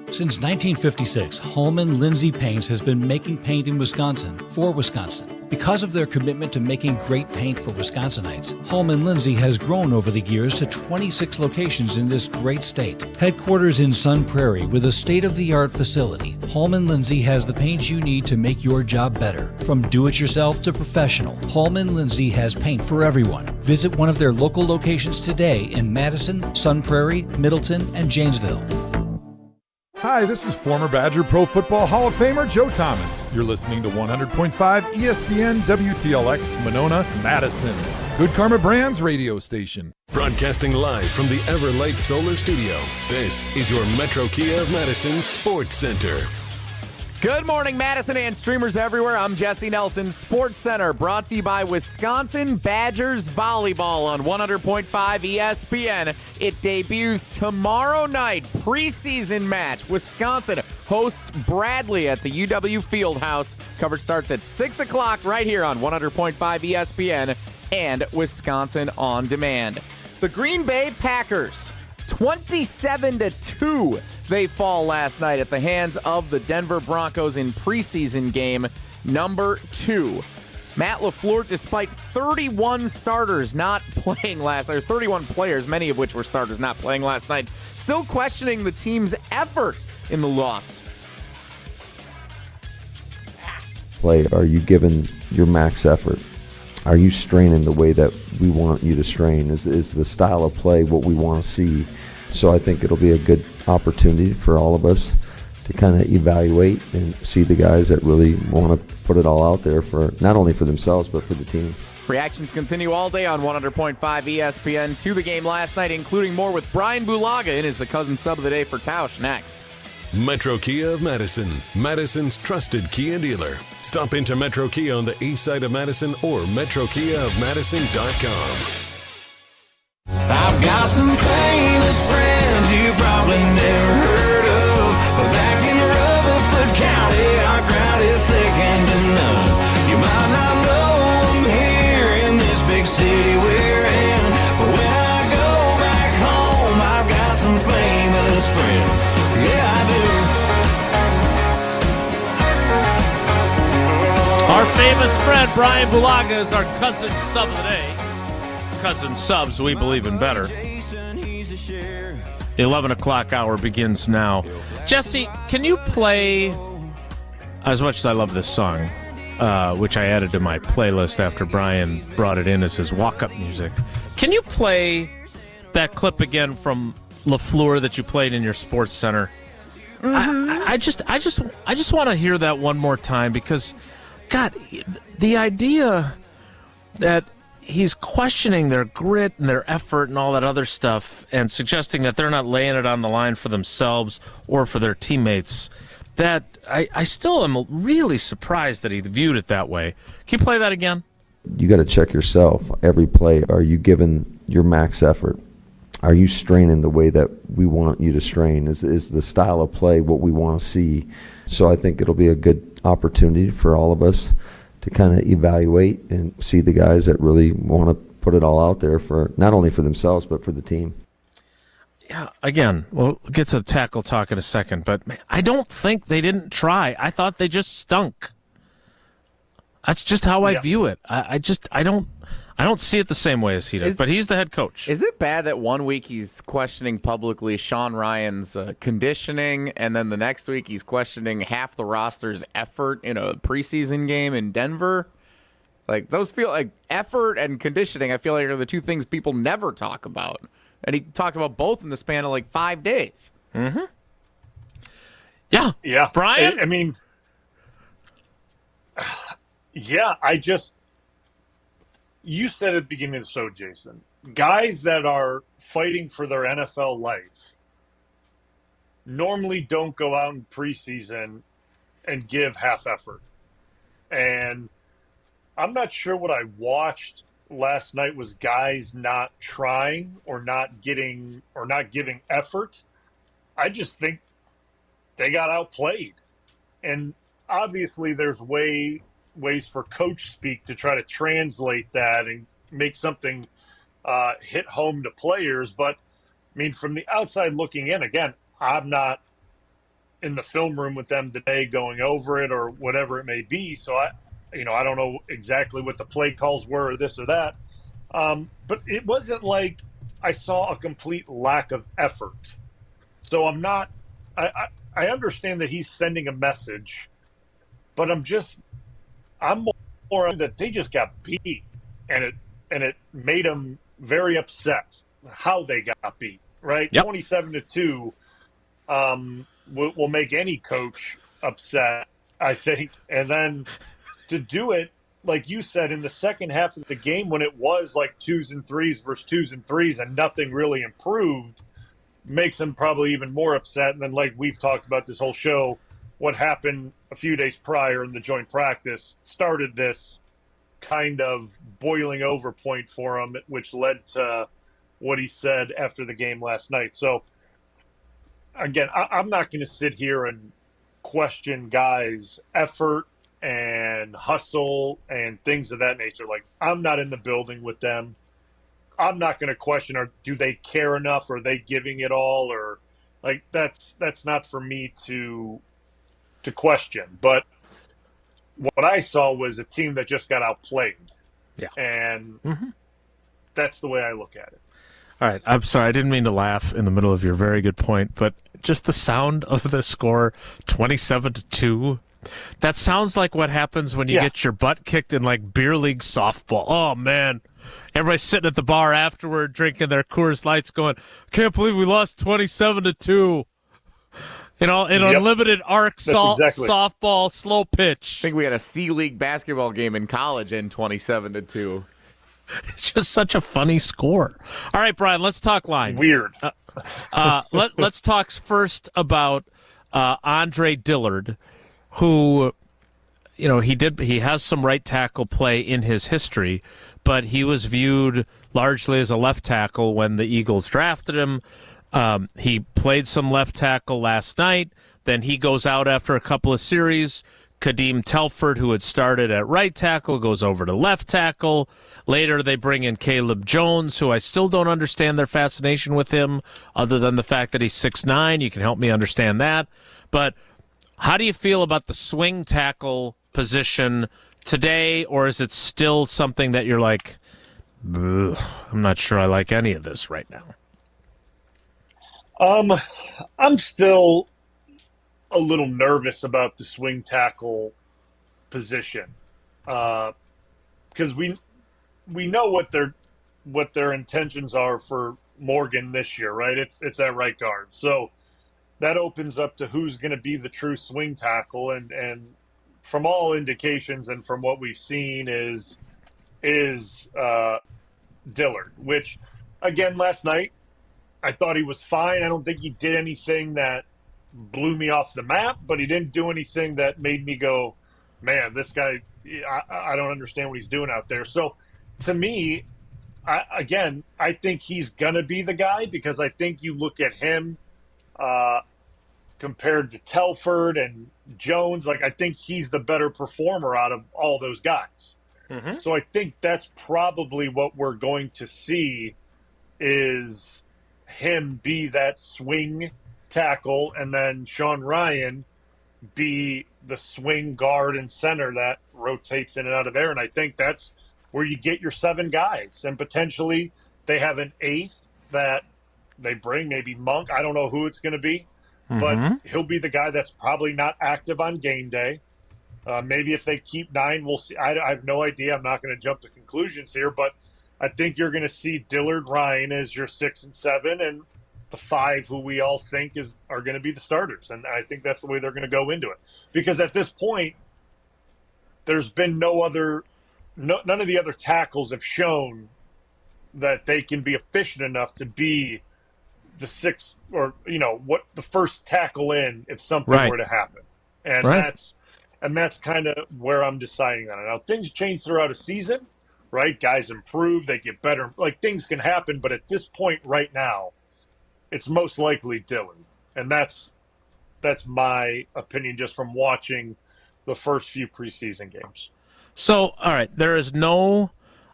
Since 1956, Holman Lindsay Paints has been making paint in Wisconsin for Wisconsin. Because of their commitment to making great paint for Wisconsinites, Holman Lindsay has grown over the years to 26 locations in this great state. Headquarters in Sun Prairie with a state-of-the-art facility, Holman Lindsay has the paint you need to make your job better. From do-it-yourself to professional, Holman Lindsay has paint for everyone. Visit one of their local locations today in Madison, Sun Prairie, Middleton, and Janesville. Hi, this is former Badger Pro Football Hall of Famer Joe Thomas. You're listening to 100.5 ESPN WTLX Monona, Madison. Good Karma Brands radio station. Broadcasting live from the Everlight Solar Studio, this is your Metro Kia of Madison Sports Center. Good morning, Madison and streamers everywhere. I'm Jesse Nelson, Sports Center, brought to you by Wisconsin Badgers Volleyball on 100.5 ESPN. It debuts tomorrow night, preseason match. Wisconsin hosts Bradley at the UW Fieldhouse. Coverage starts at 6 o'clock right here on 100.5 ESPN and Wisconsin On Demand. The Green Bay Packers, 27-2. They fall last night at the hands of the Denver Broncos in preseason game number 2. Matt LaFleur, despite 31 starters not playing last night, or 31 players, many of which were starters not playing last night, still questioning the team's effort in the loss. Play, are you giving your max effort? Are you straining the way that we want you to strain? Is the style of play what we want to see So I think it'll be a good opportunity for all of us to kind of evaluate and see the guys that really want to put it all out there for not only for themselves but for the team. Reactions continue all day on 100.5 ESPN to the game last night, including more with Bryan Bulaga in as the cousin sub of the day for Tausch next. Metro Kia of Madison, Madison's trusted Kia dealer. Stop into Metro Kia on the east side of Madison or metrokiaofmadison.com. I've got some famous friends you probably never heard of, but back in Rutherford County, our crowd is second to none. You might not know them here in this big city we're in, but when I go back home, I've got some famous friends. Yeah, I do. Our famous friend Bryan Bulaga is our cousin sub of the day. Cousin subs, we believe in better. 11 o'clock hour begins now. Jesse, can you play, as much as I love this song, which I added to my playlist after Bryan brought it in as his walk-up music, can you play that clip again from LaFleur that you played in your Sports Center? I just want to hear that one more time because, God, the idea that he's questioning their grit and their effort and all that other stuff and suggesting that they're not laying it on the line for themselves or for their teammates, that I still am really surprised that he viewed it that way. Can you play that again? You got to check yourself every play. Are you giving your max effort? Are you straining the way that we want you to strain? Is the style of play what we want to see? So I think it'll be a good opportunity for all of us to kind of evaluate and see the guys that really want to put it all out there for not only for themselves but for the team. Yeah, again, we'll get to tackle talk in a second, but man, I don't think they didn't try. I thought they just stunk. That's just how I view it. I don't see it the same way as he does, but he's the head coach. Is it bad that one week he's questioning publicly Sean Ryan's conditioning, and then the next week he's questioning half the roster's effort in a preseason game in Denver? Like, those feel like effort and conditioning, I feel like are the two things people never talk about. And he talked about both in the span of like 5 days. Mm-hmm. Yeah. Yeah. Bryan? I mean, yeah, you said at the beginning of the show, Jason, guys that are fighting for their NFL life normally don't go out in preseason and give half effort. And I'm not sure what I watched last night was guys not trying or not giving effort. I just think they got outplayed. And obviously there's ways for coach speak to try to translate that and make something hit home to players. But, I mean, from the outside looking in, again, I'm not in the film room with them today going over it or whatever it may be. So, I don't know exactly what the play calls were or this or that. But it wasn't like I saw a complete lack of effort. So I'm not – I understand that he's sending a message, but I'm more that they just got beat, and it made them very upset how they got beat. Right, yep. 27-2 will make any coach upset, I think. And then to do it, like you said, in the second half of the game when it was like 2s and 3s versus 2s and 3s and nothing really improved, makes them probably even more upset. And then, like we've talked about this whole show, what happened a few days prior in the joint practice started this kind of boiling over point for him, which led to what he said after the game last night. So, again, I'm not going to sit here and question guys' effort and hustle and things of that nature. Like, I'm not in the building with them. I'm not going to question, or do they care enough? Or are they giving it all? Or, like, that's not for me to question. But what I saw was a team that just got outplayed. Yeah. And that's the way I look at it. All right. I'm sorry. I didn't mean to laugh in the middle of your very good point, but just the sound of the score, 27-2, That sounds like what happens when you get your butt kicked in like beer league softball. Oh man, everybody's sitting at the bar afterward, drinking their Coors Lights, going, "Can't believe we lost 27-2." In unlimited arc softball, slow pitch. I think we had a C-League basketball game in college in 27-2. It's just such a funny score. All right, Brian, let's talk line. Weird. Let's talk first about Andre Dillard, who, he has some right tackle play in his history, but he was viewed largely as a left tackle when the Eagles drafted him. He played some left tackle last night. Then he goes out after a couple of series. Kadeem Telford, who had started at right tackle, goes over to left tackle. Later, they bring in Caleb Jones, who I still don't understand their fascination with him, other than the fact that he's 6'9". You can help me understand that. But how do you feel about the swing tackle position today, or is it still something that you're like, I'm not sure I like any of this right now? I'm still a little nervous about the swing tackle position because we know what their intentions are for Morgan this year, right? It's at right guard, so that opens up to who's going to be the true swing tackle, and from all indications and from what we've seen is Dillard, which again last night I thought he was fine. I don't think he did anything that blew me off the map, but he didn't do anything that made me go, man, this guy, I don't understand what he's doing out there. So to me, I think he's going to be the guy, because I think you look at him compared to Telford and Jones, like I think he's the better performer out of all those guys. Mm-hmm. So I think that's probably what we're going to see is him be that swing tackle, and then Sean Ryan be the swing guard and center that rotates in and out of there. And I think that's where you get your 7 guys, and potentially they have an 8th that they bring, maybe Monk. I don't know who it's going to be, but he'll be the guy that's probably not active on game day. Maybe if they keep 9, we'll see. I have no idea. I'm not going to jump to conclusions here, but I think you're going to see Dillard, Ryan as your 6 and 7, and the 5 who we all think are going to be the starters. And I think that's the way they're going to go into it. Because at this point, there's been none of the other tackles have shown that they can be efficient enough to be the 6th or, what the first tackle in if something were to happen. And that's kind of where I'm deciding on it. Now, things change throughout a season. Right? Guys improve, they get better. Like, things can happen, but at this point right now, it's most likely Dillard. And that's my opinion just from watching the first few preseason games. So, all right,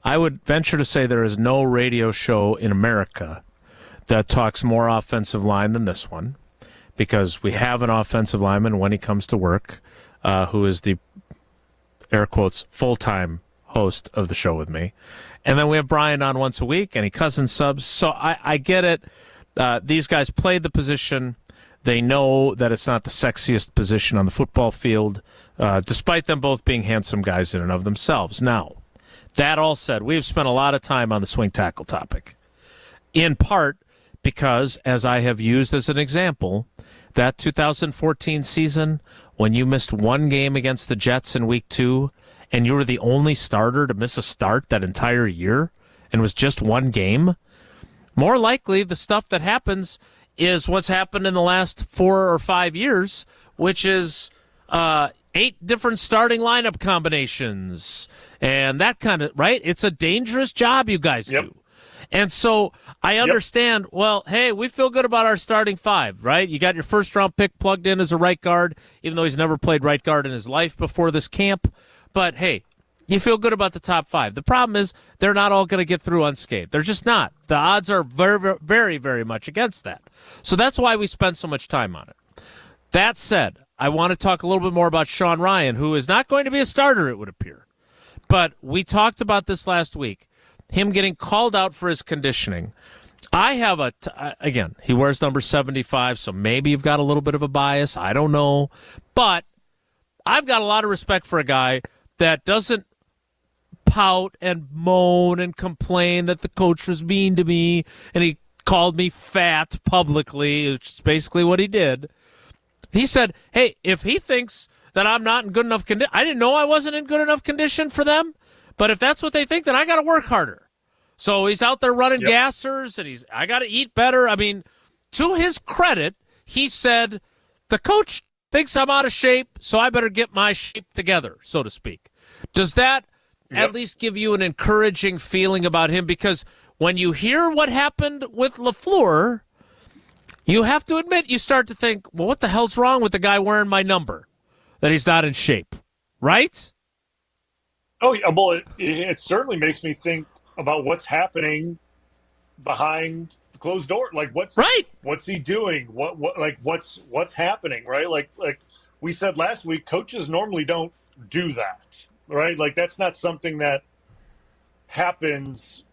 I would venture to say there is no radio show in America that talks more offensive line than this one, because we have an offensive lineman when he comes to work who is the, air quotes, full-time host of the show with me. And then we have Brian on once a week, and he cousin subs. So I get it. These guys played the position. They know that it's not the sexiest position on the football field, despite them both being handsome guys in and of themselves. Now, that all said, we have spent a lot of time on the swing tackle topic, in part because, as I have used as an example, that 2014 season when you missed one game against the Jets in week 2, and you were the only starter to miss a start that entire year, and was just one game, more likely the stuff that happens is what's happened in the last 4 or 5 years, which is 8 different starting lineup combinations and that kind of, right? It's a dangerous job you guys do. And so I understand, well, hey, we feel good about our starting 5, right? You got your first-round pick plugged in as a right guard, even though he's never played right guard in his life before this camp. But, hey, you feel good about the top 5. The problem is they're not all going to get through unscathed. They're just not. The odds are very, very, very much against that. So that's why we spend so much time on it. That said, I want to talk a little bit more about Sean Ryan, who is not going to be a starter, it would appear. But we talked about this last week, him getting called out for his conditioning. I have again, he wears number 75, so maybe you've got a little bit of a bias. I don't know. But I've got a lot of respect for a guy that doesn't pout and moan and complain that the coach was mean to me and he called me fat publicly, which is basically what he did. He said, hey, if he thinks that I'm not in good enough condition, I didn't know I wasn't in good enough condition for them, but if that's what they think, then I got to work harder. So he's out there running gassers, and I got to eat better. I mean, to his credit, he said, the coach thinks I'm out of shape, so I better get my shape together, so to speak. Does that at least give you an encouraging feeling about him? Because when you hear what happened with LaFleur, you have to admit, you start to think, well, what the hell's wrong with the guy wearing my number? That he's not in shape, right? Oh, yeah. Well, it certainly makes me think about what's happening behind the closed door. Like, what's he doing? What's happening, right? Like we said last week, coaches normally don't do that, right? Like, that's not something that happens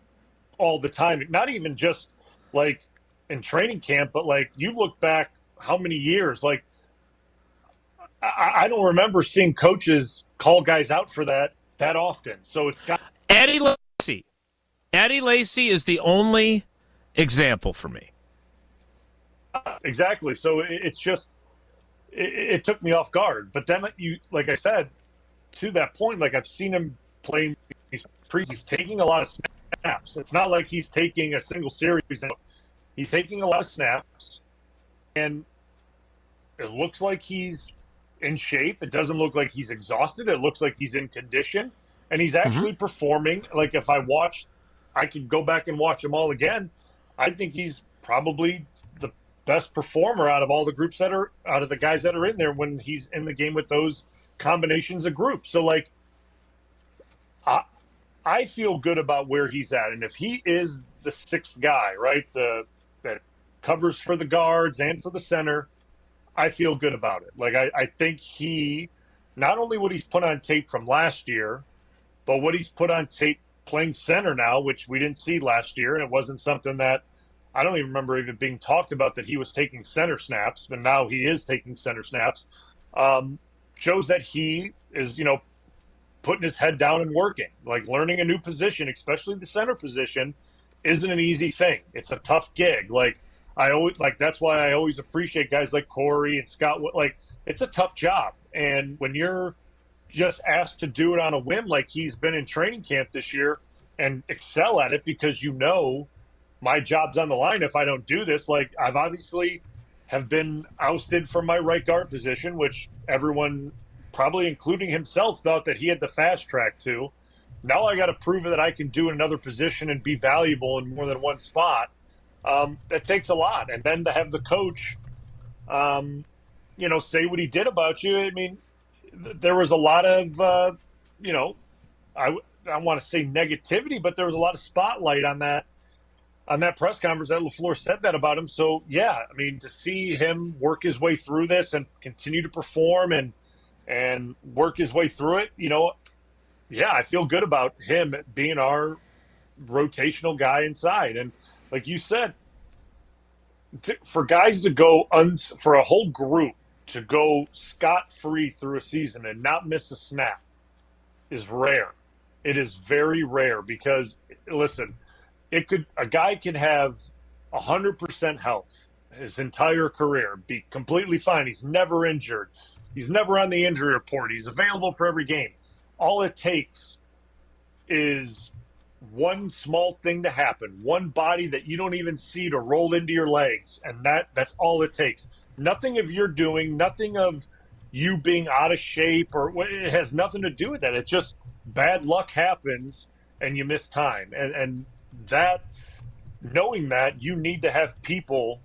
all the time. Not even just, like, in training camp, but, like, you look back how many years, like, I don't remember seeing coaches call guys out for that often. So it's got Eddie Lacy. Eddie Lacy is the only example for me. Exactly. So it's just it took me off guard. But then like I said, to that point, like I've seen him playing these preseason. He's taking a lot of snaps. It's not like he's taking a single series. He's taking a lot of snaps, and it looks like he's in shape. It doesn't look like he's exhausted. It looks like he's in condition, and he's actually performing. Like, if I could go back and watch them all again. I think he's probably the best performer out of all the groups out of the guys that are in there when he's in the game with those combinations of groups. So, like, I feel good about where he's at. And if he is the sixth guy, right, that covers for the guards and for the center, I feel good about it. Like, I think he, not only what he's put on tape from last year, but what he's put on tape playing center now, which we didn't see last year, and it wasn't something that I don't even remember even being talked about, that he was taking center snaps, but now he is taking center snaps, shows that he is, putting his head down and working. Like, learning a new position, especially the center position, isn't an easy thing. It's a tough gig. That's why I always appreciate guys like Corey and Scott. Like, it's a tough job. And when you're just asked to do it on a whim, like he's been in training camp this year, and excel at it because my job's on the line if I don't do this. Like, I've obviously have been ousted from my right guard position, which everyone, probably including himself, thought that he had the fast track to. Now I got to prove that I can do another position and be valuable in more than one spot. That takes a lot. And then to have the coach, say what he did about you. I mean, there was a lot of, I want to say negativity, but there was a lot of spotlight on that press conference that LaFleur said that about him. So, yeah, I mean, to see him work his way through this and continue to perform and work his way through it, yeah, I feel good about him being our rotational guy inside. And like you said, for guys to go for a whole group to go scot-free through a season and not miss a snap is rare. It is very rare because, listen, a guy can have 100% health his entire career, be completely fine. He's never injured. He's never on the injury report. He's available for every game. All it takes is one small thing to happen, one body that you don't even see to roll into your legs, and that's all it takes. Nothing of your doing, nothing of you being out of shape, or it has nothing to do with that. It's just bad luck happens and you miss time. And that, knowing that, you need to have people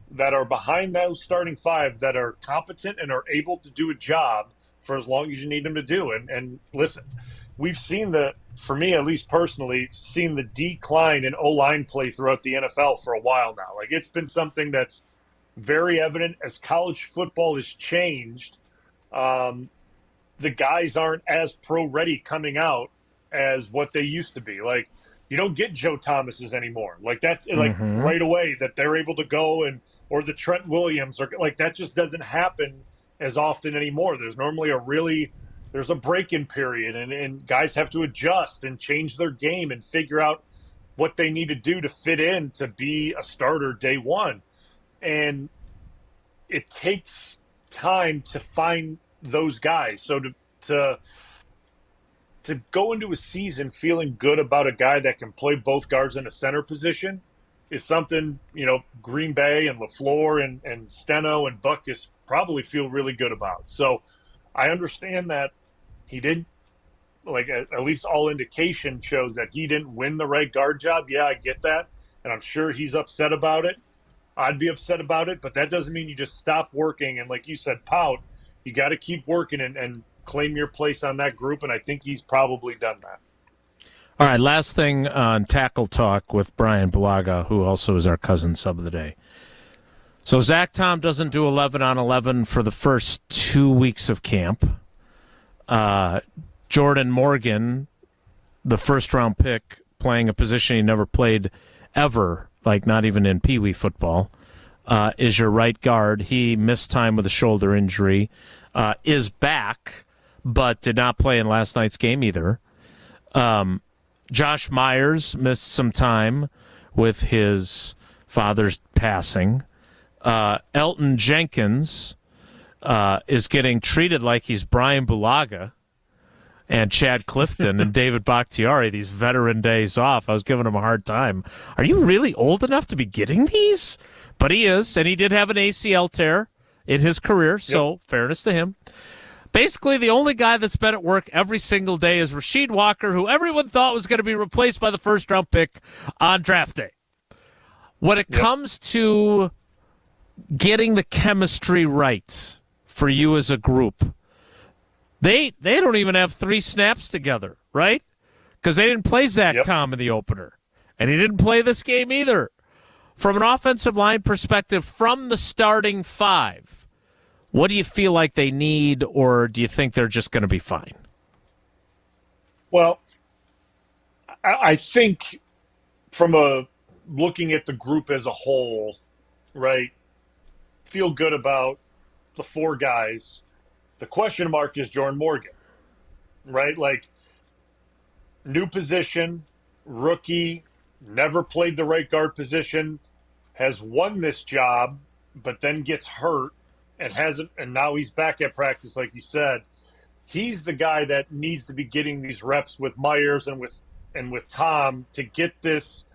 that are behind those starting five that are competent and are able to do a job for as long as you need them to do. And listen, we've seen for me at least personally, seen the decline in O-line play throughout the NFL for a while now. Like, it's been something that's very evident as college football has changed. The guys aren't as pro-ready coming out as what they used to be. Like, you don't get Joe Thomases anymore. Like that, right away that they're able to go or the Trent Williams, or like that just doesn't happen as often anymore. There's normally there's a break-in period, and guys have to adjust and change their game and figure out what they need to do to fit in to be a starter day one. And it takes time to find those guys. So to go into a season feeling good about a guy that can play both guards in a center position is something, Green Bay and LaFleur and Steno and Butkus probably feel really good about. So I understand that he didn't, at least all indication shows that he didn't win the right guard job. Yeah, I get that. And I'm sure he's upset about it. I'd be upset about it, but that doesn't mean you just stop working. And like you said, pout. You got to keep working and claim your place on that group. And I think he's probably done that. All right, last thing on Tackle Talk with Bryan Bulaga, who also is our cousin sub of the day. So Zach Tom doesn't do 11 on 11 for the first 2 weeks of camp. Jordan Morgan, the first-round pick, playing a position he never played ever, like not even in Pee Wee football, is your right guard. He missed time with a shoulder injury, is back, but did not play in last night's game either. Josh Myers missed some time with his father's passing. Elton Jenkins is getting treated like he's Bryan Bulaga and Chad Clifton and David Bakhtiari, these veteran days off. I was giving him a hard time. Are you really old enough to be getting these? But he is, and he did have an ACL tear in his career, so fairness to him. Basically, the only guy that's been at work every single day is Rasheed Walker, who everyone thought was going to be replaced by the first-round pick on draft day. When it comes to getting the chemistry right for you as a group, they don't even have 3 snaps together, right? Because they didn't play Zach Tom in the opener, and he didn't play this game either. From an offensive line perspective, from the starting 5, what do you feel like they need, or do you think they're just going to be fine? Well, I think from looking at the group as a whole, right, feel good about the 4 guys. The question mark is Jordan Morgan, right? Like, new position, rookie, never played the right guard position, has won this job, but then gets hurt. And now he's back at practice, like you said. He's the guy that needs to be getting these reps with Myers and with Tom to get this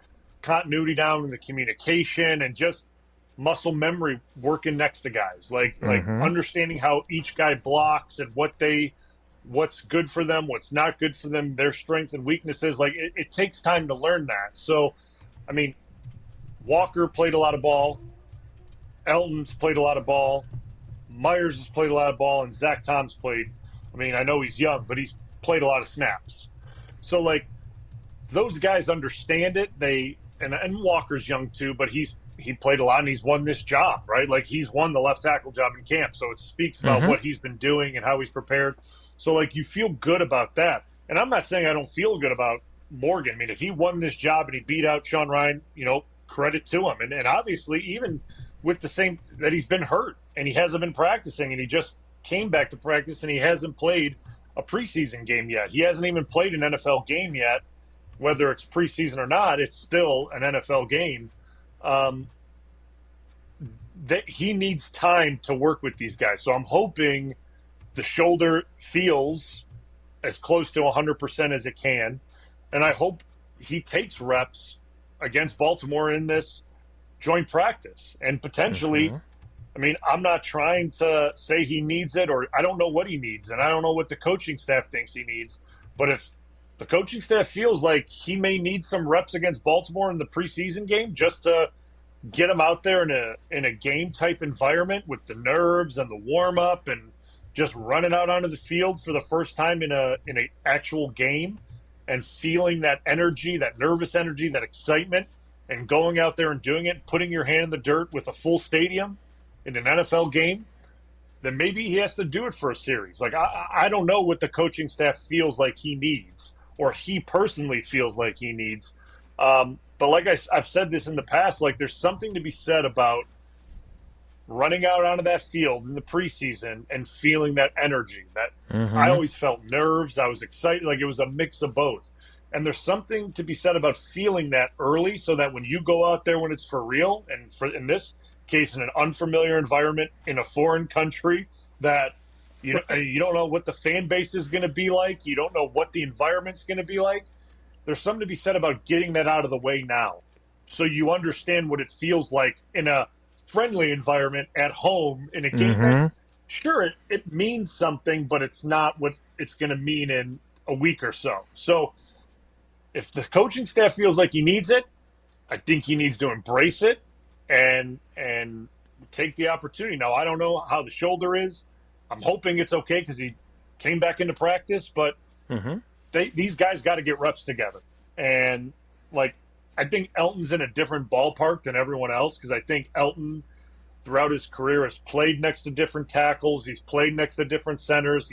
continuity down in the communication and just muscle memory working next to guys. Like understanding how each guy blocks and what's good for them, what's not good for them, their strengths and weaknesses. Like it takes time to learn that. So, I mean, Walker played a lot of ball. Elton's played a lot of ball. Myers has played a lot of ball, and Zach Tom's played. I mean, I know he's young, but he's played a lot of snaps. So, like, those guys understand it. And Walker's young too, but he played a lot and he's won this job, right? Like, he's won the left tackle job in camp, so it speaks about what he's been doing and how he's prepared. So, like, you feel good about that. And I'm not saying I don't feel good about Morgan. I mean, if he won this job and he beat out Sean Ryan, credit to him. And obviously, even with the same that he's been hurt and he hasn't been practicing, and he just came back to practice and he hasn't played a preseason game yet. He hasn't even played an NFL game yet. Whether it's preseason or not, it's still an NFL game. That he needs time to work with these guys. So I'm hoping the shoulder feels as close to 100% as it can. And I hope he takes reps against Baltimore in this joint practice. And potentially, I mean, I'm not trying to say he needs it, or I don't know what he needs, and I don't know what the coaching staff thinks he needs. But if the coaching staff feels like he may need some reps against Baltimore in the preseason game just to get him out there in a game-type environment with the nerves and the warm-up and just running out onto the field for the first time in an actual game and feeling that energy, that nervous energy, that excitement, and going out there and doing it, putting your hand in the dirt with a full stadium in an NFL game, then maybe he has to do it for a series. Like, I don't know what the coaching staff feels like he needs, or he personally feels like he needs. But like I've said this in the past, like, there's something to be said about running out onto that field in the preseason and feeling that energy. That I always felt nerves. I was excited. Like, it was a mix of both. And there's something to be said about feeling that early, so that when you go out there when it's for real, and in this case in an unfamiliar environment in a foreign country, that you don't know what the fan base is going to be like. You don't know what the environment's going to be like. There's something to be said about getting that out of the way now, so you understand what it feels like in a friendly environment at home in a game. Sure, it means something, but it's not what it's going to mean in a week or so. So if the coaching staff feels like he needs it, I think he needs to embrace it and take the opportunity. Now, I don't know how the shoulder is. I'm hoping it's okay because he came back into practice, but these guys got to get reps together. And, like, I think Elton's in a different ballpark than everyone else, because I think Elton, throughout his career, has played next to different tackles. He's played next to different centers.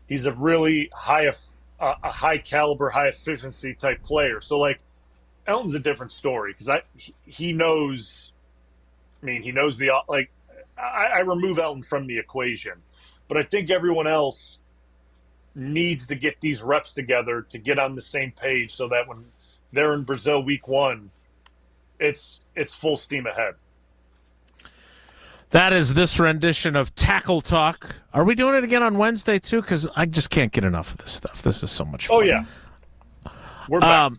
He's a really high caliber, high efficiency type player. So, like, Elton's a different story, because he knows. I mean, he knows I remove Elton from the equation, but I think everyone else needs to get these reps together to get on the same page, so that when they're in Brazil week 1, it's full steam ahead. That is this rendition of Tackle Talk. Are we doing it again on Wednesday too? Because I just can't get enough of this stuff. This is so much fun. Oh yeah, we're back.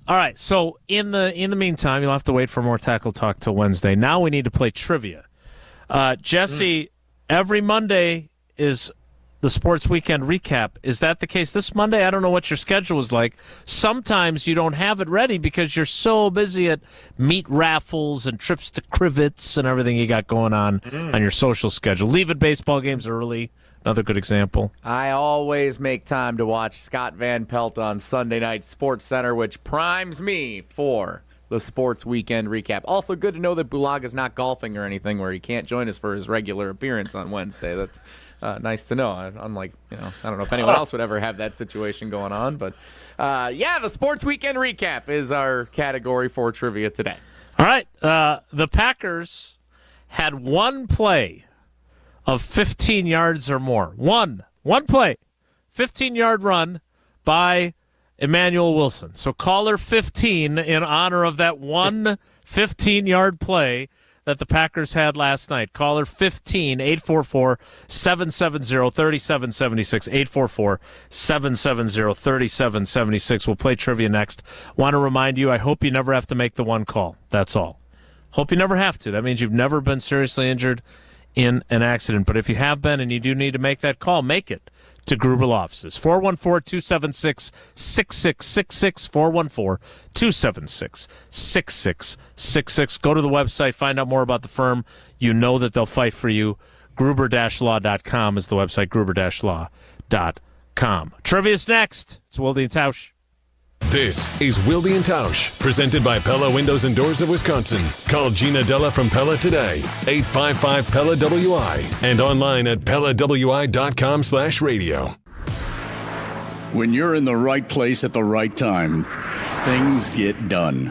All right. So in the meantime, you'll have to wait for more Tackle Talk till Wednesday. Now we need to play trivia. Jesse, every Monday is the Sports Weekend Recap. Is that the case this Monday? I don't know what your schedule is like. Sometimes you don't have it ready because you're so busy at meat raffles and trips to Crivets and everything you got going on your social schedule. Leaving baseball games early, another good example. I always make time to watch Scott Van Pelt on Sunday Night Sports Center, which primes me for the Sports Weekend Recap. Also good to know that Bulaga's not golfing or anything where he can't join us for his regular appearance on Wednesday. That's nice to know. Unlike, I don't know if anyone else would ever have that situation going on. But, the Sports Weekend Recap is our category for trivia today. All right. The Packers had one play of 15 yards or more. One play. 15-yard run by Emmanuel Wilson. So caller 15 in honor of that one 15-yard play that the Packers had last night. Caller 15, 844-770-3776, 844-770-3776. We'll play trivia next. Want to remind you, I hope you never have to make the one call. That's all. Hope you never have to. That means you've never been seriously injured in an accident. But if you have been and you do need to make that call, make it to Gruber Law Offices. 414-276-6666, 414-276-6666. Go to the website, find out more about the firm. You know that they'll fight for you. Gruber-law.com is the website, gruber-law.com. Trivia's next. It's Wilde and Tausch. This is Wilde and Tausch, presented by Pella Windows and Doors of Wisconsin. Call Gina Della from Pella today, 855-PELLA-WI, and online at PellaWI.com/radio. When you're in the right place at the right time, things get done.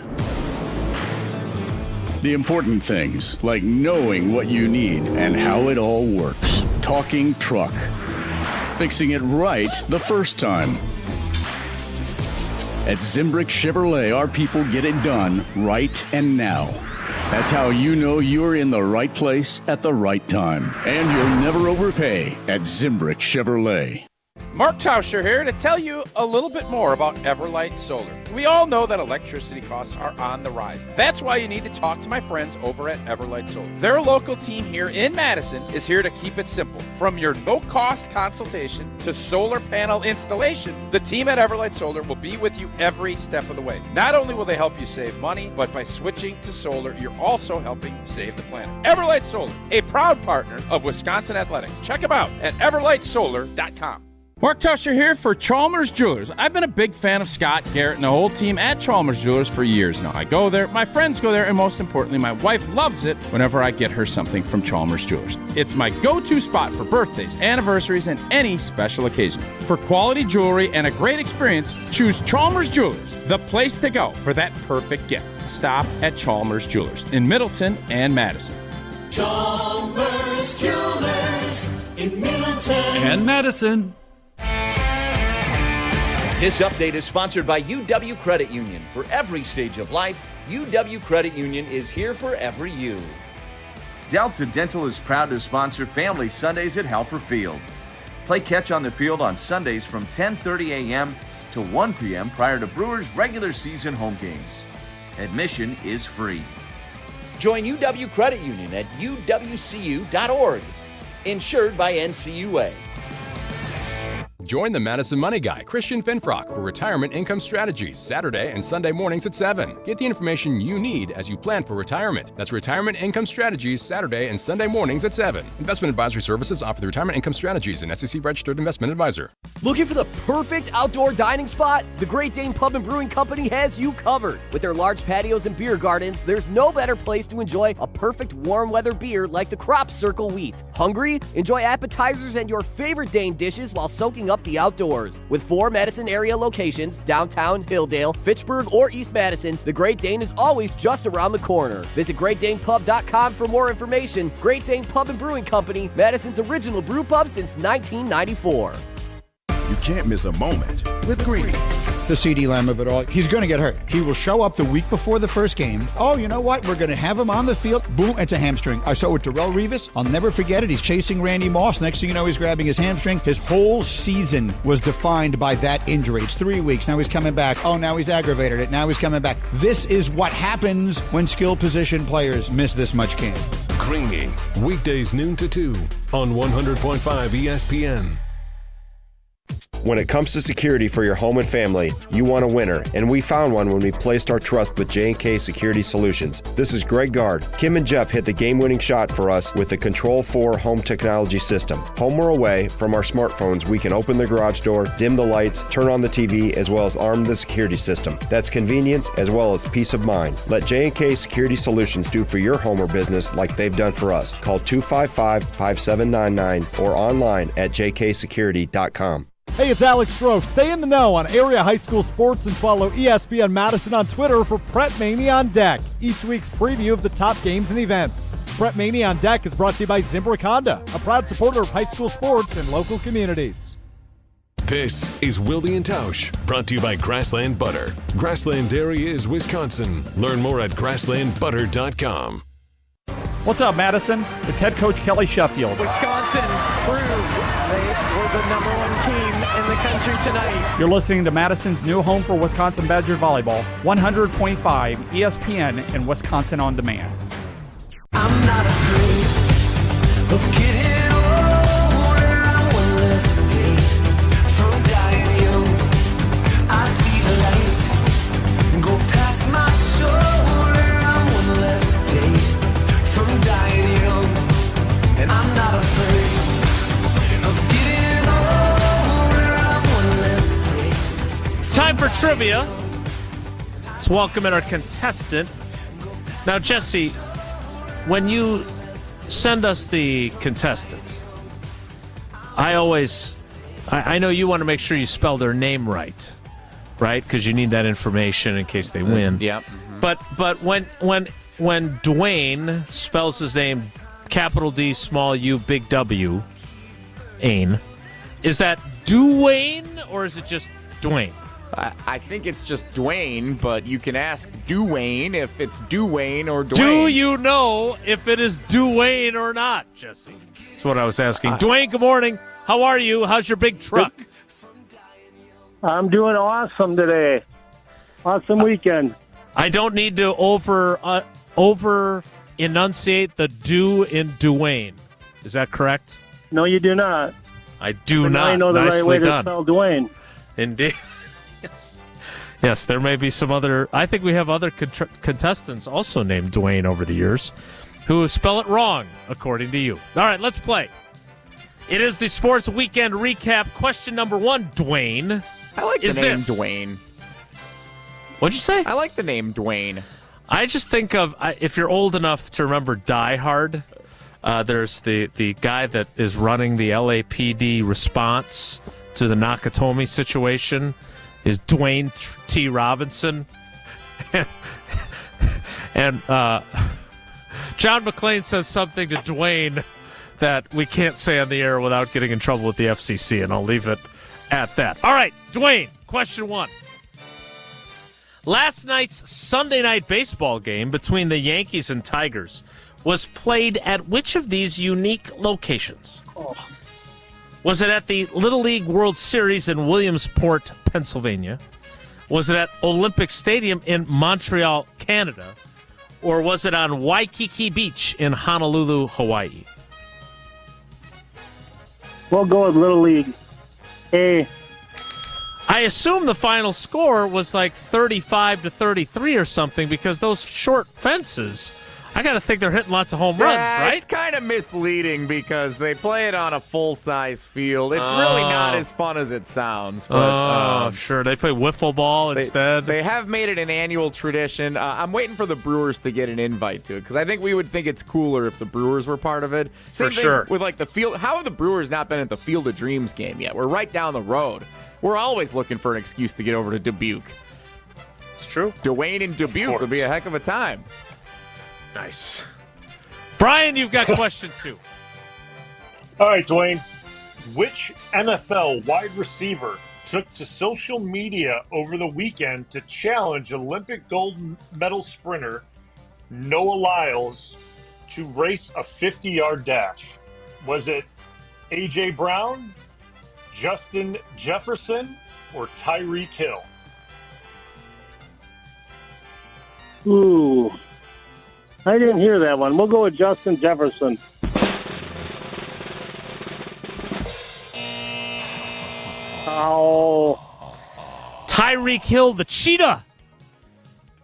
The important things, like knowing what you need and how it all works. Talking truck. Fixing it right the first time. At Zimbrick Chevrolet, our people get it done right and now. That's how you know you're in the right place at the right time. And you'll never overpay at Zimbrick Chevrolet. Mark Tauscher here to tell you a little bit more about Everlight Solar. We all know that electricity costs are on the rise. That's why you need to talk to my friends over at Everlight Solar. Their local team here in Madison is here to keep it simple. From your no-cost consultation to solar panel installation, the team at Everlight Solar will be with you every step of the way. Not only will they help you save money, but by switching to solar, you're also helping save the planet. Everlight Solar, a proud partner of Wisconsin Athletics. Check them out at everlightsolar.com. Mark Tauscher here for Chalmers Jewelers. I've been a big fan of Scott, Garrett, and the whole team at Chalmers Jewelers for years now. I go there, my friends go there, and most importantly, my wife loves it whenever I get her something from Chalmers Jewelers. It's my go-to spot for birthdays, anniversaries, and any special occasion. For quality jewelry and a great experience, choose Chalmers Jewelers, the place to go for that perfect gift. Stop at Chalmers Jewelers in Middleton and Madison. Chalmers Jewelers in Middleton And Madison. This update is sponsored by UW Credit Union. For every stage of life, UW Credit Union is here for every you. Delta Dental is proud to sponsor Family Sundays at Halfer Field. Play catch on the field on Sundays from 10:30 a.m. to 1 p.m. prior to Brewers' regular season home games. Admission is free. Join UW Credit Union at uwcu.org. Insured by NCUA. Join the Madison Money Guy, Christian Finfrock, for Retirement Income Strategies, Saturday and Sunday mornings at 7. Get the information you need as you plan for retirement. That's Retirement Income Strategies, Saturday and Sunday mornings at 7. Investment advisory services offered through Retirement Income Strategies, an SEC-registered investment advisor. Looking for the perfect outdoor dining spot? The Great Dane Pub and Brewing Company has you covered. With their large patios and beer gardens, there's no better place to enjoy a perfect warm weather beer like the Crop Circle Wheat. Hungry? Enjoy appetizers and your favorite Dane dishes while soaking up the outdoors. With 4 Madison area locations, downtown, Hilldale, Fitchburg, or East Madison, the Great Dane is always just around the corner. Visit GreatDanePub.com for more information. Great Dane Pub and Brewing Company, Madison's original brew pub since 1994. You can't miss a moment with Greeny. The CeeDee Lamb of it all. He's going to get hurt. He will show up the week before the first game. Oh, you know what? We're going to have him on the field. Boom, it's a hamstring. I saw it with Darrelle Revis. I'll never forget it. He's chasing Randy Moss. Next thing you know, he's grabbing his hamstring. His whole season was defined by that injury. It's 3 weeks. Now he's coming back. Oh, now he's aggravated it. Now he's coming back. This is what happens when skill position players miss this much camp. Greeny, weekdays noon to 2 on 100.5 ESPN. When it comes to security for your home and family, you want a winner, and we found one when we placed our trust with J&K Security Solutions. This is Greg Gard. Kim and Jeff hit the game-winning shot for us with the Control 4 home technology system. Home or away, from our smartphones, we can open the garage door, dim the lights, turn on the TV, as well as arm the security system. That's convenience as well as peace of mind. Let J&K Security Solutions do for your home or business like they've done for us. Call 255-5799 or online at jksecurity.com. Hey, it's Alex Stroh. Stay in the know on area high school sports and follow ESPN Madison on Twitter for Prep Mania on Deck, each week's preview of the top games and events. Prep Mania on Deck is brought to you by Zimbrick Honda, a proud supporter of high school sports and local communities. This is Wilde and Tausch, brought to you by Grassland Butter. Grassland Dairy is Wisconsin. Learn more at grasslandbutter.com. What's up, Madison? It's head coach Kelly Sheffield. Wisconsin proved they were the number 1 team in the country tonight. You're listening to Madison's new home for Wisconsin Badger volleyball, 100.5 ESPN and Wisconsin On Demand. I'm not afraid of getting older. I want to stay from dying young. I see the light and go past my shoulder. I want to stay from dying young, and I'm not afraid of getting older. I want to stay. Time for trivia. Let's welcome in our contestant. Now, Jesse, when you send us the contestant, I know you want to make sure you spell their name right? Because you need that information in case they win. Yeah. But when Dwayne spells his name capital D, small U, big W, Ain, is that Dwayne or is it just Dwayne? I think it's just Dwayne, but you can ask Dwayne if it's Dwayne or Dwayne. Do you know if it is Dwayne or not, Jesse? That's what I was asking. Dwayne, good morning. How are you? How's your big truck? I'm doing awesome today. Awesome weekend. I don't need to over enunciate the do in Dwayne. Is that correct? No, you do not. I do but not. Now I know the Nicely right way done. to spell Dwayne. Indeed. Yes, there may be some other. I think we have other contestants also named Dwayne over the years who spell it wrong, according to you. All right, let's play. It is the Sports Weekend Recap. Question number 1, Dwayne. I like the name Dwayne. What'd you say? I like the name Dwayne. I just think of, if you're old enough to remember Die Hard, there's the guy that is running the LAPD response to the Nakatomi situation is Dwayne T. Robinson. and John McClain says something to Dwayne that we can't say on the air without getting in trouble with the FCC, and I'll leave it at that. All right, Dwayne, question 1. Last night's Sunday night baseball game between the Yankees and Tigers was played at which of these unique locations? Was it at the Little League World Series in Williamsport, Pennsylvania? Was it at Olympic Stadium in Montreal, Canada? Or was it on Waikiki Beach in Honolulu, Hawaii? We'll go with Little League. A. I assume the final score was like 35-33 or something because those short fences, I got to think they're hitting lots of home runs, right? It's kind of misleading because they play it on a full-size field. It's really not as fun as it sounds. But, sure. They play wiffle ball instead. They have made it an annual tradition. I'm waiting for the Brewers to get an invite to it because I think we would think it's cooler if the Brewers were part of it. Same thing sure. with like the field. How have the Brewers not been at the Field of Dreams game yet? We're right down the road. We're always looking for an excuse to get over to Dubuque. It's true. Dwayne in Dubuque would be a heck of a time. Nice. Brian, you've got question 2. All right, Dwayne. Which NFL wide receiver took to social media over the weekend to challenge Olympic gold medal sprinter Noah Lyles to race a 50-yard dash? Was it A.J. Brown, Justin Jefferson, or Tyreek Hill? Ooh. I didn't hear that one. We'll go with Justin Jefferson. Oh. Tyreek Hill, the cheetah.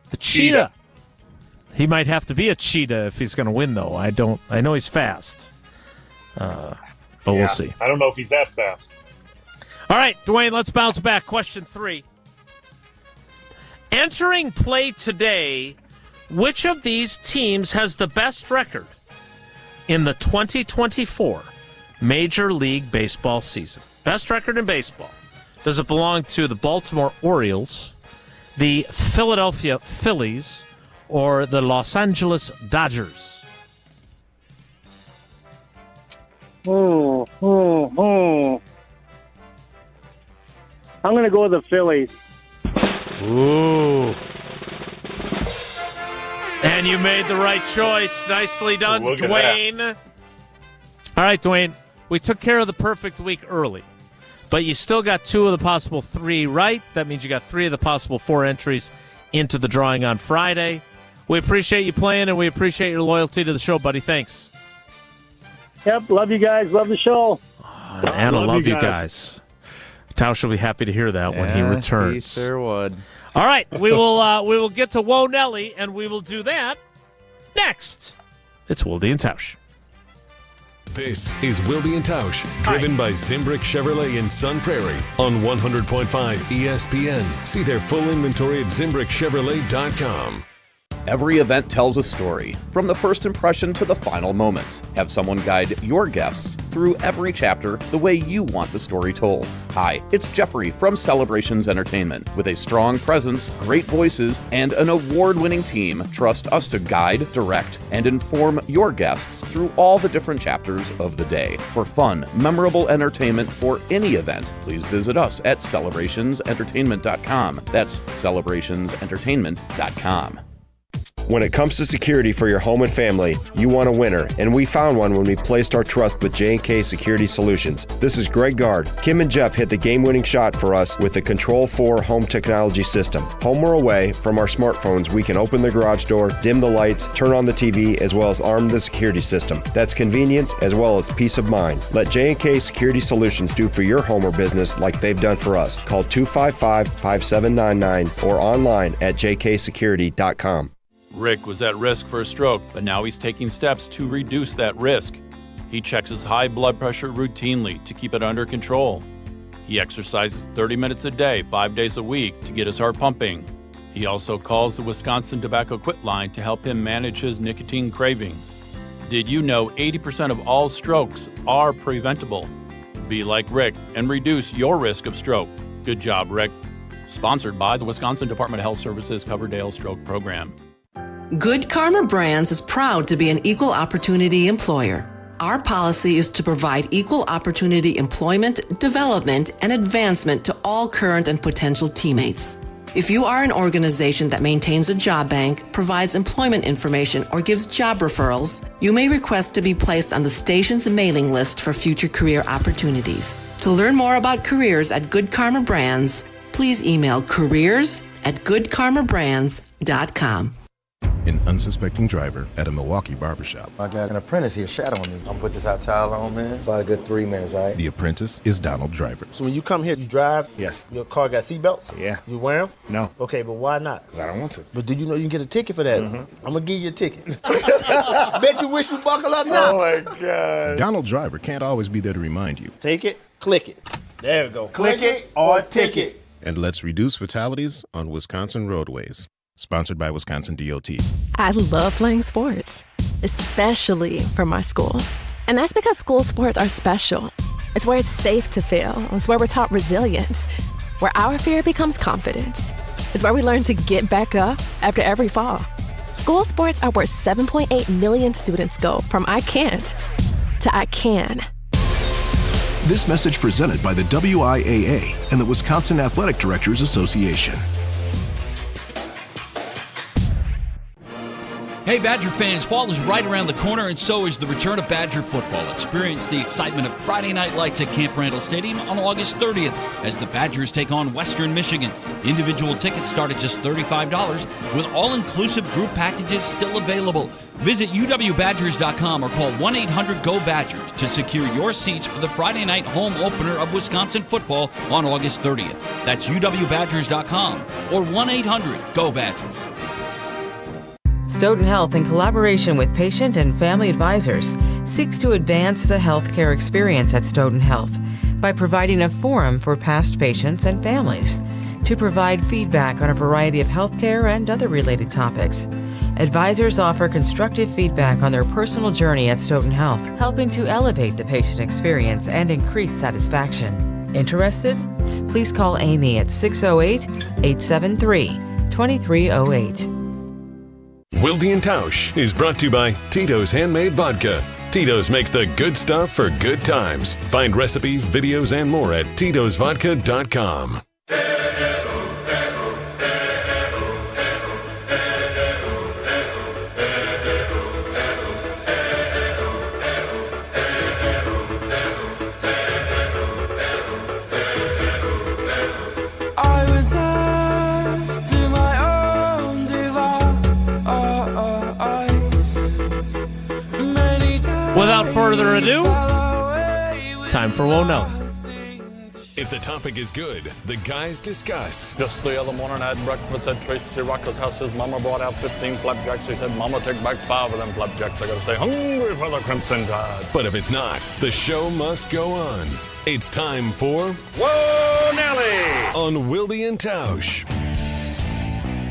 The cheetah. He might have to be a cheetah if he's going to win, though. I know he's fast. But we'll see. I don't know if he's that fast. All right, Dwayne, let's bounce back. Question 3. Entering play today, which of these teams has the best record in the 2024 Major League Baseball season? Best record in baseball. Does it belong to the Baltimore Orioles, the Philadelphia Phillies, or the Los Angeles Dodgers? I'm going to go with the Phillies. Ooh. And you made the right choice. Nicely done, Dwayne. All right, Dwayne. We took care of the perfect week early, but you still got 2 of the possible 3 right. That means you got 3 of the possible 4 entries into the drawing on Friday. We appreciate you playing, and we appreciate your loyalty to the show, buddy. Thanks. Yep, love you guys. Love the show. And Anna, love you guys. Tausch will be happy to hear that when he returns. He sure would. All right, we will get to Whoa Nelly, and we will do that next. It's Wilde and Tausch. This is Wilde and Tausch, driven by Zimbrick Chevrolet in Sun Prairie on 100.5 ESPN. See their full inventory at ZimbrickChevrolet.com. Every event tells a story, from the first impression to the final moments. Have someone guide your guests through every chapter the way you want the story told. Hi, it's Jeffrey from Celebrations Entertainment. With a strong presence, great voices, and an award-winning team, trust us to guide, direct, and inform your guests through all the different chapters of the day. For fun, memorable entertainment for any event, please visit us at celebrationsentertainment.com. That's celebrationsentertainment.com. When it comes to security for your home and family, you want a winner, and we found one when we placed our trust with J&K Security Solutions. This is Greg Gard. Kim and Jeff hit the game-winning shot for us with the Control 4 home technology system. Home or away, from our smartphones, we can open the garage door, dim the lights, turn on the TV, as well as arm the security system. That's convenience as well as peace of mind. Let J&K Security Solutions do for your home or business like they've done for us. Call 255-5799 or online at jksecurity.com. Rick was at risk for a stroke, but now he's taking steps to reduce that risk. He checks his high blood pressure routinely to keep it under control. He exercises 30 minutes a day, 5 days a week to get his heart pumping. He also calls the Wisconsin Tobacco Quit line to help him manage his nicotine cravings. Did you know 80% of all strokes are preventable? Be like Rick and reduce your risk of stroke. Good job, Rick. Sponsored by the Wisconsin Department of Health Services Coverdale Stroke Program. Good Karma Brands is proud to be an equal opportunity employer. Our policy is to provide equal opportunity employment, development, and advancement to all current and potential teammates. If you are an organization that maintains a job bank, provides employment information, or gives job referrals, you may request to be placed on the station's mailing list for future career opportunities. To learn more about careers at Good Karma Brands, please email careers@goodkarmabrands.com. An unsuspecting driver at a Milwaukee barbershop. I got an apprentice here shadowing me. I'm gonna put this hot towel on, man. About a good 3 minutes, all right? The apprentice is Donald Driver. So when you come here, you drive? Yes. Your car got seatbelts? Yeah. You wear them? No. Okay, but why not? I don't want to. But do you know you can get a ticket for that? I'm gonna give you a ticket. Bet you wish you buckle up now. Oh my God. Donald Driver can't always be there to remind you. Take it, click it. There we go. Click it or ticket. And let's reduce fatalities on Wisconsin roadways. Sponsored by Wisconsin DOT. I love playing sports, especially for my school. And that's because school sports are special. It's where it's safe to fail. It's where we're taught resilience, where our fear becomes confidence. It's where we learn to get back up after every fall. School sports are where 7.8 million students go from I can't to I can. This message presented by the WIAA and the Wisconsin Athletic Directors Association. Hey, Badger fans, fall is right around the corner, and so is the return of Badger football. Experience the excitement of Friday Night Lights at Camp Randall Stadium on August 30th as the Badgers take on Western Michigan. Individual tickets start at just $35, with all-inclusive group packages still available. Visit uwbadgers.com or call 1-800-GO-BADGERS to secure your seats for the Friday night home opener of Wisconsin football on August 30th. That's uwbadgers.com or 1-800-GO-BADGERS. Stoughton Health, in collaboration with patient and family advisors, seeks to advance the healthcare experience at Stoughton Health by providing a forum for past patients and families to provide feedback on a variety of healthcare and other related topics. Advisors offer constructive feedback on their personal journey at Stoughton Health, helping to elevate the patient experience and increase satisfaction. Interested? Please call Amy at 608-873-2308. Wilde and Tausch is brought to you by Tito's Handmade Vodka. Tito's makes the good stuff for good times. Find recipes, videos, and more at titosvodka.com. Without further ado, time for Whoa No. If the topic is good, the guys discuss. Just the other morning I had breakfast at Tracy Rocker's house. His mama brought out 15 flapjacks. He said, Mama, take back 5 of them flapjacks. I gotta stay hungry for the Crimson Tide. But if it's not, the show must go on. It's time for Whoa, Nelly! On Wilde and Tausch.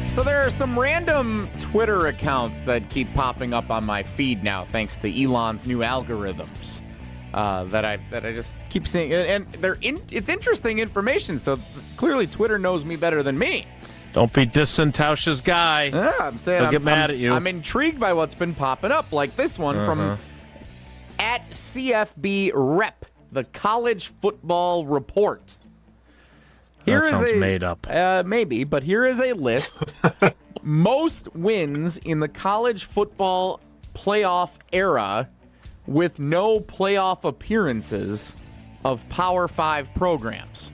So there are some random Twitter accounts that keep popping up on my feed now, thanks to Elon's new algorithms that I just keep seeing, and it's interesting information. So clearly, Twitter knows me better than me. Don't be dissing Tausch's guy. Yeah, I'm saying He'll get mad at you. I'm intrigued by what's been popping up, like this one from @CFB Rep, the College Football Report. That sounds made up. Maybe, but here is a list. Most wins in the college football playoff era with no playoff appearances of Power 5 programs.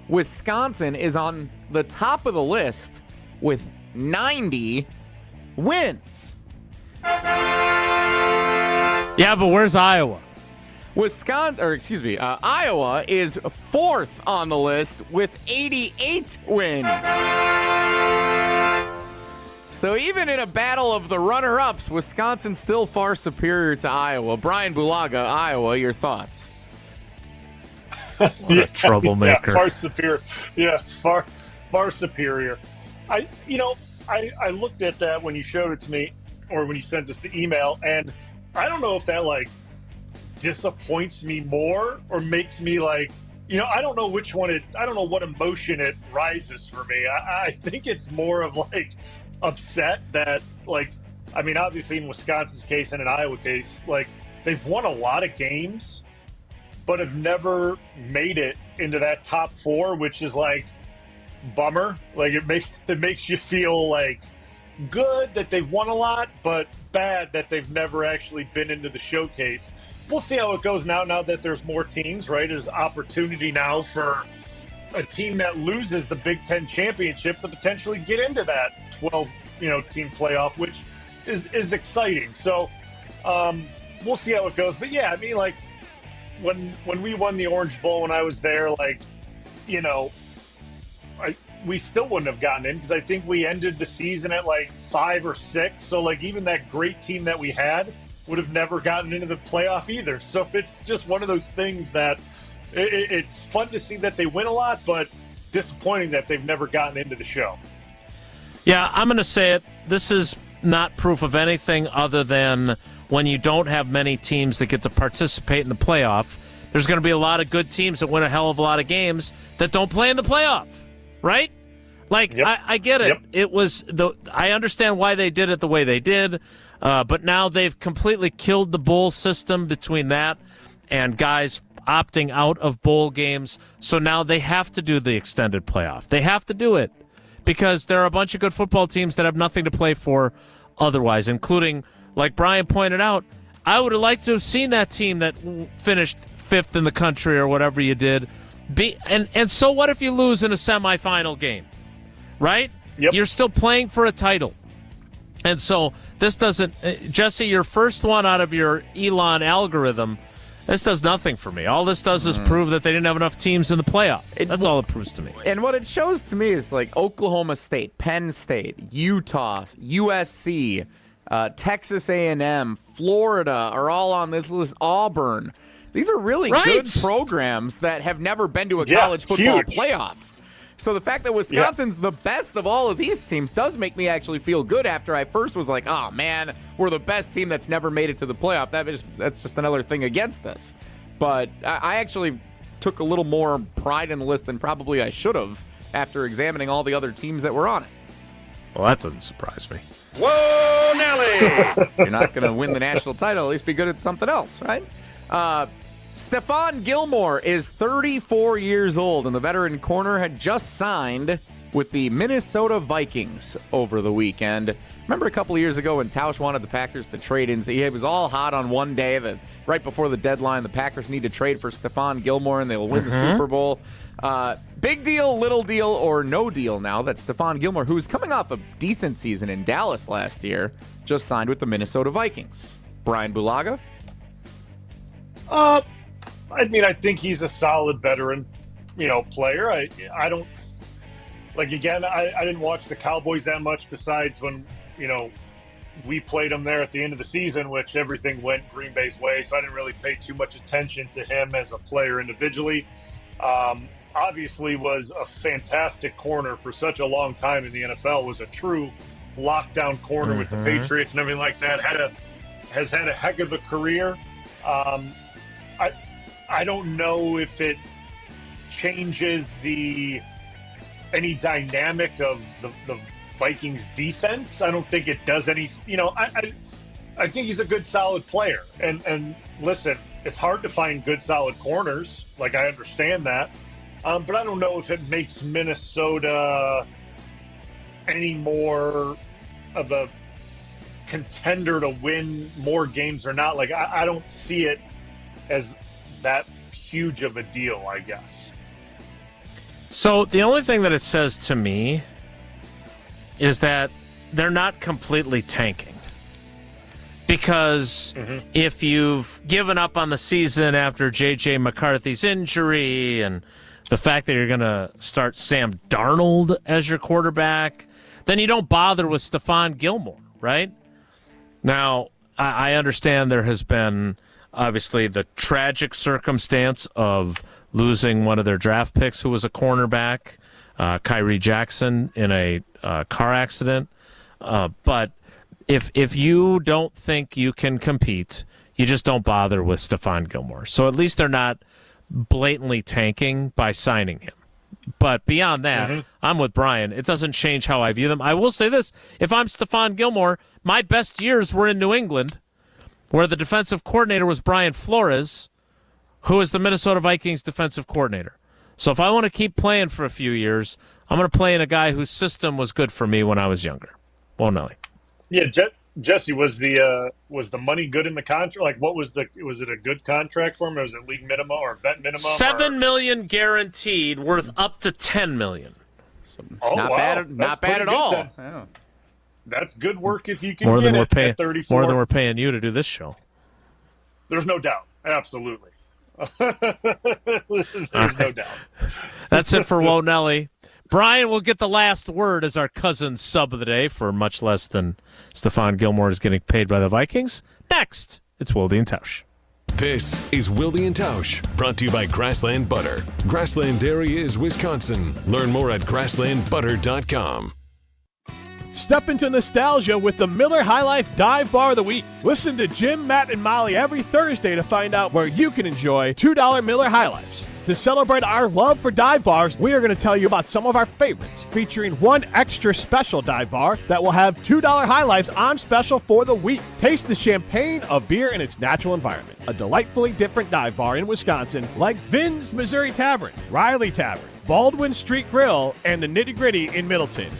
Wisconsin is on the top of the list with 90 wins. Yeah, but where's Iowa? Iowa is 4th on the list with 88 wins. So even in a battle of the runner-ups, Wisconsin's still far superior to Iowa. Bryan Bulaga, Iowa, your thoughts? What a troublemaker. Yeah, far superior. Yeah, far superior. I looked at that when you showed it to me, or when you sent us the email, and I don't know if that disappoints me more or makes me I don't know which one I don't know what emotion it rises for me. I think it's more of upset that, obviously in Wisconsin's case and in Iowa case, they've won a lot of games, but have never made it into that top 4, which is bummer. It makes you feel good that they've won a lot, but bad that they've never actually been into the showcase. We'll see how it goes now that there's more teams, right? There's opportunity now for a team that loses the Big Ten championship to potentially get into that 12, team playoff, which is exciting. So we'll see how it goes. But yeah, when we won the Orange Bowl when I was there, we still wouldn't have gotten in because I think we ended the season at 5 or 6. So even that great team that we had would have never gotten into the playoff either. So it's just one of those things that it's fun to see that they win a lot, but disappointing that they've never gotten into the show. Yeah, I'm going to say it. This is not proof of anything other than when you don't have many teams that get to participate in the playoff, there's going to be a lot of good teams that win a hell of a lot of games that don't play in the playoff, right? Yep. I get it. Yep. I understand why they did it the way they did, but now they've completely killed the bowl system between that and guys opting out of bowl games. So now they have to do the extended playoff. They have to do it because there are a bunch of good football teams that have nothing to play for otherwise, including, like Brian pointed out, I would have liked to have seen that team that finished 5th in the country or whatever you did. And so what if you lose in a semifinal game, right? Yep. You're still playing for a title. And so this doesn't, Jesse, your first one out of your Elon algorithm, this does nothing for me. All this does is prove that they didn't have enough teams in the playoff. That's all it proves to me. And what it shows to me is Oklahoma State, Penn State, Utah, USC, Texas A&M, Florida are all on this list. Auburn. These are really good programs that have never been to a college football playoff. So the fact that Wisconsin's the best of all of these teams does make me actually feel good after I first was like, oh, man, we're the best team that's never made it to the playoff. That's just another thing against us. But I actually took a little more pride in the list than probably I should have after examining all the other teams that were on it. Well, that doesn't surprise me. Whoa, Nelly! If you're not going to win the national title, at least be good at something else, right? Stephon Gilmore is 34 years old, and the veteran corner had just signed with the Minnesota Vikings over the weekend. Remember a couple of years ago when Tausch wanted the Packers to trade in? It was all hot on one day that right before the deadline, the Packers need to trade for Stephon Gilmore, and they'll win the Super Bowl. Big deal, little deal, or no deal now that Stephon Gilmore, who's coming off a decent season in Dallas last year, just signed with the Minnesota Vikings. Bryan Bulaga? I think he's a solid veteran, player. I don't I didn't watch the Cowboys that much besides when, we played them there at the end of the season, which everything went Green Bay's way. So I didn't really pay too much attention to him as a player individually. Obviously was a fantastic corner for such a long time in the NFL, was a true lockdown corner with the Patriots and everything like that. Has had a heck of a career. I don't know if it changes any dynamic of the Vikings defense. I don't think it does any. I think he's a good, solid player. And listen, it's hard to find good, solid corners. I understand that, but I don't know if it makes Minnesota any more of a contender to win more games or not. I don't see it as that huge of a deal, I guess. So the only thing that it says to me is that they're not completely tanking. Because if you've given up on the season after J.J. McCarthy's injury and the fact that you're going to start Sam Darnold as your quarterback, then you don't bother with Stephon Gilmore, right? Now, I understand there has been obviously the tragic circumstance of losing one of their draft picks who was a cornerback, Kyrie Jackson, in a car accident. But if you don't think you can compete, you just don't bother with Stephon Gilmore. So at least they're not blatantly tanking by signing him. But beyond that, I'm with Brian. It doesn't change how I view them. I will say this. If I'm Stephon Gilmore, my best years were in New England, where the defensive coordinator was Brian Flores, who is the Minnesota Vikings defensive coordinator. So if I want to keep playing for a few years, I'm going to play in a guy whose system was good for me when I was younger. Well, Nelly. Yeah, Jesse, was the money good in the contract? Like, was it a good contract for him? Or was it league minimum or vet minimum? $7 million guaranteed, worth up to $10 million. So, not bad at all. Yeah. That's good work if you can More get than it we're paying. at 34. More than we're paying you to do this show. There's no doubt. Absolutely. There's no doubt. That's it for Whoa Nelly. Brian will get the last word as our cousin sub of the day for much less than Stephon Gilmore is getting paid by the Vikings. Next, it's Wilde and Tausch. This is Wilde and Tausch, brought to you by Grassland Butter. Grassland Dairy is Wisconsin. Learn more at grasslandbutter.com. Step into nostalgia with the Miller High Life Dive Bar of the Week. Listen to Jim, Matt, and Molly every Thursday to find out where you can enjoy $2 Miller High Lifes. To celebrate our love for dive bars, we are going to tell you about some of our favorites, featuring one extra special dive bar that will have $2 High Lifes on special for the week. Taste the champagne of beer in its natural environment. A delightfully different dive bar in Wisconsin, like Vin's Missouri Tavern, Riley Tavern, Baldwin Street Grill, and the Nitty Gritty in Middleton.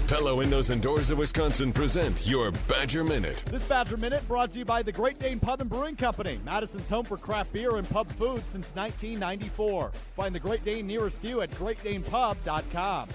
Pella Windows and Doors of Wisconsin present your Badger Minute. This Badger Minute brought to you by the Great Dane Pub and Brewing Company, Madison's home for craft beer and pub food since 1994. Find the Great Dane nearest you at greatdanepub.com.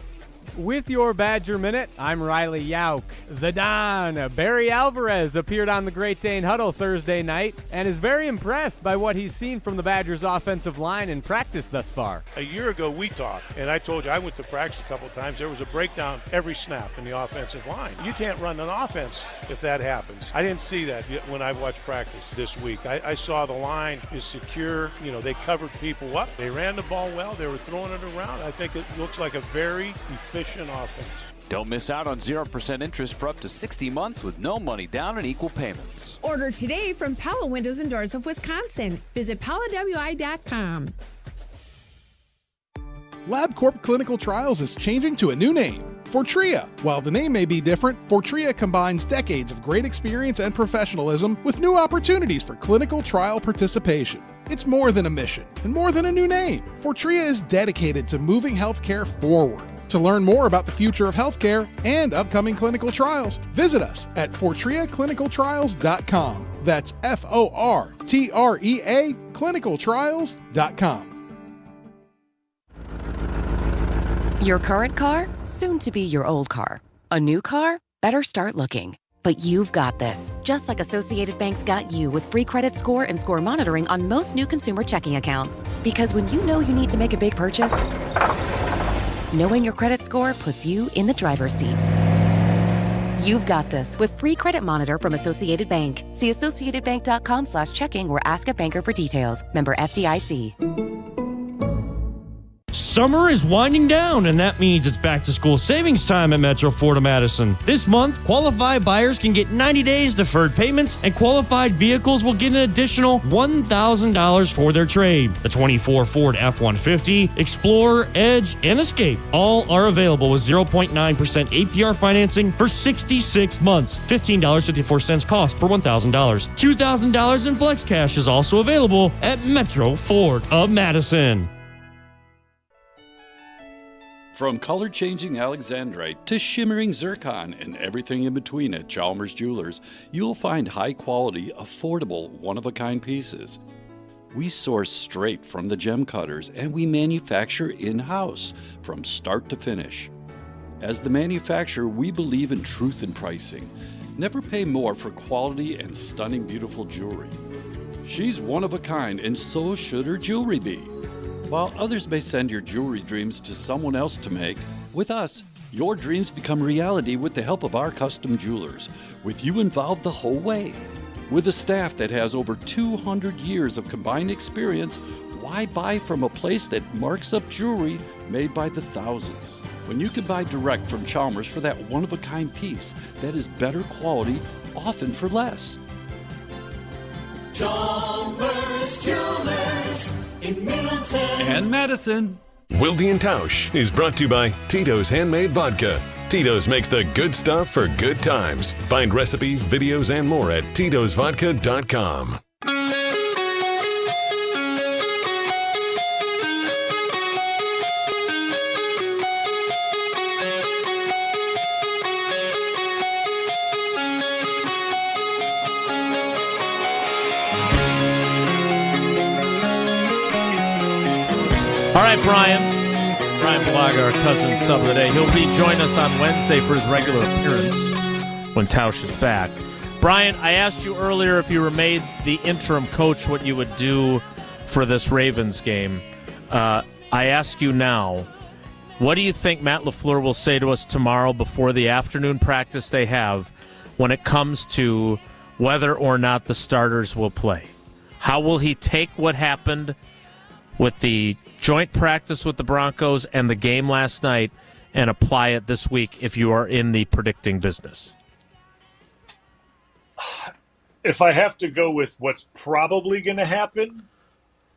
With your Badger Minute, I'm Riley Yauk. The Don, Barry Alvarez, appeared on the Great Dane Huddle Thursday night and is very impressed by what he's seen from the Badgers' offensive line in practice thus far. A year ago, we talked, and I told you I went to practice a couple of times. There was a breakdown every snap in the offensive line. You can't run an offense if that happens. I didn't see that when I watched practice this week. I saw the line is secure. You know, they covered people up. They ran the ball well. They were throwing it around. I think it looks like a very efficient offense. Don't miss out on 0% interest for up to 60 months with no money down and equal payments. Order today from Pella Windows and Doors of Wisconsin. Visit PellaWI.com. LabCorp Clinical Trials is changing to a new name, Fortrea. While the name may be different, Fortrea combines decades of great experience and professionalism with new opportunities for clinical trial participation. It's more than a mission and more than a new name. Fortrea is dedicated to moving healthcare forward. To learn more about the future of healthcare and upcoming clinical trials, visit us at FortreaClinicalTrials.com. That's FORTREA clinicaltrials.com. Your current car, soon to be your old car. A new car? Better start looking. But you've got this, just like Associated Bank's got you with free credit score and score monitoring on most new consumer checking accounts. Because when you know you need to make a big purchase, knowing your credit score puts you in the driver's seat. You've got this with free credit monitor from Associated Bank. See associatedbank.com/checking or ask a banker for details. Member FDIC. Summer is winding down, and that means it's back-to-school savings time at Metro Ford of Madison. This month, qualified buyers can get 90 days deferred payments, and qualified vehicles will get an additional $1,000 for their trade. The 24 Ford F-150, Explorer, Edge, and Escape all are available with 0.9% APR financing for 66 months. $15.54 cost per $1,000. $2,000 in Flex Cash is also available at Metro Ford of Madison. From color-changing alexandrite to shimmering zircon and everything in between at Chalmers Jewelers, you'll find high-quality, affordable, one-of-a-kind pieces. We source straight from the gem cutters, and we manufacture in-house from start to finish. As the manufacturer, we believe in truth in pricing. Never pay more for quality and stunning, beautiful jewelry. She's one of a kind, and so should her jewelry be. While others may send your jewelry dreams to someone else to make, with us, your dreams become reality with the help of our custom jewelers, with you involved the whole way. With a staff that has over 200 years of combined experience, why buy from a place that marks up jewelry made by the thousands? When you can buy direct from Chalmers for that one-of-a-kind piece that is better quality, often for less. Chalmers Jewelers in Middleton And Madison. Wilde and Tausch is brought to you by Tito's Handmade Vodka. Tito's makes the good stuff for good times. Find recipes, videos, and more at titosvodka.com. All right, Bryan Bulaga, our cousin sub of the day. He'll be joining us on Wednesday for his regular appearance when Tausch is back. Bryan, I asked you earlier if you were made the interim coach what you would do for this Ravens game. I ask you now, what do you think Matt LaFleur will say to us tomorrow before the afternoon practice they have when it comes to whether or not the starters will play? How will he take what happened with the joint practice with the Broncos and the game last night and apply it this week if you are in the predicting business? If I have to go with what's probably going to happen,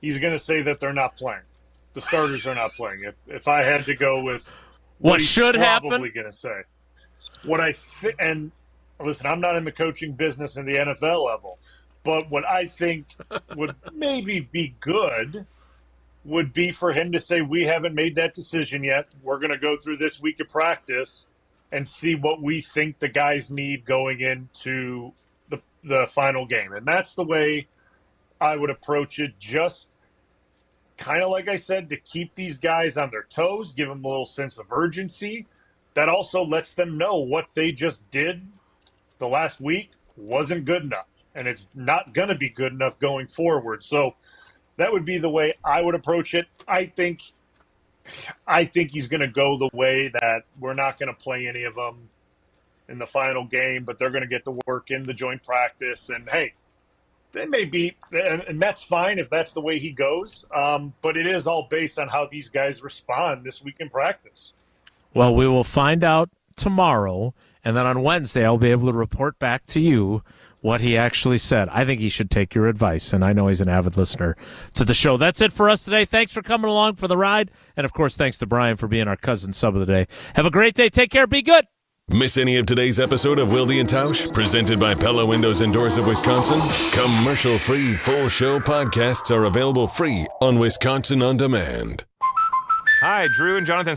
he's going to say that they're not playing. The starters are not playing. If I had to go with what should happen, probably going to say what and listen, I'm not in the coaching business in the NFL level, but what I think would maybe be good would be for him to say, we haven't made that decision yet. We're going to go through this week of practice and see what we think the guys need going into the final game. And that's the way I would approach it, just kind of like I said, to keep these guys on their toes, give them a little sense of urgency. That also lets them know what they just did the last week wasn't good enough, and it's not going to be good enough going forward. So that would be the way I would approach it. I think he's going to go the way that we're not going to play any of them in the final game, but they're going to get to work in the joint practice. And, hey, they may be – and that's fine if that's the way he goes. But it is all based on how these guys respond this week in practice. Well, we will find out tomorrow, and then on Wednesday I'll be able to report back to you what he actually said. I think he should take your advice, and I know he's an avid listener to the show. That's it for us today. Thanks for coming along for the ride, and, of course, thanks to Bryan for being our cousin sub of the day. Have a great day. Take care. Be good. Miss any of today's episode of Wilde and Tausch, presented by Pella Windows and Doors of Wisconsin? Commercial-free full show podcasts are available free on Wisconsin On Demand. Hi, Drew and Jonathan